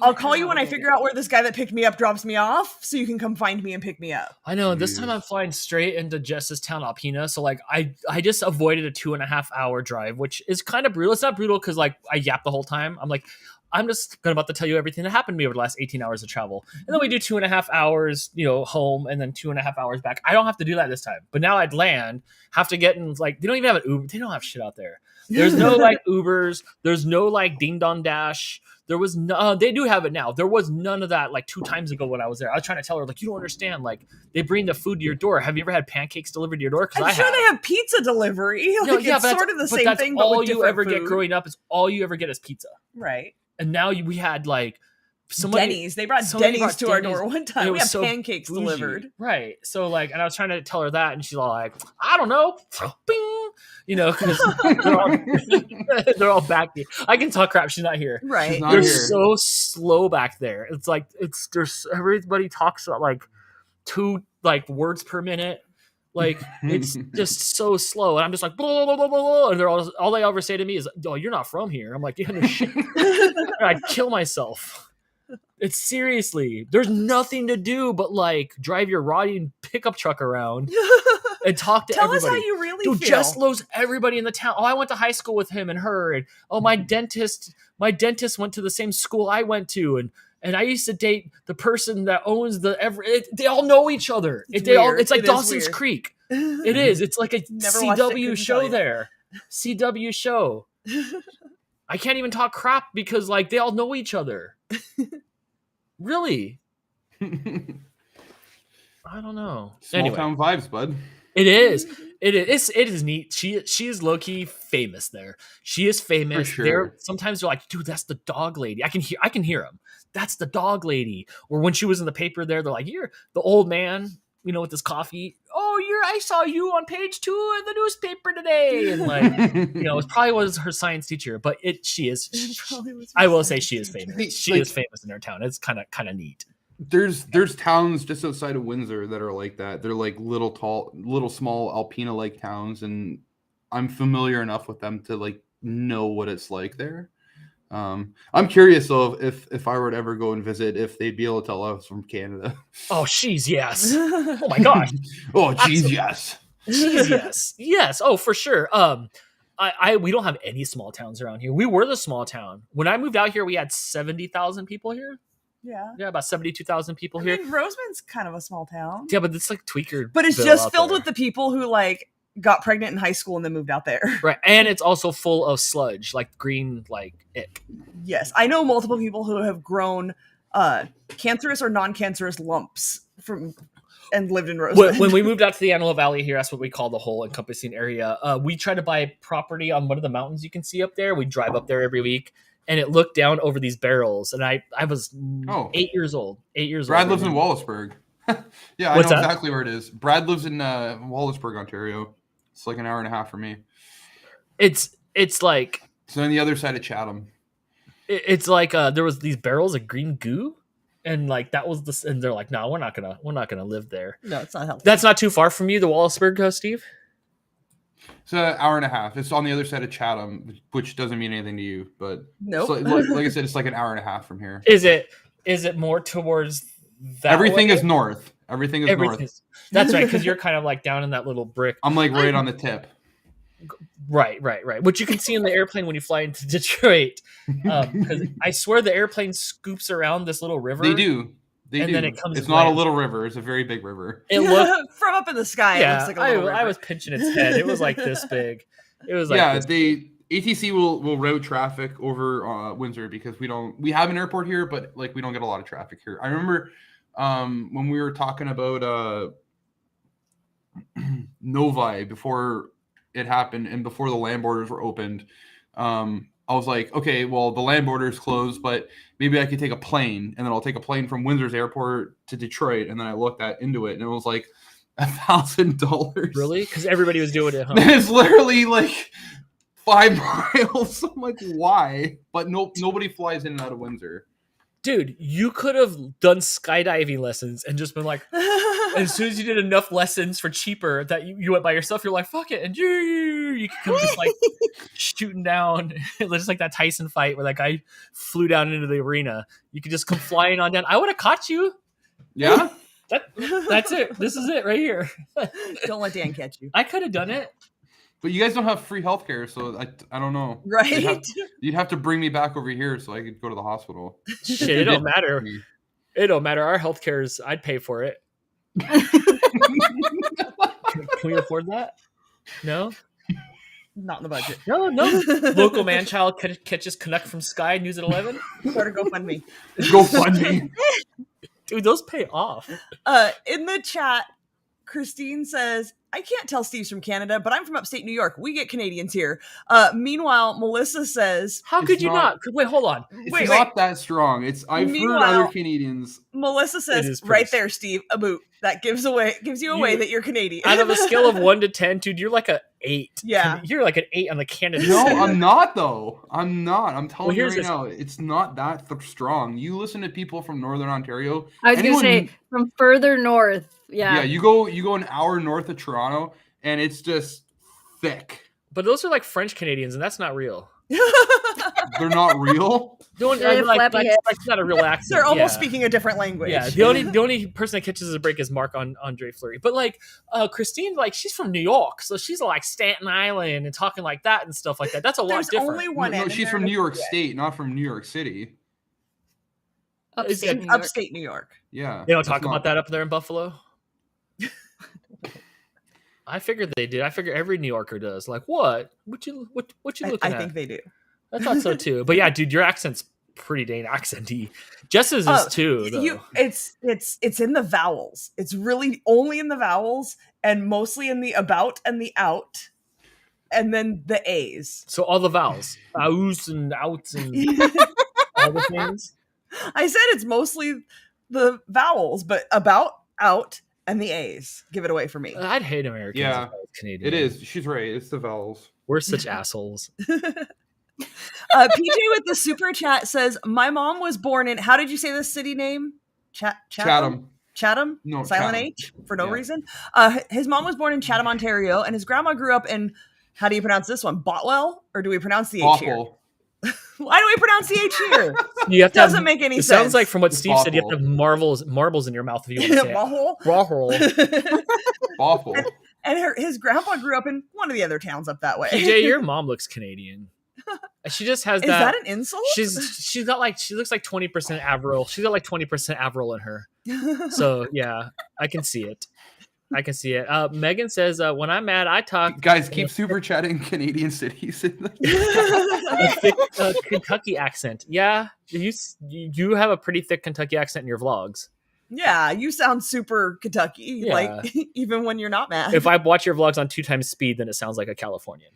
S4: I'll call you when I figure out where this guy that picked me up drops me off, so you can come find me and pick me up.
S1: I know. This time I'm flying straight into Town, Alpena. So, like, I just avoided a 2.5 hour drive, which is kind of brutal. It's not brutal because, like, I yap the whole time. I'm like, I'm just about to tell you everything that happened to me over the last 18 hours of travel. And then we do 2.5 hours, home, and then 2.5 hours back. I don't have to do that this time. But now I'd land, have to get in, like, they don't even have an Uber. They don't have shit out there. There's no, like, Ubers. There's no, like, Ding Dong Dash. There was no, they do have it now. There was none of that, like, 2 times ago when I was there. I was trying to tell her, like, you don't understand. Like, they bring the food to your door. Have you ever had pancakes delivered to your door? Because
S4: I'm sure they have pizza delivery. Like, it's sort of the same thing, but with different
S1: all you ever
S4: food.
S1: get growing up is all you ever get is pizza.
S4: Right.
S1: And now we had like somebody.
S4: Denny's. They brought Denny's to our door one time. We had pancakes
S1: bougie.
S4: Delivered.
S1: Right. So like, and I was trying to tell her that, and she's all like, I don't know. Bing. You know, because they're all back here. I can talk crap. She's not here.
S4: Right.
S1: They're so slow back there. It's like there's everybody talks about like 2 like words per minute. Like it's just so slow, and I'm just like blah, blah, blah, blah, and they're all they ever say to me is, "Oh, you're not from here." I'm like, "Yeah, no shit." I'd kill myself. It's seriously, there's nothing to do but like drive your rotting pickup truck around and talk to everybody.
S4: Tell us how you really
S1: Dude,
S4: feel.
S1: Jess knows everybody in the town. Oh, I went to high school with him and her, and oh, my dentist went to the same school I went to, and I used to date the person that owns they all know each other. It's like Dawson's Creek. It is. It's like a CW show there. CW show. I can't even talk crap because like they all know each other. Really? I don't know.
S3: Small town vibes, bud.
S1: It is. It is neat. She is low key famous there. She is famous.
S3: For sure.
S1: Sometimes they're like, dude, that's the dog lady. I can hear them. That's the dog lady. Or when she was in the paper there, they're like, you're the old man, you know, with his coffee. Oh, I saw you on page 2 of the newspaper today. And like, you know, it probably was her science teacher, but she is. I will say she is famous. She is famous in her town. It's kind of neat.
S3: There's towns just outside of Windsor that are like that. They're like little small Alpena like towns, and I'm familiar enough with them to like know what it's like there. I'm curious though if I were to ever go and visit, if they'd be able to tell us from Canada.
S1: Oh, she's yes. Oh my gosh.
S3: Oh, geez, yes.
S1: She's yes. Yes. Oh, for sure. We don't have any small towns around here. We were the small town. When I moved out here, we had 70,000 people here.
S4: Yeah.
S1: Yeah, about 72,000 people here.
S4: I mean, Roseman's kind of a small town.
S1: Yeah, but it's like Tweaker.
S4: But it's just filled with the people who like got pregnant in high school and then moved out there.
S1: Right. And it's also full of sludge, like green, like ick.
S4: Yes. I know multiple people who have grown cancerous or non-cancerous lumps and lived in Roseman.
S1: When we moved out to the Antelope Valley here, that's what we call the whole encompassing area. We tried to buy property on one of the mountains you can see up there. We drive up there every week, and it looked down over these barrels. And I was 8 years old. 8 years
S3: Brad
S1: old.
S3: lives in Wallaceburg. Yeah, I know exactly where it is. Brad lives in Wallaceburg, Ontario. It's like an hour and a half for me.
S1: It's like
S3: it's on the other side of Chatham.
S1: It's like there was these barrels of green goo, and like that was the, and they're like, no, we're not gonna live there.
S4: No, it's not healthy.
S1: That's not too far from you, the Wallaceburg, Steve.
S3: It's an hour and a half. It's on the other side of Chatham, which doesn't mean anything to you, but
S4: nope.
S3: Like I said, it's like an hour and a half from here.
S1: Is it more towards that
S3: Everything
S1: way?
S3: Is north. Everything is north.
S1: That's right, because you're kind of like down in that little brick.
S3: I'm like right on the tip.
S1: Right. Which you can see in the airplane when you fly into Detroit. Because I swear the airplane scoops around this little river.
S3: They do. Then it comes. It's not a little river. It's a very big river.
S1: It looked
S4: from up in the sky.
S1: Yeah,
S4: it looks like a little river.
S1: I was pinching its head. It was like this big. It was like
S3: ATC will route traffic over Windsor because we have an airport here, but like we don't get a lot of traffic here. I remember when we were talking about Novi before it happened and before the land borders were opened. I was like, okay, well, the land border is closed, but maybe I could take a plane, and then I'll take a plane from Windsor's airport to Detroit. And then I looked into it, and it was like $1,000.
S1: Really? Because everybody was doing it. Huh?
S3: It's literally like 5 miles. I'm like, why? But nobody flies in and out of Windsor.
S1: Dude, you could have done skydiving lessons and just been like, as soon as you did enough lessons for cheaper that you went by yourself, you're like, fuck it. And you could come just like shooting down, just like that Tyson fight where that guy flew down into the arena. You could just come flying on down. I would have caught you.
S3: Yeah?
S1: That's it. This is it right here.
S4: Don't let Dan catch you.
S1: I could have done it.
S3: But you guys don't have free healthcare, so I don't know.
S4: Right?
S3: You'd have to bring me back over here so I could go to the hospital.
S1: Shit, it don't matter. It don't matter. Our healthcare is, I'd pay for it. Can we afford that? No?
S4: Not in the budget.
S1: No. Local man-child catches Canuck from Sky, News at 11.
S4: Start a GoFundMe.
S3: GoFundMe.
S1: Dude, those pay off.
S4: In the chat, Christine says, I can't tell Steve's from Canada, but I'm from upstate New York. We get Canadians here. Meanwhile, Melissa says,
S1: how could you not? Wait, hold on.
S3: It's not that strong. I've heard other Canadians.
S4: Melissa says, right there, Steve, a boot. That gives you away that you're Canadian.
S1: Out of a scale of 1 to 10, dude, you're like an 8.
S4: Yeah.
S1: You're like an 8 on the Canada.
S3: No, I'm not, though. I'm not. I'm telling you right
S1: this.
S3: now, it's not that strong. You listen to people from Northern Ontario.
S2: I was going to say, from further north. Yeah.
S3: Yeah, you go an hour north of Toronto, and it's just thick.
S1: But those are like French Canadians, and that's not real.
S3: They're not real?
S1: That's not a real accent.
S4: They're almost speaking a different language.
S1: Yeah, the only person that catches a break is Marc-Andre Fleury. But like Christine, like she's from New York, so she's like Staten Island and talking like that and stuff like that. That's a lot different.
S4: Only one
S3: no, she's from New York State, not from New York City.
S4: Upstate New York.
S3: Yeah.
S1: They don't talk about that up there in Buffalo. I figured they did. I figure every New Yorker does. Like, what? What you looking at?
S4: I think they do.
S1: I thought so too. But yeah, dude, your accent's pretty dang accenty. Jess's is too, though.
S4: It's in the vowels. It's really only in the vowels and mostly in the about and the out, and then the A's.
S1: So all the vowels, outs and outs and all the things.
S4: I said it's mostly the vowels, but about, out, and the A's. Give it away for me.
S1: I'd hate Americans.
S3: Yeah,
S1: if I was Canadian.
S3: It is. She's right. It's the vowels.
S1: We're such assholes.
S4: PJ with the super chat says, "My mom was born in." How did you say the city name? Chatham. Chatham?
S3: No,
S4: silent
S3: Chatham.
S4: H for no reason. His mom was born in Chatham, Ontario, and his grandma grew up in. How do you pronounce this one? Botwell, or do we pronounce the H here? Why do we pronounce the H here?
S1: You have to
S4: doesn't make any sense.
S1: It sounds like from what Steve said, you have to have marbles in your mouth if you want to say it.
S3: Awful.
S4: And his grandpa grew up in one of the other towns up that way.
S1: PJ, your mom looks Canadian. She just has that.
S4: Is that an insult?
S1: She looks like 20% Avril. She's got like 20% Avril in her. So yeah, I can see it. Megan says, when I'm mad, I talk.
S3: Guys, keep super chatting Canadian cities.
S1: A thick Kentucky accent. Yeah, you have a pretty thick Kentucky accent in your vlogs.
S4: Yeah, you sound super Kentucky, like even when you're not mad.
S1: If I watch your vlogs on 2 times speed, then it sounds like a Californian.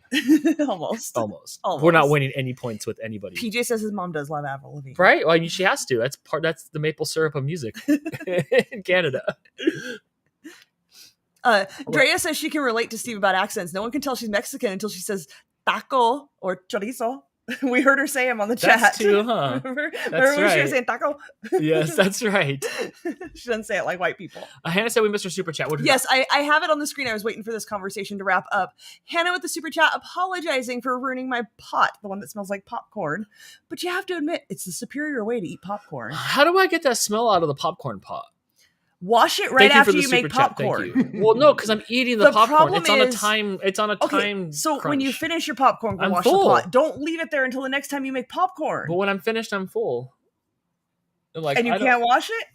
S4: Almost.
S1: We're not winning any points with anybody.
S4: PJ says his mom does love Avril Lavigne.
S1: Right? Well, I mean, she has to. That's the maple syrup of music in Canada.
S4: Drea says she can relate to Steve about accents. No one can tell she's Mexican until she says taco or chorizo. We heard her say him on the chat.
S1: That's too, huh?
S4: Remember
S1: That's right.
S4: She was saying taco?
S1: Yes, that's right.
S4: She doesn't say it like white people.
S1: Hannah said we missed her super chat.
S4: Yes, I have it on the screen. I was waiting for this conversation to wrap up. Hannah with the super chat apologizing for ruining my pot, the one that smells like popcorn. But you have to admit, it's the superior way to eat popcorn.
S1: How do I get that smell out of the popcorn pot?
S4: Wash it right after you make popcorn.
S1: Thank you. Well, no, because I'm eating the popcorn. It's on a time. It's on a time.
S4: So
S1: crunch.
S4: when you finish your popcorn, go wash
S1: full.
S4: the pot. Don't leave it there until the next time you make popcorn.
S1: But when I'm finished, I'm full.
S4: Like, and you can't wash it?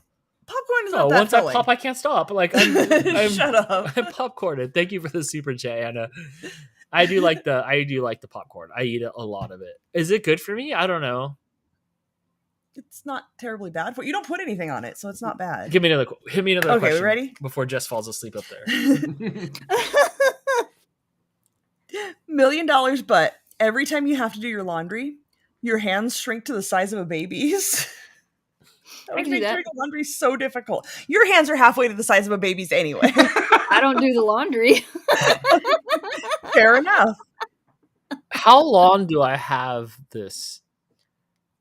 S4: Popcorn is not that
S1: once
S4: filling.
S1: I pop, I can't stop. Like I'm
S4: shut up.
S1: I'm popcorned. Thank you for the super chat, Anna. I do like the popcorn. I eat a lot of it. Is it good for me? I don't know.
S4: It's not terribly bad. But you don't put anything on it, so it's not bad.
S1: Hit me another question.
S4: Okay, we ready?
S1: Before Jess falls asleep up there.
S4: $1 million, but every time you have to do your laundry, your hands shrink to the size of a baby's. That would make doing laundry so difficult. Your hands are halfway to the size of a baby's anyway.
S2: I don't do the laundry.
S4: Fair enough.
S1: How long do I have this?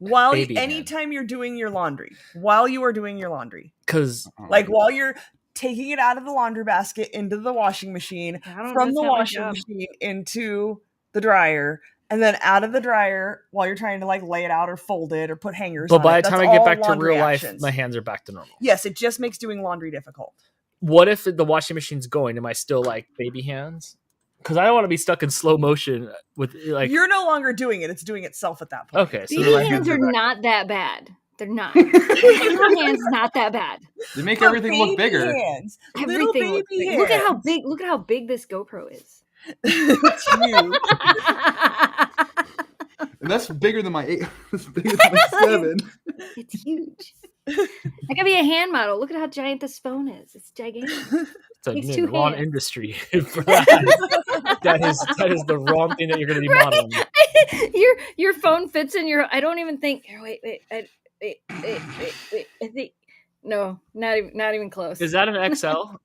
S4: Anytime you're doing your laundry, while you are doing your laundry,
S1: because
S4: like while you're taking it out of the laundry basket into the washing machine, from the washing machine into the dryer, and then out of the dryer while you're trying to like lay it out or fold it or put hangers.
S1: But
S4: on
S1: by
S4: it.
S1: the time I get back to real life, my hands are back to normal.
S4: Yes, it just makes doing laundry difficult.
S1: What if the washing machine's going? Am I still like baby hands? Because I don't want to be stuck in slow motion with like.
S4: You're no longer doing it; it's doing itself at that point.
S1: Okay,
S2: so baby hands are not that bad. They're not. Little hands not that bad.
S3: They make everything look bigger.
S4: Hands.
S2: Everything looks big. Look at how big. Look at how big this GoPro is.
S4: It's huge.
S3: And that's bigger than my 8. That's bigger than my 7.
S2: It's huge. I could be a hand model. Look at how giant this phone is. It's gigantic.
S1: It's a wrong industry for that. that is the wrong thing that you're going to be modeling.
S2: Your phone fits in your. I don't even think. Wait. I think no, not even close.
S1: Is that an XL?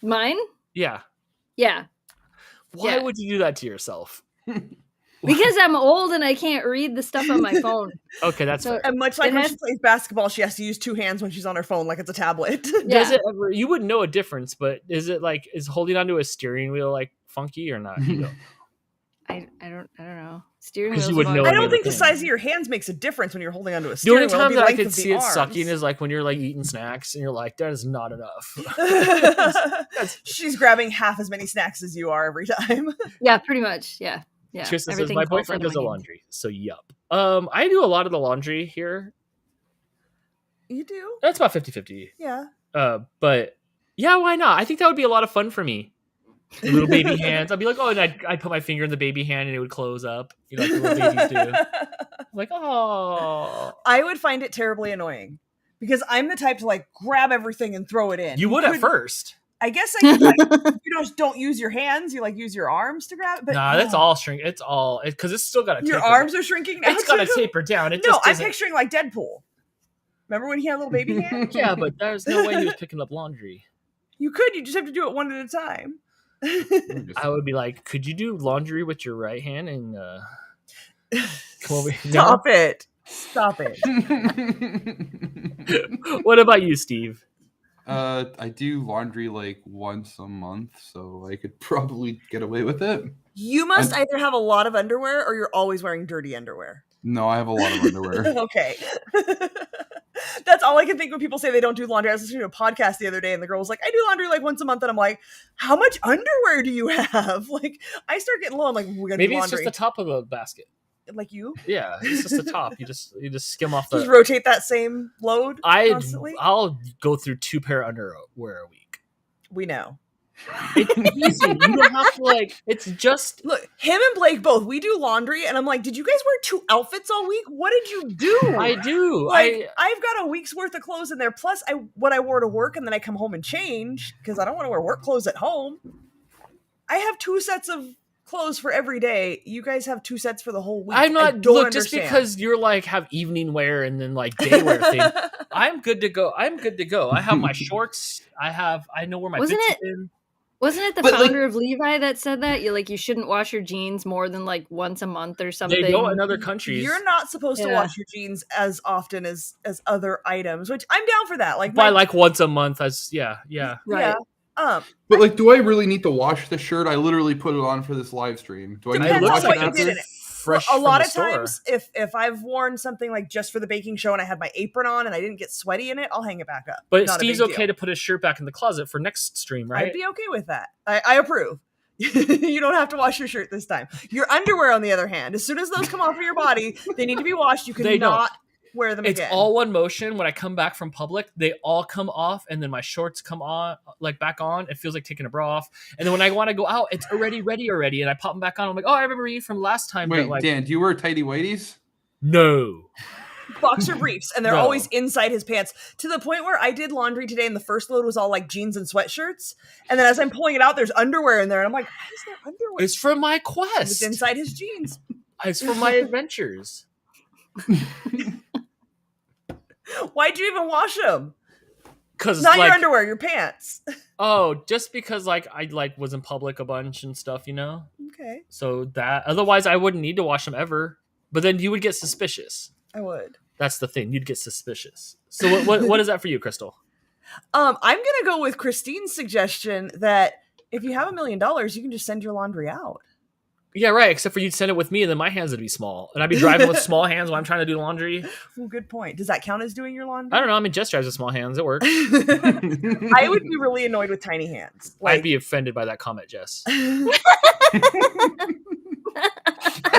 S2: Mine?
S1: Yeah.
S2: Yeah.
S1: Why would you do that to yourself?
S2: Because I'm old and I can't read the stuff on my phone.
S1: Okay, that's fair.
S4: And much like when she plays basketball, she has to use 2 hands when she's on her phone like it's a tablet.
S1: Does it ever, you wouldn't know a difference, but is it like, is holding onto a steering wheel like funky or not? You don't.
S2: I don't know. Steering wheel.
S4: I don't think the size of your hands makes a difference when you're holding onto a steering wheel.
S1: The only time that I could see it sucking is like when you're like eating snacks and you're like, that is not enough.
S4: She's grabbing half as many snacks as you are every time.
S2: Yeah, pretty much. Yeah. Yeah.
S1: Tristan says my boyfriend does the laundry, so yup. I do a lot of the laundry here.
S4: You do?
S1: That's about 50-50.
S4: Yeah.
S1: But yeah, why not? I think that would be a lot of fun for me. The little baby hands. I'd be like, oh, and I'd put my finger in the baby hand and it would close up. You know, like the little babies do. I'm like, oh.
S4: I would find it terribly annoying because I'm the type to like grab everything and throw it in.
S1: You would at first.
S4: I guess you don't use your hands. You like use your arms to grab it. But
S1: nah, that's all shrink. It's all because it's still got to.
S4: Your arms are shrinking now.
S1: It's got to taper down.
S4: I'm picturing like Deadpool. Remember when he had little baby hands?
S1: Yeah, but there's no way he was picking up laundry.
S4: You could. You just have to do it one at a time.
S1: I would be like, could you do laundry with your right hand and come over here?
S4: Stop it.
S1: What about you, Steve?
S3: I do laundry like once a month, so I could probably get away with it.
S4: You must either have a lot of underwear or you're always wearing dirty underwear.
S3: No, I have a lot of underwear.
S4: Okay. That's all I can think when people say they don't do laundry. I was listening to a podcast the other day and the girl was like, I do laundry like once a month. And I'm like, how much underwear do you have? Like, I start getting low. I'm like, we're going to do laundry.
S1: Maybe it's just the top of the basket.
S4: Like you?
S1: Yeah, it's just the top. You just skim off the...
S4: Just rotate that same load constantly?
S1: I'll go through 2 pair of underwear a week.
S4: We know.
S1: It's easy. You don't have to like, it's just...
S4: Look, him and Blake both, we do laundry and I'm like, did you guys wear 2 outfits all week? What did you do?
S1: I do.
S4: Like, I've got a week's worth of clothes in there, plus what I wore to work and then I come home and change because I don't want to wear work clothes at home. I have 2 sets of clothes for every day. You guys have 2 sets for the whole week.
S1: I'm not just because you're like have evening wear and then like day wear thing. I'm good to go. I have my shorts. I know where my bits have been.
S2: Wasn't it the founder of Levi that said that you shouldn't wash your jeans more than like once a month or something?
S1: They go in other countries.
S4: You're not supposed to wash your jeans as often as other items, which I'm down for that. Like
S1: by like once a month, as right.
S4: Yeah.
S3: But like, do I really need to wash the shirt? I literally put it on for this live stream. Do I need to wash it after?
S1: Fresh
S4: a lot of times, if I've worn something like just for the baking show and I had my apron on and I didn't get sweaty in it, I'll hang it back up.
S1: But Steve's okay to put his shirt back in the closet for next stream, right?
S4: I'd be okay with that. I approve. You don't have to wash your shirt this time. Your underwear, on the other hand, as soon as those come off of your body, they need to be washed. You cannot wear them again.
S1: It's all one motion. When I come back from public, they all come off, and then my shorts come on, like back on. It feels like taking a bra off. And then when I want to go out, it's already ready, and I pop them back on. I'm like, oh, I remember you from last time.
S3: Wait,
S1: but like,
S3: Dan, do you wear tighty whities?
S1: No.
S4: Boxer briefs, and they're always inside his pants, to the point where I did laundry today and the first load was all like jeans and sweatshirts, and then as I'm pulling it out, there's underwear in there, and I'm like, why is there underwear?
S1: It's from my quest.
S4: It's inside his jeans.
S1: It's from my adventures.
S4: Why'd you even wash them?
S1: Because
S4: not your underwear, your pants.
S1: Oh, just because like I like was in public a bunch and stuff, you know.
S4: Okay.
S1: So that otherwise I wouldn't need to wash them ever. But then you would get suspicious.
S4: I would.
S1: That's the thing. You'd get suspicious. So what is that for you, Crystal?
S4: I'm gonna go with Christine's suggestion that if you have $1 million, you can just send your laundry out.
S1: Yeah, right. Except for you'd send it with me, and then my hands would be small, and I'd be driving with small hands while I'm trying to do laundry.
S4: Well, good point. Does that count as doing your laundry?
S1: I don't know. I mean, Jess drives with small hands. It works.
S4: I would be really annoyed with tiny hands.
S1: I'd be offended by that comment, Jess. Oh,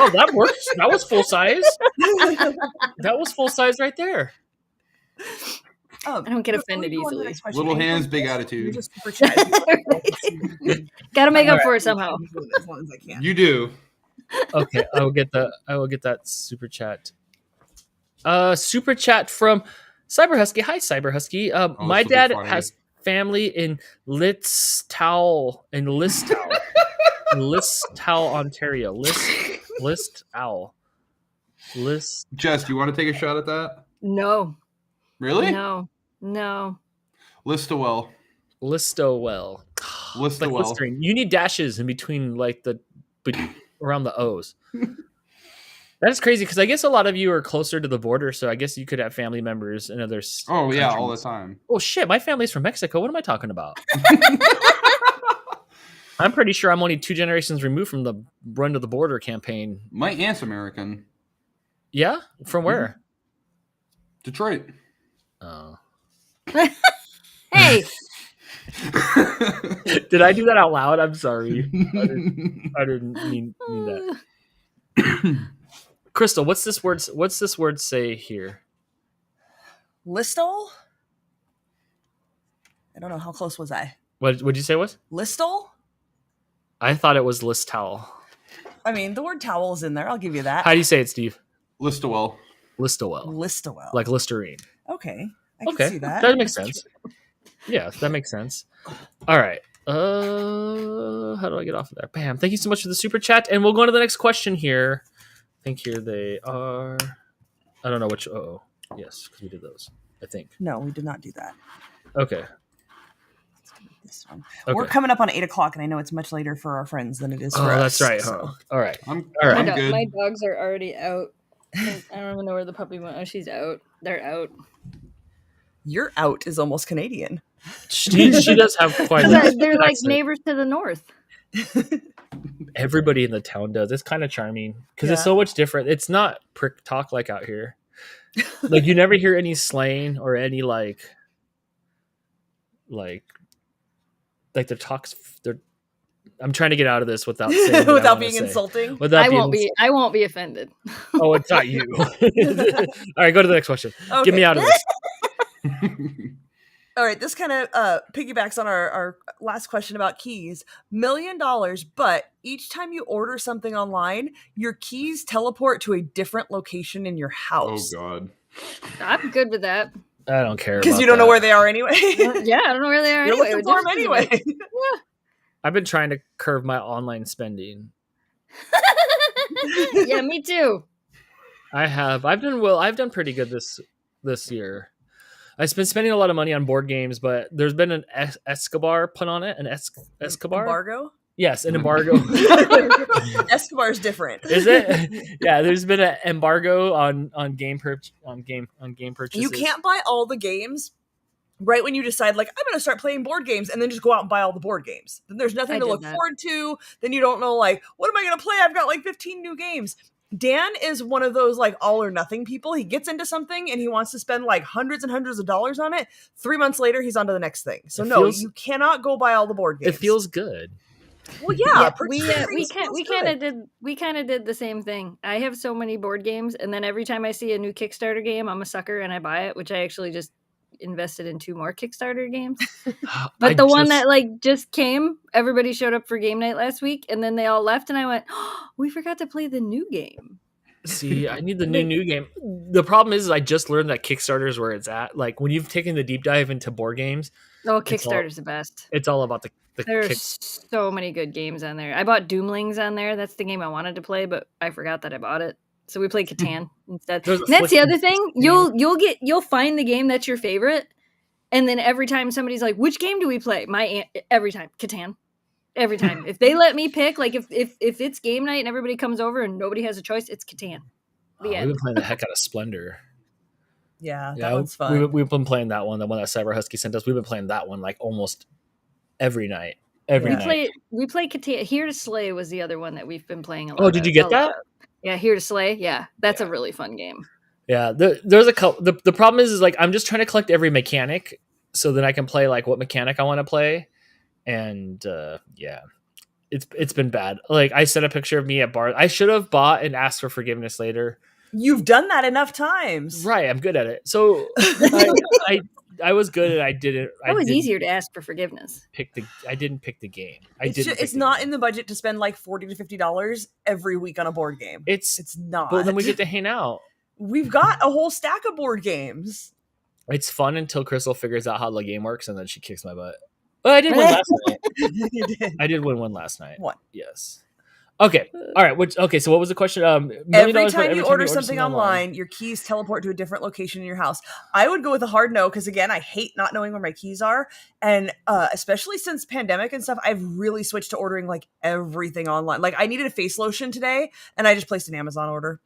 S1: that works. That was full size. That was full size right there.
S2: I don't get offended easily.
S3: Little hands, big attitude.
S2: Gotta make up for it somehow.
S4: As long as I can.
S3: You do.
S1: Okay, I will get that super chat. Super chat from Cyber Husky. Hi, Cyber Husky. My dad has family in Listow, Ontario. Listow.
S3: Jess, do you want to take a shot at that?
S2: No.
S3: Really?
S2: No.
S1: Listowell. Like you need dashes in between, like around the O's. That is crazy because I guess a lot of you are closer to the border, so I guess you could have family members in other.
S3: Oh yeah, all the time.
S1: Oh shit, my family's from Mexico. What am I talking about? I'm pretty sure I'm only 2 generations removed from the run to the border campaign.
S3: My aunt's American.
S1: Yeah, from where?
S3: Detroit.
S1: Oh.
S2: Hey.
S1: Did I do that out loud? I'm sorry. I didn't mean that. Crystal, what's this word say here?
S4: Listol? I don't know. How close was I?
S1: What did you say was?
S4: Listol?
S1: I thought it was list towel.
S4: I mean, the word towel is in there. I'll give you that.
S1: How do you say it, Steve?
S3: Listowell.
S1: Like Listerine.
S4: Okay. I can see that.
S1: That makes sense. Yeah, that makes sense. All right. How do I get off of there? Bam. Thank you so much for the super chat. And we'll go on to the next question here. I think here they are. I don't know which. Oh, yes, because we did those. I think.
S4: No, we did not do that.
S1: Okay.
S4: This one. Okay. We're coming up on 8:00, and I know it's much later for our friends than it is for us.
S1: Oh, that's right. So. All right.
S3: All right. I'm good.
S2: My dogs are already out. I don't even know where the puppy went. Oh, she's out. They're out.
S4: Your out is almost Canadian.
S1: She does have quite.
S2: They're like neighbors to the north.
S1: Everybody in the town does. It's kind of charming because it's so much different. It's not prick talk like out here. Like you never hear any slang or any like the talks. I'm trying to get out of this without saying
S4: without being insulting.
S2: I won't be offended.
S1: Oh, it's not you. All right, go to the next question. Okay. Get me out of this.
S4: All right, this kind of piggybacks on our last question about keys. $1 million, but each time you order something online, your keys teleport to a different location in your house.
S3: Oh, God.
S2: I'm good with that.
S1: I don't care.
S4: Because you don't know where they are anyway.
S2: Yeah, I don't know where they are
S4: You're
S2: anyway.
S4: looking for them anyway.
S2: Yeah.
S1: I've been trying to curb my online spending.
S2: Yeah, me too.
S1: I have. I've done pretty good this year. I've been spending a lot of money on board games, but there's been an Escobar put on it. An Escobar?
S4: Embargo?
S1: Yes, an embargo.
S4: Escobar is different.
S1: Is it? Yeah, there's been an embargo on game purchases.
S4: You can't buy all the games right when you decide, like, I'm going to start playing board games, and then just go out and buy all the board games. Then there's nothing to look forward to. Then you don't know, like, what am I going to play? I've got like 15 new games. Dan is one of those like all or nothing people. He gets into something and he wants to spend like hundreds and hundreds of dollars on it. 3 months later, he's on to the next thing. So you cannot go buy all the board games.
S1: It feels good.
S4: Well, yeah,
S2: we kind of did the same thing. I have so many board games, and then every time I see a new Kickstarter game, I'm a sucker and I buy it, which I actually just invested in 2 more Kickstarter games. But one that like just came, everybody showed up for game night last week, and then they all left, and I went, oh, we forgot to play the new game.
S1: See, I need the new game. The problem is I just learned that Kickstarter is where it's at. Like when you've taken the deep dive into board games.
S2: Oh, Kickstarter's the best.
S1: It's all about the
S2: There's so many good games on there. I bought Doomlings on there. That's the game I wanted to play, but I forgot that I baught it. So we played Catan instead. And that's the other thing. You'll find the game that's your favorite, and then every time somebody's like, "Which game do we play?" Every time Catan. Every time. If they let me pick, like if it's game night and everybody comes over and nobody has a choice, it's Catan.
S1: We've been playing the heck out of Splendor.
S4: Yeah, that one's fun.
S1: We've been playing that one, the one that Cyber Husky sent us. We've been playing that one like almost every night. We play Catan. Here to Slay was the other one that we've been playing a lot. Oh, did you get that?
S2: Yeah, Here to Slay. Yeah, that's a really fun game.
S1: Yeah, there's a couple. The problem is like I'm just trying to collect every mechanic so that I can play like what mechanic I want to play, and it's been bad. Like I sent a picture of me at bar. I should have bought and asked for forgiveness later.
S4: You've done that enough times,
S1: right? I'm good at it. So I was good and I didn't.
S2: It was easier to ask for forgiveness.
S1: I didn't pick the game.
S4: It's not in the budget to spend like $40 to $50 every week on a board game. It's not.
S1: But then we get to hang out.
S4: we've got a whole stack of board games.
S1: It's fun until Crystal figures out how the game works, and then she kicks my butt. Well, I did win last night.
S4: You did.
S1: I did win one last night.
S4: What?
S1: Yes. Okay. All right. Okay. So what was the question?
S4: Every time you order something online, your keys teleport to a different location in your house. I would go with a hard no because, again, I hate not knowing where my keys are. And especially since pandemic and stuff, I've really switched to ordering like everything online. Like I needed a face lotion today and I just placed an Amazon order.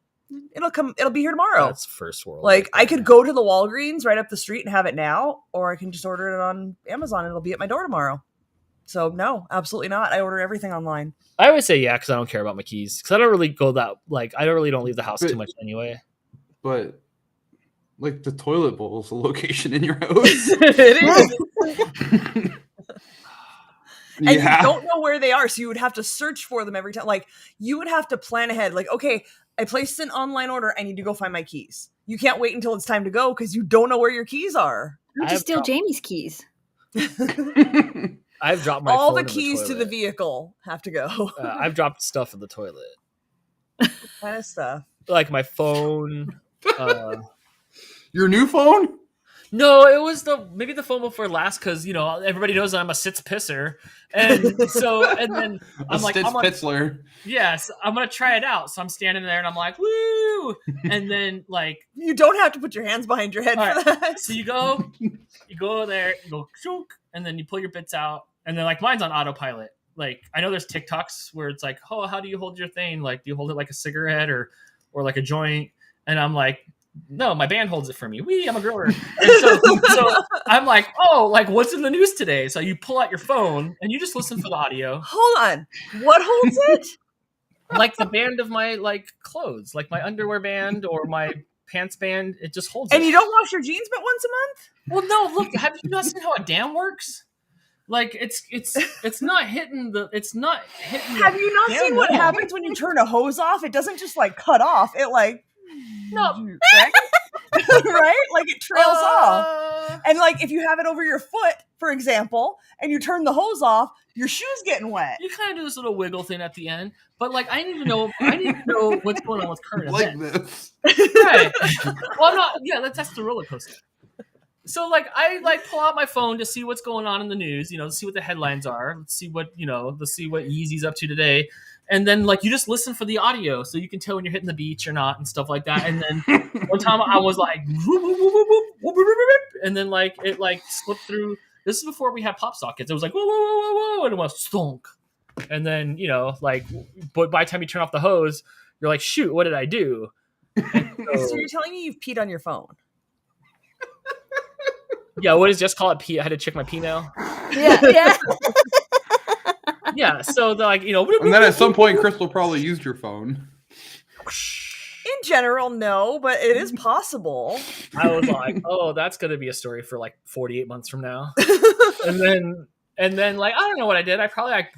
S4: It'll be here tomorrow.
S1: That's first world.
S4: Like I could go to the Walgreens right up the street and have it now, or I can just order it on Amazon and it'll be at my door tomorrow. So no, absolutely not. I order everything online.
S1: I always say yeah because I don't care about my keys because I don't really go that I don't leave the house too much anyway.
S3: But like the toilet bowl is a location in your house.
S4: It is. And you don't know where they are, so you would have to search for them every time. Like you would have to plan ahead. Like, okay, I placed an online order. I need to go find my keys. You can't wait until it's time to go because you don't know where your keys are.
S2: You just steal Jamie's keys.
S1: I've dropped my
S4: all
S1: phone
S4: the keys to the vehicle have to go.
S1: I've dropped stuff in the toilet.
S4: What kind of stuff?
S1: Like my phone.
S3: Your new phone?
S1: No, it was maybe the phone before last because everybody knows that I'm a sits pisser, and so and then I'm like
S3: Pitzler.
S1: Yes, I'm gonna try it out. So I'm standing there and I'm like, woo, and then like
S4: you don't have to put your hands behind your head for that.
S1: So you go there, you go shook, and then you pull your bits out, and then like mine's on autopilot. Like I know there's TikToks where it's like, oh, how do you hold your thing? Like, do you hold it like a cigarette or like a joint? And I'm like, no, my band holds it for me. I'm a grower. And so I'm like, oh, like what's in the news today? So you pull out your phone and you just listen for the audio.
S4: Hold on. What holds it?
S1: Like the band of my like clothes, like my underwear band or my pants band. It just holds it.
S4: And you don't wash your jeans but once a month?
S1: Well, no, look, have you not seen how a dam works? Like it's not hitting
S4: Have you not seen what happens when you turn a hose off? It doesn't just like cut off. It like
S1: no,
S4: right? Like it trails off. And like if you have it over your foot, for example, and you turn the hose off, your shoe's getting wet.
S1: You kind of do this little wiggle thing at the end, but like I need to know what's going on with current
S3: like
S1: events.
S3: This.
S1: Right. Well, I'm not. Yeah, that's the roller coaster. So like I like pull out my phone to see what's going on in the news, to see what the headlines are. Let's see what Yeezy's up to today. And then like you just listen for the audio so you can tell when you're hitting the beach or not and stuff like that. And then one time I was like and then like it like slipped through. This is before we had pop sockets. It was like whoa, whoa, whoa, whoa, whoa, and it was stonk. And then, but by the time you turn off the hose, you're like, shoot, what did I do?
S4: So you're telling me you've peed on your phone?
S1: Yeah, what does Jess call it? Pee? I had to check my pee mail.
S2: Yeah.
S1: Yeah, so like,
S3: And then at some point, Crystal probably used your phone.
S4: In general, no, but it is possible.
S1: I was like, oh, that's going to be a story for like 48 months from now. and then like, I don't know what I did. I probably like,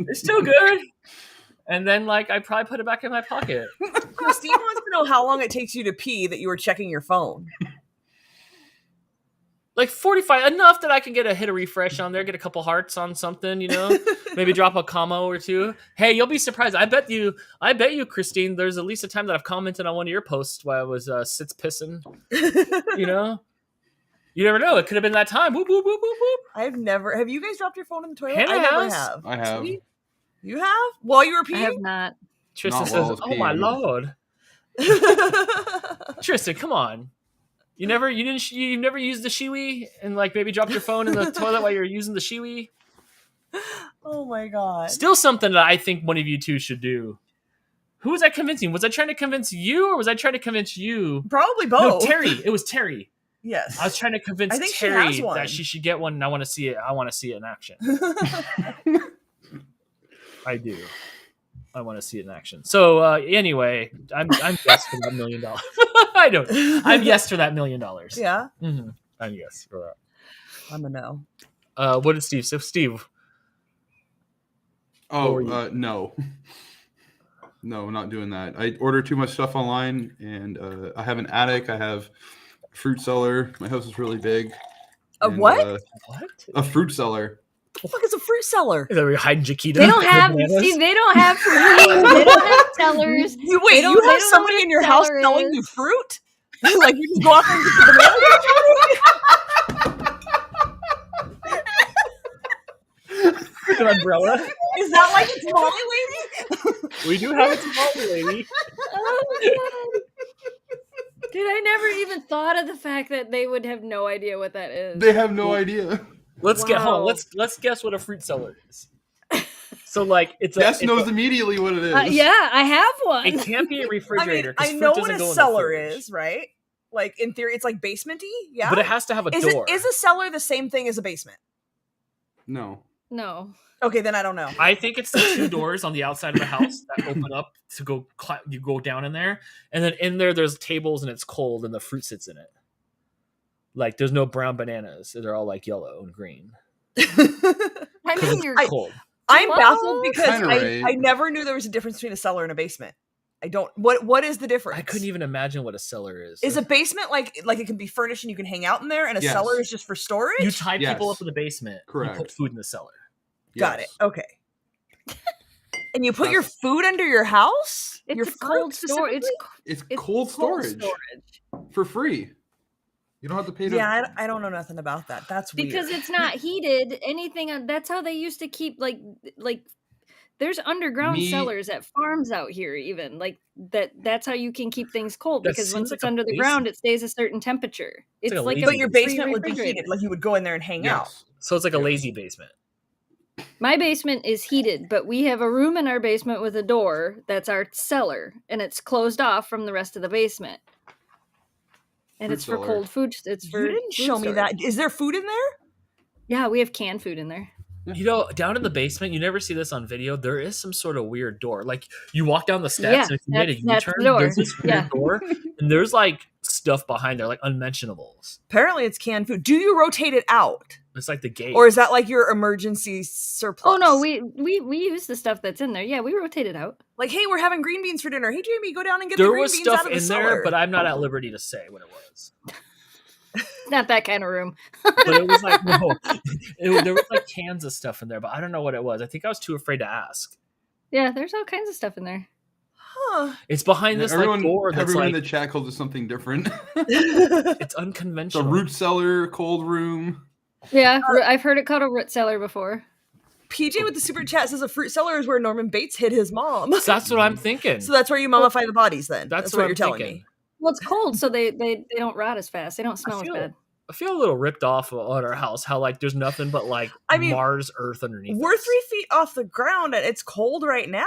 S1: it's still good. And then like, I probably put it back in my pocket.
S4: Christine wants to know how long it takes you to pee that you were checking your phone.
S1: Like 45, enough that I can get a hit of refresh on there, get a couple hearts on something, maybe drop a comma or two. Hey, you'll be surprised. I bet you, Christine, there's at least a time that I've commented on one of your posts while I was sits pissing, You never know. It could have been that time. Boop, boop, boop, boop, boop.
S4: Have you guys dropped your phone in the toilet?
S1: Hannah
S4: I never
S1: has.
S4: have.
S3: I have.
S4: Sweet. You have? While you were peeing?
S2: I have not.
S1: Tristan
S3: Not while I
S1: says,
S3: was
S1: oh my
S3: peeing.
S1: Lord. Tristan, come on. You never used the shiwi and like maybe dropped your phone in the toilet while you're using the shiwi?
S4: Oh my God.
S1: Still something that I think one of you two should do. Who was I convincing? Was I trying to convince you or was I trying to convince you?
S4: Probably both.
S1: No, Terry. It was Terry.
S4: Yes.
S1: I was trying to convince Terry that she should get one and I want to see it. I want to see it in action. I do. I want to see it in action. So anyway, I'm yes for that $1 million. I don't. I'm yes for that $1 million.
S4: Yeah.
S1: Mm-hmm. I'm yes for that.
S4: I'm a no.
S1: What did Steve say? Steve.
S3: Oh, no. No, not doing that. I order too much stuff online, and I have an attic. I have a fruit cellar. My house is really big.
S4: A what?
S1: What?
S3: A fruit cellar.
S4: the fuck is a fruit cellar?
S1: Is that where you're hiding Chiquita?
S2: They don't have they don't have fruit. They don't have cellars.
S4: You have somebody in your house selling you fruit? Like you just go out there and get the
S1: an umbrella.
S4: Is that like a tamale lady?
S1: We do have a tamale lady.
S2: Oh my God. Dude, I never even thought of the fact that they would have no idea what that is.
S3: They have no idea.
S1: Let's guess what a fruit cellar is. So like
S3: Jess knows immediately what it is.
S2: Yeah, I have one.
S1: It can't be a refrigerator.
S4: I know what a cellar is, right? Like in theory, it's like basement-y, yeah.
S1: But it has to have a door.
S4: Is a cellar the same thing as a basement?
S3: No.
S4: Okay, then I don't know.
S1: I think it's the 2 doors on the outside of the house that open up to go. You go down in there, and then in there's tables, and it's cold, and the fruit sits in it. Like there's no brown bananas; they're all like yellow and green.
S2: I mean, you're
S1: cold.
S4: I'm baffled because I never knew there was a difference between a cellar and a basement. I don't. What is the difference?
S1: I couldn't even imagine what a cellar is.
S4: Is a basement like it can be furnished and you can hang out in there, and a cellar is just for storage?
S1: You tie people up in the basement. Correct. You put food in the cellar.
S4: Got it. Okay. And you put your food under your house?
S2: It's cold storage.
S3: It's cold storage for free. You don't have to pay.
S4: Yeah, I don't know nothing about that. That's weird.
S2: Because it's not heated. Anything. That's how they used to keep like. There's underground cellars at farms out here, even like that. That's how you can keep things cold because once it's under the ground, it stays a certain temperature. It's like
S4: but your basement would be heated, like you would go in there and hang out.
S1: So it's like a lazy basement.
S2: My basement is heated, but we have a room in our basement with a door that's our cellar, and it's closed off from the rest of the basement. And it's for cold food. It's for
S4: you didn't show me that. Is there food in there?
S2: Yeah, we have canned food in there.
S1: You know, down in the basement, you never see this on video. There is some sort of weird door. Like you walk down the steps, and if you made a U-turn, there's this weird door, and there's like stuff behind there, like unmentionables.
S4: Apparently, it's canned food. Do you rotate it out?
S1: It's like the gate,
S4: or is that like your emergency surplus?
S2: Oh no, we use the stuff that's in there. Yeah, we rotate it out.
S4: Like, hey, we're having green beans for dinner. Hey, Jamie, go down and get the green beans out of the cellar.
S1: There was stuff in there, but I'm not at liberty to say what it was.
S2: Not that kind of room.
S1: But it was like there was like cans of stuff in there, but I don't know what it was. I think I was too afraid to ask.
S2: Yeah, there's all kinds of stuff in there.
S4: Huh.
S1: It's behind this door.
S3: Everyone in the chat calls it something different.
S1: It's unconventional.
S3: The root cellar, cold room.
S2: Yeah, I've heard it called a root cellar before.
S4: PJ with the super chat says a fruit cellar is where Norman Bates hid his mom.
S1: So that's what I'm thinking.
S4: So that's where you mummify the bodies then. That's what you're telling me.
S2: Well, it's cold, so they don't rot as fast. They don't smell as bad.
S1: I feel a little ripped off on our house. How like there's nothing but like Mars, Earth underneath.
S4: We're 3 feet off the ground and it's cold right now.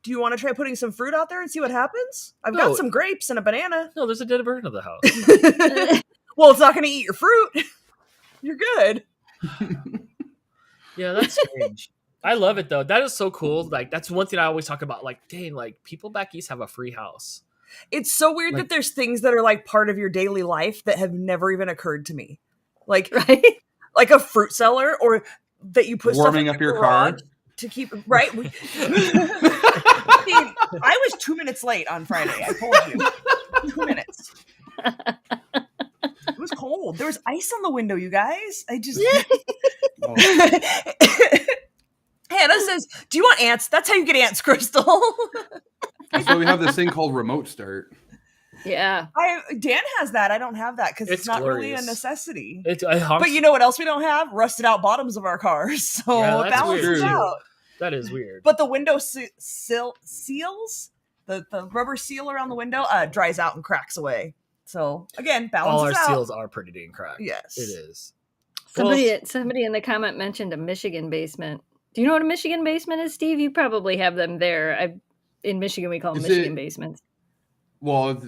S4: Do you want to try putting some fruit out there and see what happens? I've got some grapes and a banana.
S1: No, there's a dead bird in the house.
S4: Well, it's not going to eat your fruit. You're good.
S1: Yeah, that's strange. I love it though. That is so cool. Like that's one thing I always talk about. Like, dang, like people back east have a free house.
S4: It's so weird that there's things that are like part of your daily life that have never even occurred to me. Like, like a fruit cellar, or that you put
S3: warming
S4: stuff
S3: up your car
S4: to keep right. I was 2 minutes late on Friday. I told you, 2 minutes. It was cold. There was ice on the window, you guys. I just. Hannah says, "Do you want ants? That's how you get ants, Crystal."
S3: That's why we have this thing called remote start.
S2: Yeah.
S4: Dan has that. I don't have that because it's not
S1: glorious.
S4: really a necessity.
S1: But
S4: you know what else we don't have? Rusted out bottoms of our cars. So it balances out.
S1: That is weird.
S4: But the window seals, the rubber seal around the window, dries out and cracks away. So again, balances
S1: all our
S4: out.
S1: seals are pretty dang cracked.
S4: Yes.
S1: It is.
S2: Somebody in the comment mentioned a Michigan basement. Do you know what a Michigan basement is, Steve? You probably have them there. In Michigan, we call them Michigan basements.
S3: Well,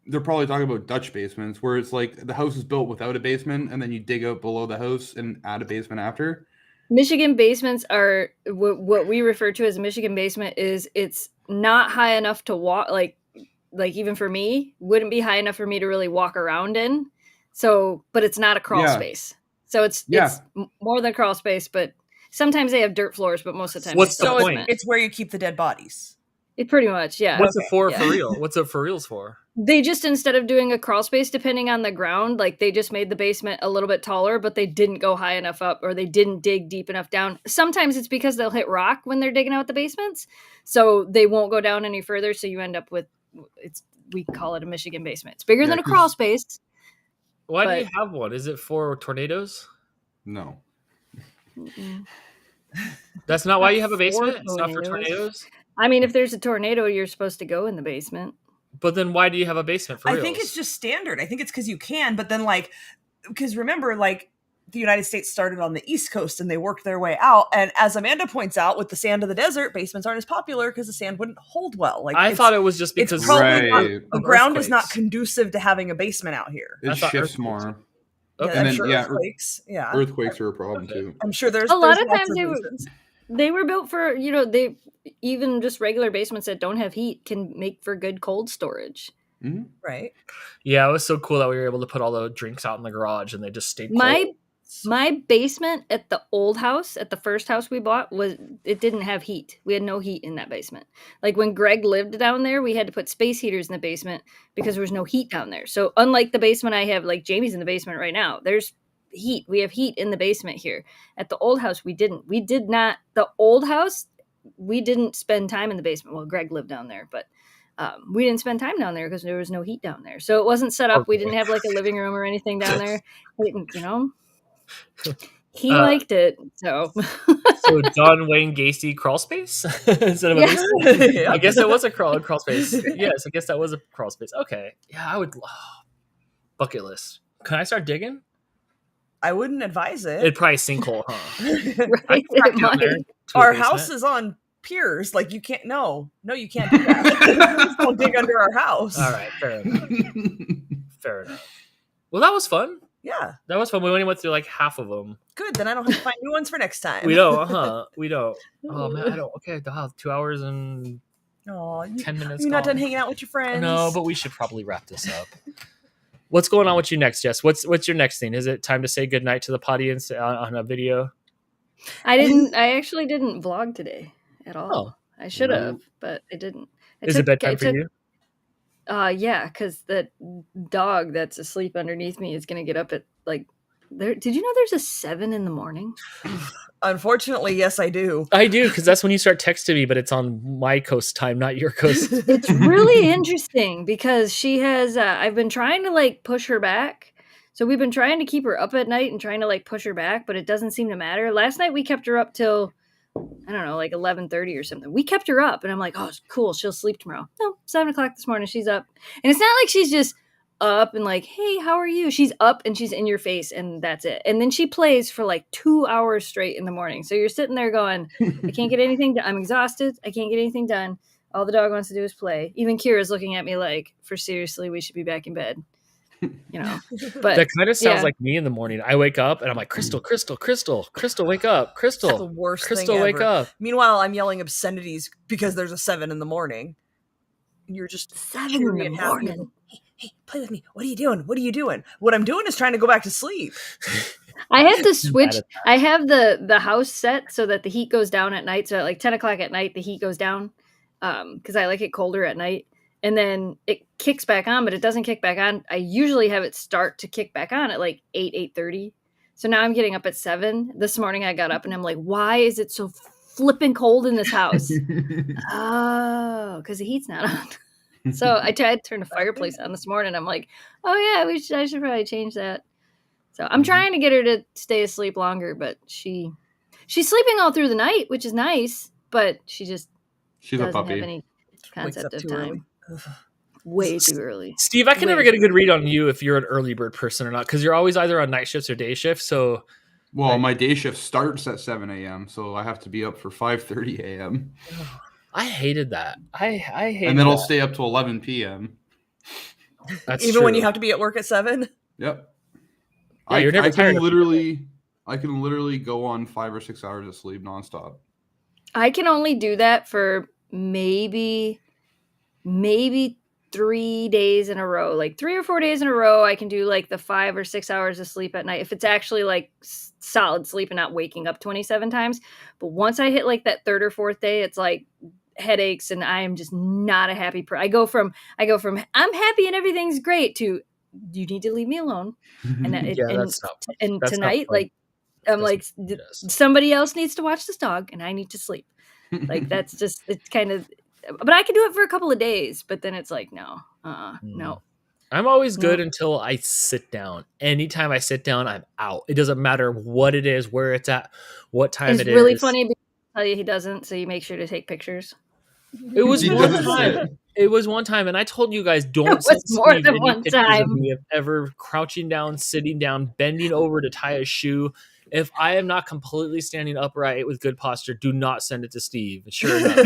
S3: they're probably talking about Dutch basements, where it's like the house is built without a basement, and then you dig out below the house and add a basement after.
S2: Michigan basements are what we refer to as a Michigan basement. It's not high enough to walk. Like even for me, wouldn't be high enough for me to really walk around in. So, but it's not a crawl space. So it's more than crawl space, but. Sometimes they have dirt floors, but most of the time,
S4: it's where you keep the dead bodies.
S2: It pretty much, yeah.
S1: What's it for real? What's it for reals for?
S2: They just, instead of doing a crawl space depending on the ground, like they just made the basement a little bit taller, but they didn't go high enough up, or they didn't dig deep enough down. Sometimes it's because they'll hit rock when they're digging out the basements, so they won't go down any further. So you end up with, we call it a Michigan basement. It's bigger than a crawl space.
S1: Why do you have one? Is it for tornadoes?
S3: No.
S1: That's not why you have a basement? It's not for tornadoes?
S2: I mean, if there's a tornado, you're supposed to go in the basement.
S1: But then why do you have a basement for reals?
S4: I think it's just standard. I think it's because you can, but then because remember, the United States started on the East Coast and they worked their way out. And as Amanda points out, with the sand of the desert, basements aren't as popular because the sand wouldn't hold well.
S1: I thought it was just because
S4: the ground is not conducive to having a basement out here.
S3: It shifts more.
S4: Okay.
S3: And then,
S4: earthquakes. Yeah,
S3: earthquakes are a problem too.
S4: I'm sure there's
S2: a lot of times they were built for, they even just regular basements that don't have heat can make for good cold storage.
S3: Mm-hmm.
S4: Right.
S1: Yeah, it was so cool that we were able to put all the drinks out in the garage and they just stayed cold.
S2: My basement at the old house, at the first house we bought, it didn't have heat. We had no heat in that basement. Like when Greg lived down there, we had to put space heaters in the basement because there was no heat down there. So unlike the basement I have, like Jamie's in the basement right now, there's heat. We have heat in the basement here. At the old house, we didn't. We did not. The old house, we didn't spend time in the basement. Well, Greg lived down there, but we didn't spend time down there because there was no heat down there. So it wasn't set up. Okay. We didn't have like a living room or anything down there. He liked it. So
S1: John Wayne Gacy crawl space instead of a basement? Yeah. I guess it was a crawl space. Yes, I guess that was a crawl space. Okay. Yeah, I would. Bucket list. Can I start digging?
S4: I wouldn't advise it.
S1: It'd probably sinkhole, huh?
S2: Right,
S4: our house is on piers. Like you can't. No, you can't do that. Don't dig under our house.
S1: All right, fair enough. Fair enough. Well, that was fun.
S4: Yeah,
S1: that was fun. We only went through like half of them.
S4: Good. Then I don't have to find new ones for next time.
S1: We don't. We don't. Oh man, I don't. Okay, 2 hours and 10 minutes.
S4: You're not done hanging out with your friends.
S1: No, but we should probably wrap this up. What's going on with you next, Jess? What's your next thing? Is it time to say goodnight to the audience on a video?
S2: I actually didn't vlog today at all.
S1: Oh.
S2: I should have, but I didn't.
S1: Is it bedtime for you?
S2: Yeah, because the dog that's asleep underneath me is going to get up at did you know there's a 7 a.m?
S4: Unfortunately, yes, I do.
S1: I do, because that's when you start texting me, but it's on my coast time, not your coast.
S2: It's really interesting because she has, I've been trying to push her back. So we've been trying to keep her up at night and trying to push her back, but it doesn't seem to matter. Last night we kept her up till, I don't know, 11:30 or something. We kept her up and I'm like, oh, cool, she'll sleep tomorrow. No, 7 o'clock this morning, she's up. And it's not like she's just up and hey, how are you? She's up and she's in your face and that's it. And then she plays for 2 hours straight in the morning. So you're sitting there going, I can't get anything done. I'm exhausted. I can't get anything done. All the dog wants to do is play. Even Kira's looking at me for seriously, we should be back in bed. But
S1: that kind of sounds like me in the morning. I wake up and I'm like, Crystal, wake up, Crystal.
S4: That's the worst
S1: Crystal,
S4: thing
S1: wake
S4: ever.
S1: up.
S4: Meanwhile, I'm yelling obscenities because there's a 7 a.m. And you're just
S2: 7 a.m.
S4: Hey, play with me. What are you doing? What I'm doing is trying to go back to sleep.
S2: I have to switch. I have the house set so that the heat goes down at night. So at 10 o'clock at night, the heat goes down because I like it colder at night. And then it kicks back on, but it doesn't kick back on. I usually have it start to kick back on at 8:30. So now I'm getting up at 7. This morning I got up and I'm like, why is it so flipping cold in this house? Oh, because the heat's not on. So I tried to turn the fireplace on this morning. I'm like, oh yeah, I should probably change that. So I'm trying to get her to stay asleep longer, but she's sleeping all through the night, which is nice, but she's doesn't have any concept of time. Way too early.
S1: Steve, I can never get a good read on you if you're an early bird person or not, because you're always either on night shifts or day shifts. So,
S3: my day shift starts at 7 a.m., so I have to be up for 5:30 a.m.
S1: I hated that. I hated
S3: and then I'll stay up to 11 p.m.
S1: That's
S4: even
S1: true.
S4: when you have to be at work at 7.
S3: Yep.
S1: Yeah, you're never tired.
S3: I can literally go on 5 or 6 hours of sleep nonstop.
S2: I can only do that for maybe 3 days in a row, 3 or 4 days in a row. I can do the 5 or 6 hours of sleep at night if it's actually solid sleep and not waking up 27 times. But once I hit that third or fourth day, it's headaches, and I am just not a happy I go from I'm happy and everything's great to you need to leave me alone. And that's tonight, like I'm like somebody else needs to watch this dog, and I need to sleep. Like that's just it's kind of. But I can do it for a couple of days, but then it's like no.
S1: I'm always good until I sit down. Anytime I sit down, I'm out. It doesn't matter what it is, where it's at, what time it is.
S2: It's really funny because I tell you he doesn't, so you make sure to take pictures.
S1: It was one time. It was one time, and I told you guys don't
S2: send more than one time.
S1: Me of ever crouching down, sitting down, bending over to tie a shoe. If I am not completely standing upright with good posture, do not send it to Steve. Sure enough,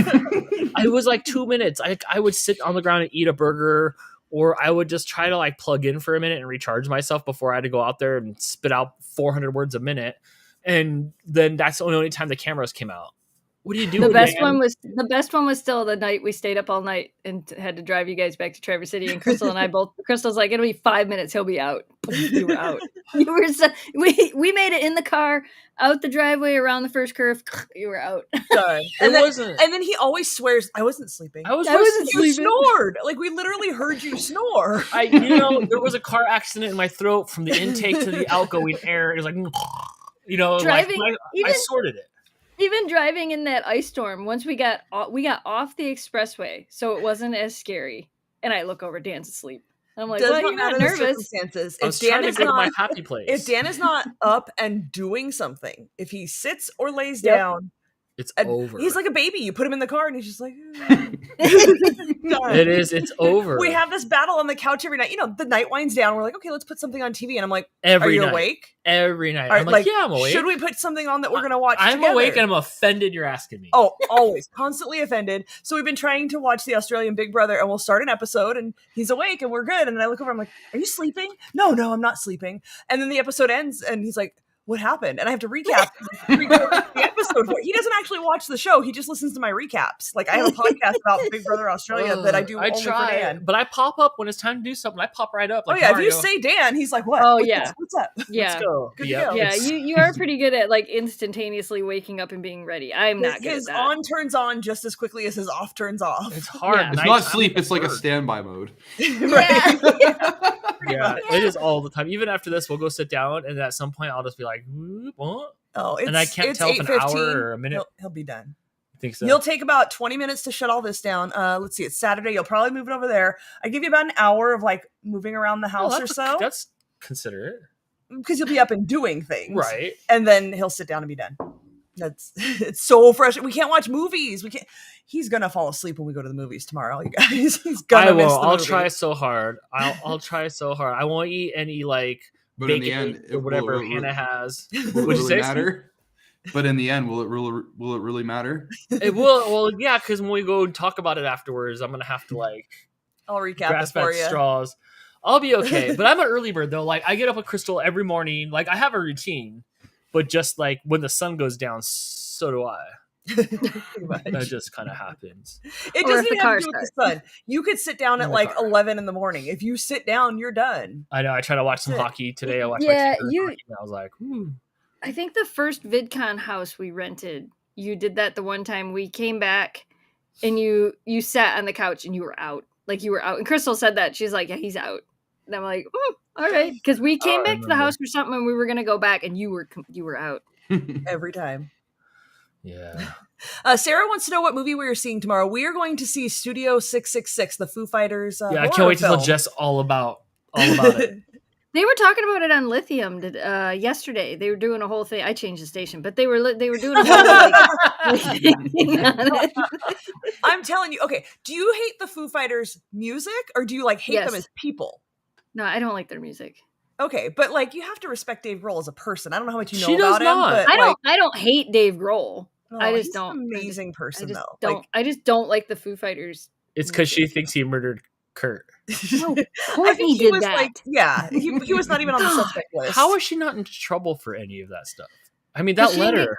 S1: it was like 2 minutes. I would sit on the ground and eat a burger, or I would just try to like plug in for a minute and recharge myself before I had to go out there and spit out 400 words a minute. And then that's the only time the cameras came out. What do you do?
S2: The best one was still the night we stayed up all night and had to drive you guys back to Traverse City. And Crystal and I both. Crystal's like, it'll be 5 minutes. He'll be out. You were out. We made it in the car, out the driveway, around the first curve. You were out.
S4: And then he always swears, I wasn't sleeping.
S1: I wasn't sleeping.
S4: You snored. Like we literally heard you snore.
S1: There was a car accident in my throat from the intake to the outgoing air. It was like,
S2: driving.
S1: I sorted it.
S2: Even driving in that ice storm, once we got off the expressway, so it wasn't as scary. And I look over, Dan's asleep. I'm like, well, you're not nervous.
S4: If Dan is not up and doing something, if he sits or lays down,
S1: it's over.
S4: He's like a baby. You put him in the car and he's just like,
S1: it's over.
S4: We have this battle on the couch every night. The night winds down. We're like, okay, let's put something on TV. And I'm like, are you awake?
S1: Every night. I'm like, yeah, I'm awake.
S4: Should we put something on that we're going to watch
S1: I'm
S4: together?
S1: awake and I'm offended you're asking me.
S4: Oh, always. Constantly offended. So we've been trying to watch the Australian Big Brother, and we'll start an episode and he's awake and we're good. And then I look over, I'm like, are you sleeping? No, I'm not sleeping. And then the episode ends and he's like, what happened? And I have to recap the episode. He doesn't actually watch the show. He just listens to my recaps. Like I have a podcast about Big Brother Australia that I do only for Dan.
S1: But I pop up when it's time to do something. I pop right up. Like
S4: Mario. If you say Dan, he's like, what?
S2: Oh, yeah.
S4: What's up?
S2: Yeah.
S1: Let's go.
S4: Good to go.
S2: Yeah, you are pretty good at like instantaneously waking up and being ready. I'm not good at that.
S4: His on turns on just as quickly as his off turns off.
S1: It's hard.
S3: Yeah. It's not sleep. It's like a standby mode.
S4: Right.
S1: Yeah, it is all the time. Even after this, we'll go sit down, and at some point, I'll just be like, what?
S4: And
S1: I can't tell if an hour or a minute.
S4: He'll be done.
S1: I think so.
S4: He'll take about 20 minutes to shut all this down. Let's see, it's Saturday. You'll probably move it over there. I give you about an hour of like moving around the house or so.
S1: That's considerate.
S4: Because you'll be up and doing things.
S1: Right.
S4: And then he'll sit down and be done. It's so frustrating. We can't watch movies. He's gonna fall asleep when we go to the movies tomorrow, you guys. He's gonna miss the movie.
S1: I'll try so hard. I'll try so hard. I won't eat any like bacon in the end, or whatever Hannah has.
S3: Will it really matter? But in the end, will it really matter?
S1: It will. Well, yeah, because when we go and talk about it afterwards, I'm gonna have to
S4: I'll recap it for you.
S1: Straws. I'll be okay. But I'm an early bird though. Like I get up with Crystal every morning. Like I have a routine. But just like when the sun goes down, so do I. That just kind of happens.
S4: It doesn't even have to do with the sun. You could sit down at like 11 in the morning. If you sit down, you're done.
S1: I know. I try to watch some hockey today. I watched hockey, and I was like,
S2: I think the first VidCon house we rented, you did that the one time we came back and you sat on the couch and you were out. Like you were out. And Crystal said that. She's like, yeah, he's out. And I'm like, all right. Because we came back to the house for something and we were going to go back and you were out.
S4: Every time.
S1: Yeah.
S4: Sarah wants to know what movie we are seeing tomorrow. We are going to see Studio 666, the Foo Fighters
S1: I can't wait to tell Jess all about it.
S2: They were talking about it on Lithium yesterday. They were doing a whole thing. I changed the station, but they were doing a whole thing on it.
S4: I'm telling you. Okay, do you hate the Foo Fighters music or do you hate them as people?
S2: No, I don't like their music.
S4: Okay, but you have to respect Dave Grohl as a person. I don't know how much you know about him,
S2: but I don't hate Dave Grohl. I just
S4: he's
S2: don't.
S4: An amazing person,
S2: I just don't like the Foo Fighters.
S1: It's because she thinks he murdered Kurt.
S2: No, Courtney did that.
S4: He was not even on the suspect list.
S1: How is she not in trouble for any of that stuff? I mean, that letter.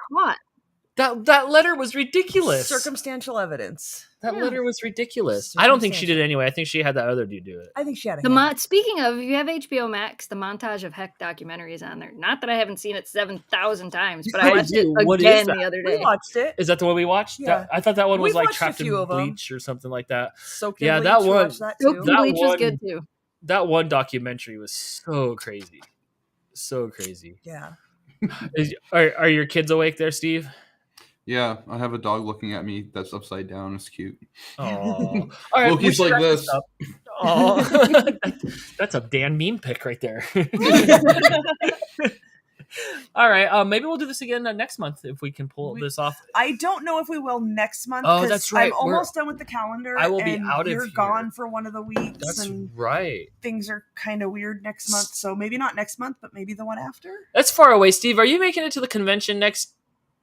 S1: That letter was ridiculous.
S4: Circumstantial evidence.
S1: That letter was ridiculous. I don't think she did it anyway. I think she had that other dude do it.
S4: I think she had a
S2: Speaking of, if you have HBO Max, the Montage of Heck documentary is on there. Not that I haven't seen it 7,000 times, but I watched it again the other day.
S4: We watched it.
S1: Is that the one we watched?
S4: Yeah.
S1: I thought that one was like trapped in bleach or something like that. Yeah, that one.
S2: Bleach was good too.
S1: That one documentary was so crazy. So crazy.
S4: Yeah.
S1: Are your kids awake there, Steve?
S3: Yeah, I have a dog looking at me that's upside down. It's cute.
S1: Oh, all right.
S3: Loki's like this.
S1: Oh, that's a Dan meme pic right there. All right, maybe we'll do this again next month if we can pull this off.
S4: I don't know if we will next month.
S1: Oh, that's right.
S4: I'm almost done with the calendar.
S1: I will be out of here.
S4: You're gone for one of the weeks.
S1: That's right.
S4: Things are kind of weird next month, so maybe not next month, but maybe the one after.
S1: That's far away, Steve. Are you making it to the convention next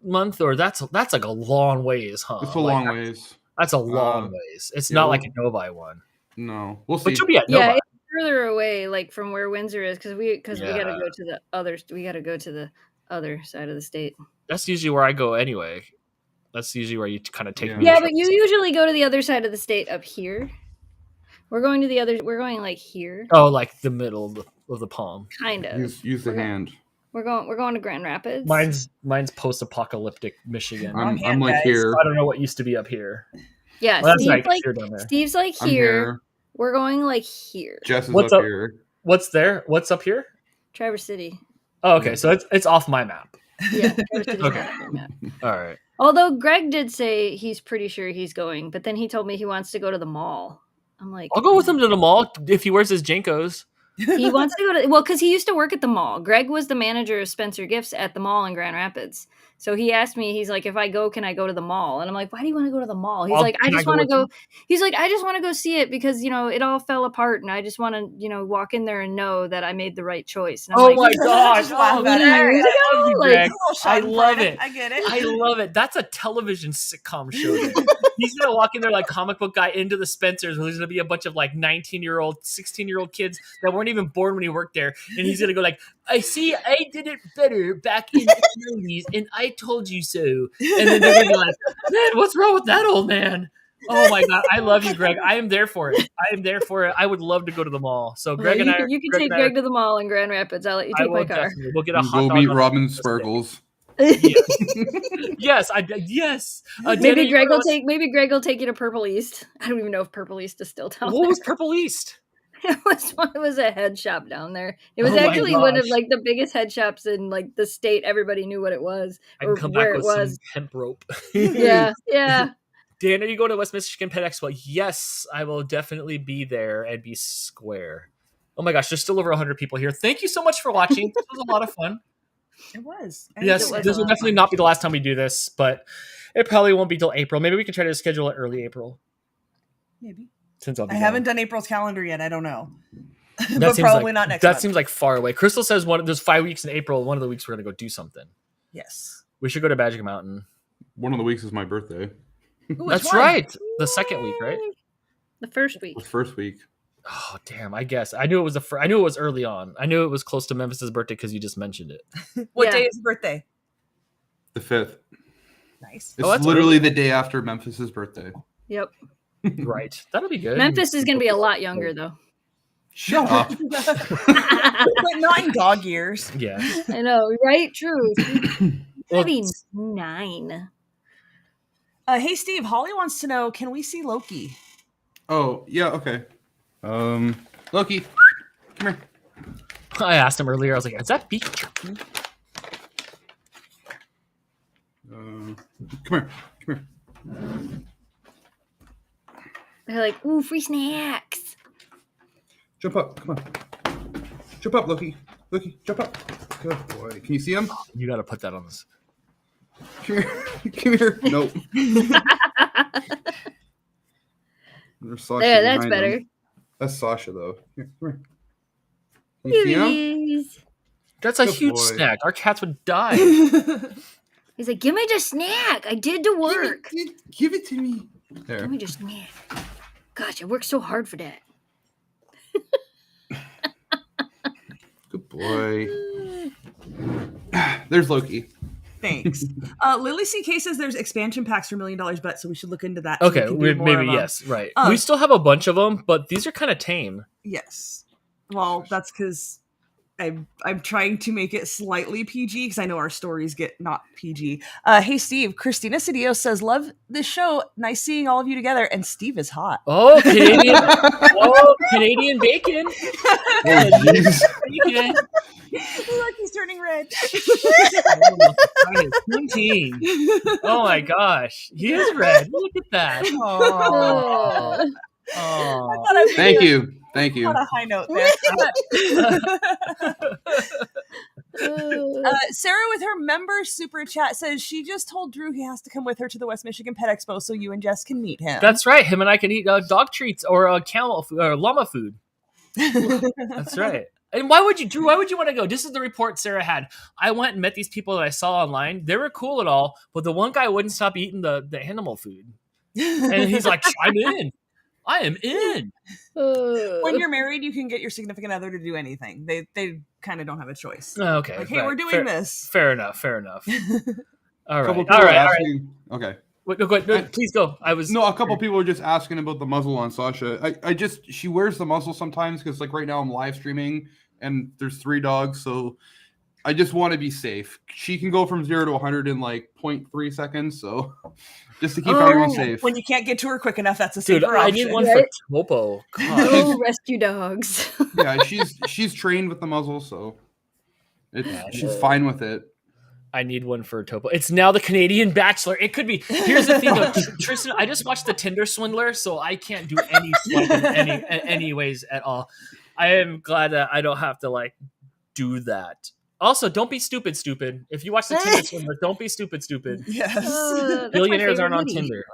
S1: month, or that's like a long ways, huh?
S3: It's a long ways.
S1: That's a long ways. It's not like a Novi one.
S3: No, we'll see.
S1: But you'll be at Novi.
S2: Yeah, it's further away, like from where Windsor is, because we got to go to the others. We got to go to the other side of the state.
S1: That's usually where I go anyway. That's usually where you kind of take me.
S2: Yeah, but you usually go to the other side of the state up here. We're going to the other. We're going like here.
S1: Oh, like the middle of the palm.
S2: Kind of.
S3: Use the hand.
S2: We're going to Grand Rapids.
S1: Mine's post-apocalyptic Michigan.
S3: I'm like here.
S1: I don't know what used to be up here.
S2: Yeah,
S1: well,
S2: Steve's like here. We're going like here.
S3: Jess is up here.
S1: What's there? What's up here?
S2: Traverse City.
S1: Oh, okay. So it's off my map.
S2: Yeah. Okay. Map.
S1: All right.
S2: Although Greg did say he's pretty sure he's going, but then he told me he wants to go to the mall. I'm like,
S1: I'll go with him to the mall if he wears his Jenkos.
S2: He wants to go to because he used to work at the mall. Greg was the manager of Spencer Gifts at the mall in Grand Rapids. So he asked me, he's like, if I go, can I go to the mall? And I'm like, why do you want to go to the mall? He's like, I just want to go. He's like, I just want to go see it because, it all fell apart. And I just want to, walk in there and know that I made the right choice. And
S1: I'm my gosh.
S4: I
S1: love it.
S4: I get it.
S1: I love it. That's a television sitcom show. He's going to walk in there like comic book guy into the Spencer's. There's going to be a bunch of like 19-year-old, 16-year-old kids that weren't even born when he worked there. And he's going to go like, I see, I did it better back in the 90s and I told you so. And then they're going to be like, man, what's wrong with that old man? Oh my God. I love you, Greg. I am there for it. I would love to go to the mall. So Greg and I.
S2: You can take Greg to the mall in Grand Rapids. I'll let you take my car.
S1: Definitely. We'll get a hot dog.
S3: Go meet Robin Sparkles.
S1: Yes.
S2: Maybe Greg will take you to Purple East. I don't even know if Purple East is still down there.
S1: What was Purple East?
S2: It was a head shop down there. It was actually one of like the biggest head shops in like the state. Everybody knew what it was or where it was.
S1: Some hemp rope.
S2: Yeah.
S1: Dan, are you going to West Michigan Pet Expo? Yes, I will definitely be there and be square. Oh my gosh, there's still over 100 people here. Thank you so much for watching. This was a lot of fun.
S4: It was.
S1: Yes, this will definitely not be the last time we do this, but it probably won't be till April. Maybe we can try to schedule it early April.
S4: Maybe.
S1: Since I
S4: haven't done April's calendar yet. I don't know.
S1: But
S4: probably not next month.
S1: That seems like far away. Crystal says there's 5 weeks in April. One of the weeks we're going to go do something.
S4: Yes.
S1: We should go to Magic Mountain.
S3: One of the weeks is my birthday.
S1: That's right. The second week, right?
S2: The first week.
S3: The first week.
S1: Oh, damn. I guess. I knew it was I knew it was early on. I knew it was close to Memphis's birthday because you just mentioned it.
S4: What day is your birthday?
S3: The 5th.
S4: Nice.
S3: It's literally the day after Memphis's birthday.
S2: Yep.
S1: Right. That'll be good.
S2: Memphis is going to be a lot younger, though.
S3: Shut up.
S4: But not in dog years.
S1: Yeah.
S2: I know, right? True.
S1: Well,
S2: Maybe 9.
S4: Hey, Steve, Holly wants to know, can we see Loki?
S3: Oh, yeah, okay. Loki, come here.
S1: I asked him earlier. I was like, is that beef jerky?
S3: Come here.
S2: They're like, ooh, free snacks.
S3: Jump up. Come on. Jump up, Loki. Loki, jump up. Good boy. Can you see him?
S1: You got to put that on this.
S3: Come here. Come here. Nope.
S2: There, that's better.
S3: Him. That's Sasha, though. Here, come here. Can you see him?
S1: That's a huge snack. Our cats would die.
S2: He's like, give me the snack. I did the work.
S3: Give it to me. There.
S2: Give me the snack. Gosh, I worked so hard for that.
S3: Good boy. There's Loki.
S4: Thanks. Lily CK says there's expansion packs for $1 million bet, so we should look into that.
S1: Okay,
S4: so
S1: maybe yes, right. We still have a bunch of them, but these are kind of tame.
S4: Yes. Well, that's because I'm trying to make it slightly PG because I know our stories get not PG. Hey, Steve. Christina Cedillo says, love this show. Nice seeing all of you together. And Steve is hot.
S1: Oh, Canadian bacon. Bacon.
S4: Look, he's turning red.
S1: Oh my gosh. He is red. Look at that.
S3: Oh. Thank you.
S4: On a high note there. Sarah with her member super chat says she just told Drew he has to come with her to the West Michigan Pet Expo so you and Jess can meet him.
S1: That's right. Him and I can eat dog treats or camel food, or llama food. That's right. And why would you, Drew? Why would you want to go? This is the report Sarah had. I went and met these people that I saw online. They were cool and all, but the one guy wouldn't stop eating the animal food. And he's like, I'm in. I am in.
S4: When you're married, you can get your significant other to do anything. They kind of don't have a choice.
S1: Okay.
S4: Like, hey, we're doing this.
S1: Fair enough. All right.
S3: Okay.
S1: Wait, go ahead. No, please go.
S3: A couple people were just asking about the muzzle on Sasha. She wears the muzzle sometimes because like right now I'm live streaming and there's 3 dogs, so I just want to be safe. She can go from 0 to 100 in like 0.3 seconds, so just to keep everyone safe.
S4: When you can't get to her quick enough, that's a safer option.
S1: I need one for Topo.
S2: Rescue dogs.
S3: Yeah, she's trained with the muzzle, so she's fine with it.
S1: I need one for Topo. It's now the Canadian Bachelor. It could be. Here's the thing, though, Tristan. I just watched the Tinder Swindler, so I can't do any swiping any ways at all. I am glad that I don't have to like do that. Also, don't be stupid. If you watch the Tinder Swindler, don't be stupid.
S4: Yes.
S1: Billionaires aren't on Tinder.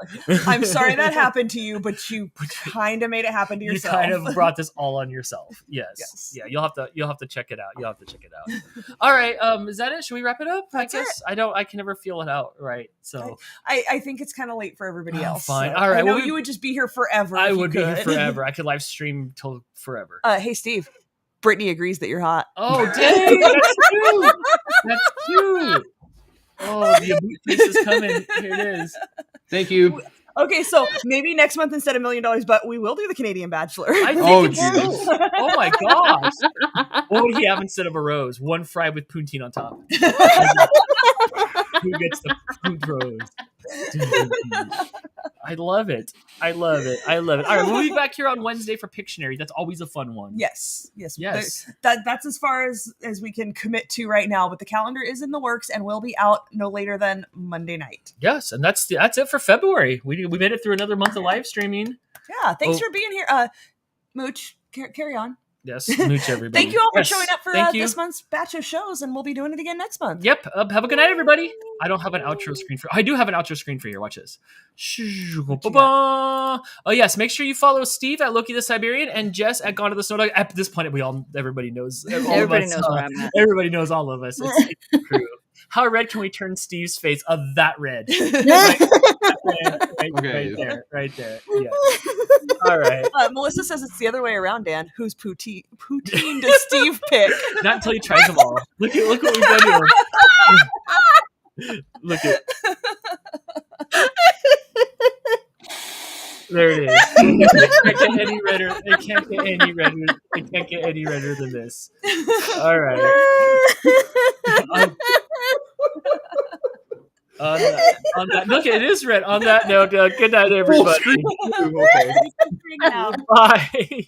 S4: I'm sorry that happened to you, but you kind of made it happen to yourself.
S1: You kind of brought this all on yourself. Yes. Yeah, you'll have to check it out. All right. Is that it? Should we wrap it up?
S4: That's
S1: I guess
S4: it.
S1: I can never feel it out, right? So
S4: I think it's kind of late for everybody else.
S1: Fine.
S4: So.
S1: All right.
S4: I know you would just be here forever.
S1: I would be here forever. I could live stream till forever.
S4: Hey, Steve. Brittany agrees that you're hot.
S1: Oh, dang! That's cute. Oh, the boot face is coming. Here it is.
S3: Thank you.
S4: Okay, so maybe next month instead of $1 million, but we will do the Canadian Bachelor.
S1: Oh my gosh! What would he have instead of a rose? One fried with poutine on top. Who gets the pout rose? I love it. All right, we'll be back here on Wednesday for Pictionary. That's always a fun one.
S4: Yes. That's as far as we can commit to right now, but the calendar is in the works and will be out no later than Monday night.
S1: Yes, and that's it for February. We made it through another month of live streaming.
S4: Yeah, thanks for being here. Mooch, carry on.
S1: Yes, mooch everybody.
S4: Thank you all for showing up for this month's batch of shows, and we'll be doing it again next month.
S1: Yep. Have a good night, everybody. I don't have an outro screen I do have an outro screen for you. Watch this. Oh yes, make sure you follow Steve at Loki the Siberian and Jess at Gone to the Snow Dog. At this point, everybody knows.
S2: Everybody knows where I'm at.
S1: Everybody knows all of us. It's true. How red can we turn Steve's face? That red. Right there. Yeah. All right.
S4: Melissa says it's the other way around, Dan. Who's poutine does Steve pick?
S1: Not until he tries them all. Look what we've done here. Look at. There it is. It can't get any redder. It can't get any redder than this. All right. On that, look, it is red. On that note, good night, everybody.
S3: Okay.
S1: Bye.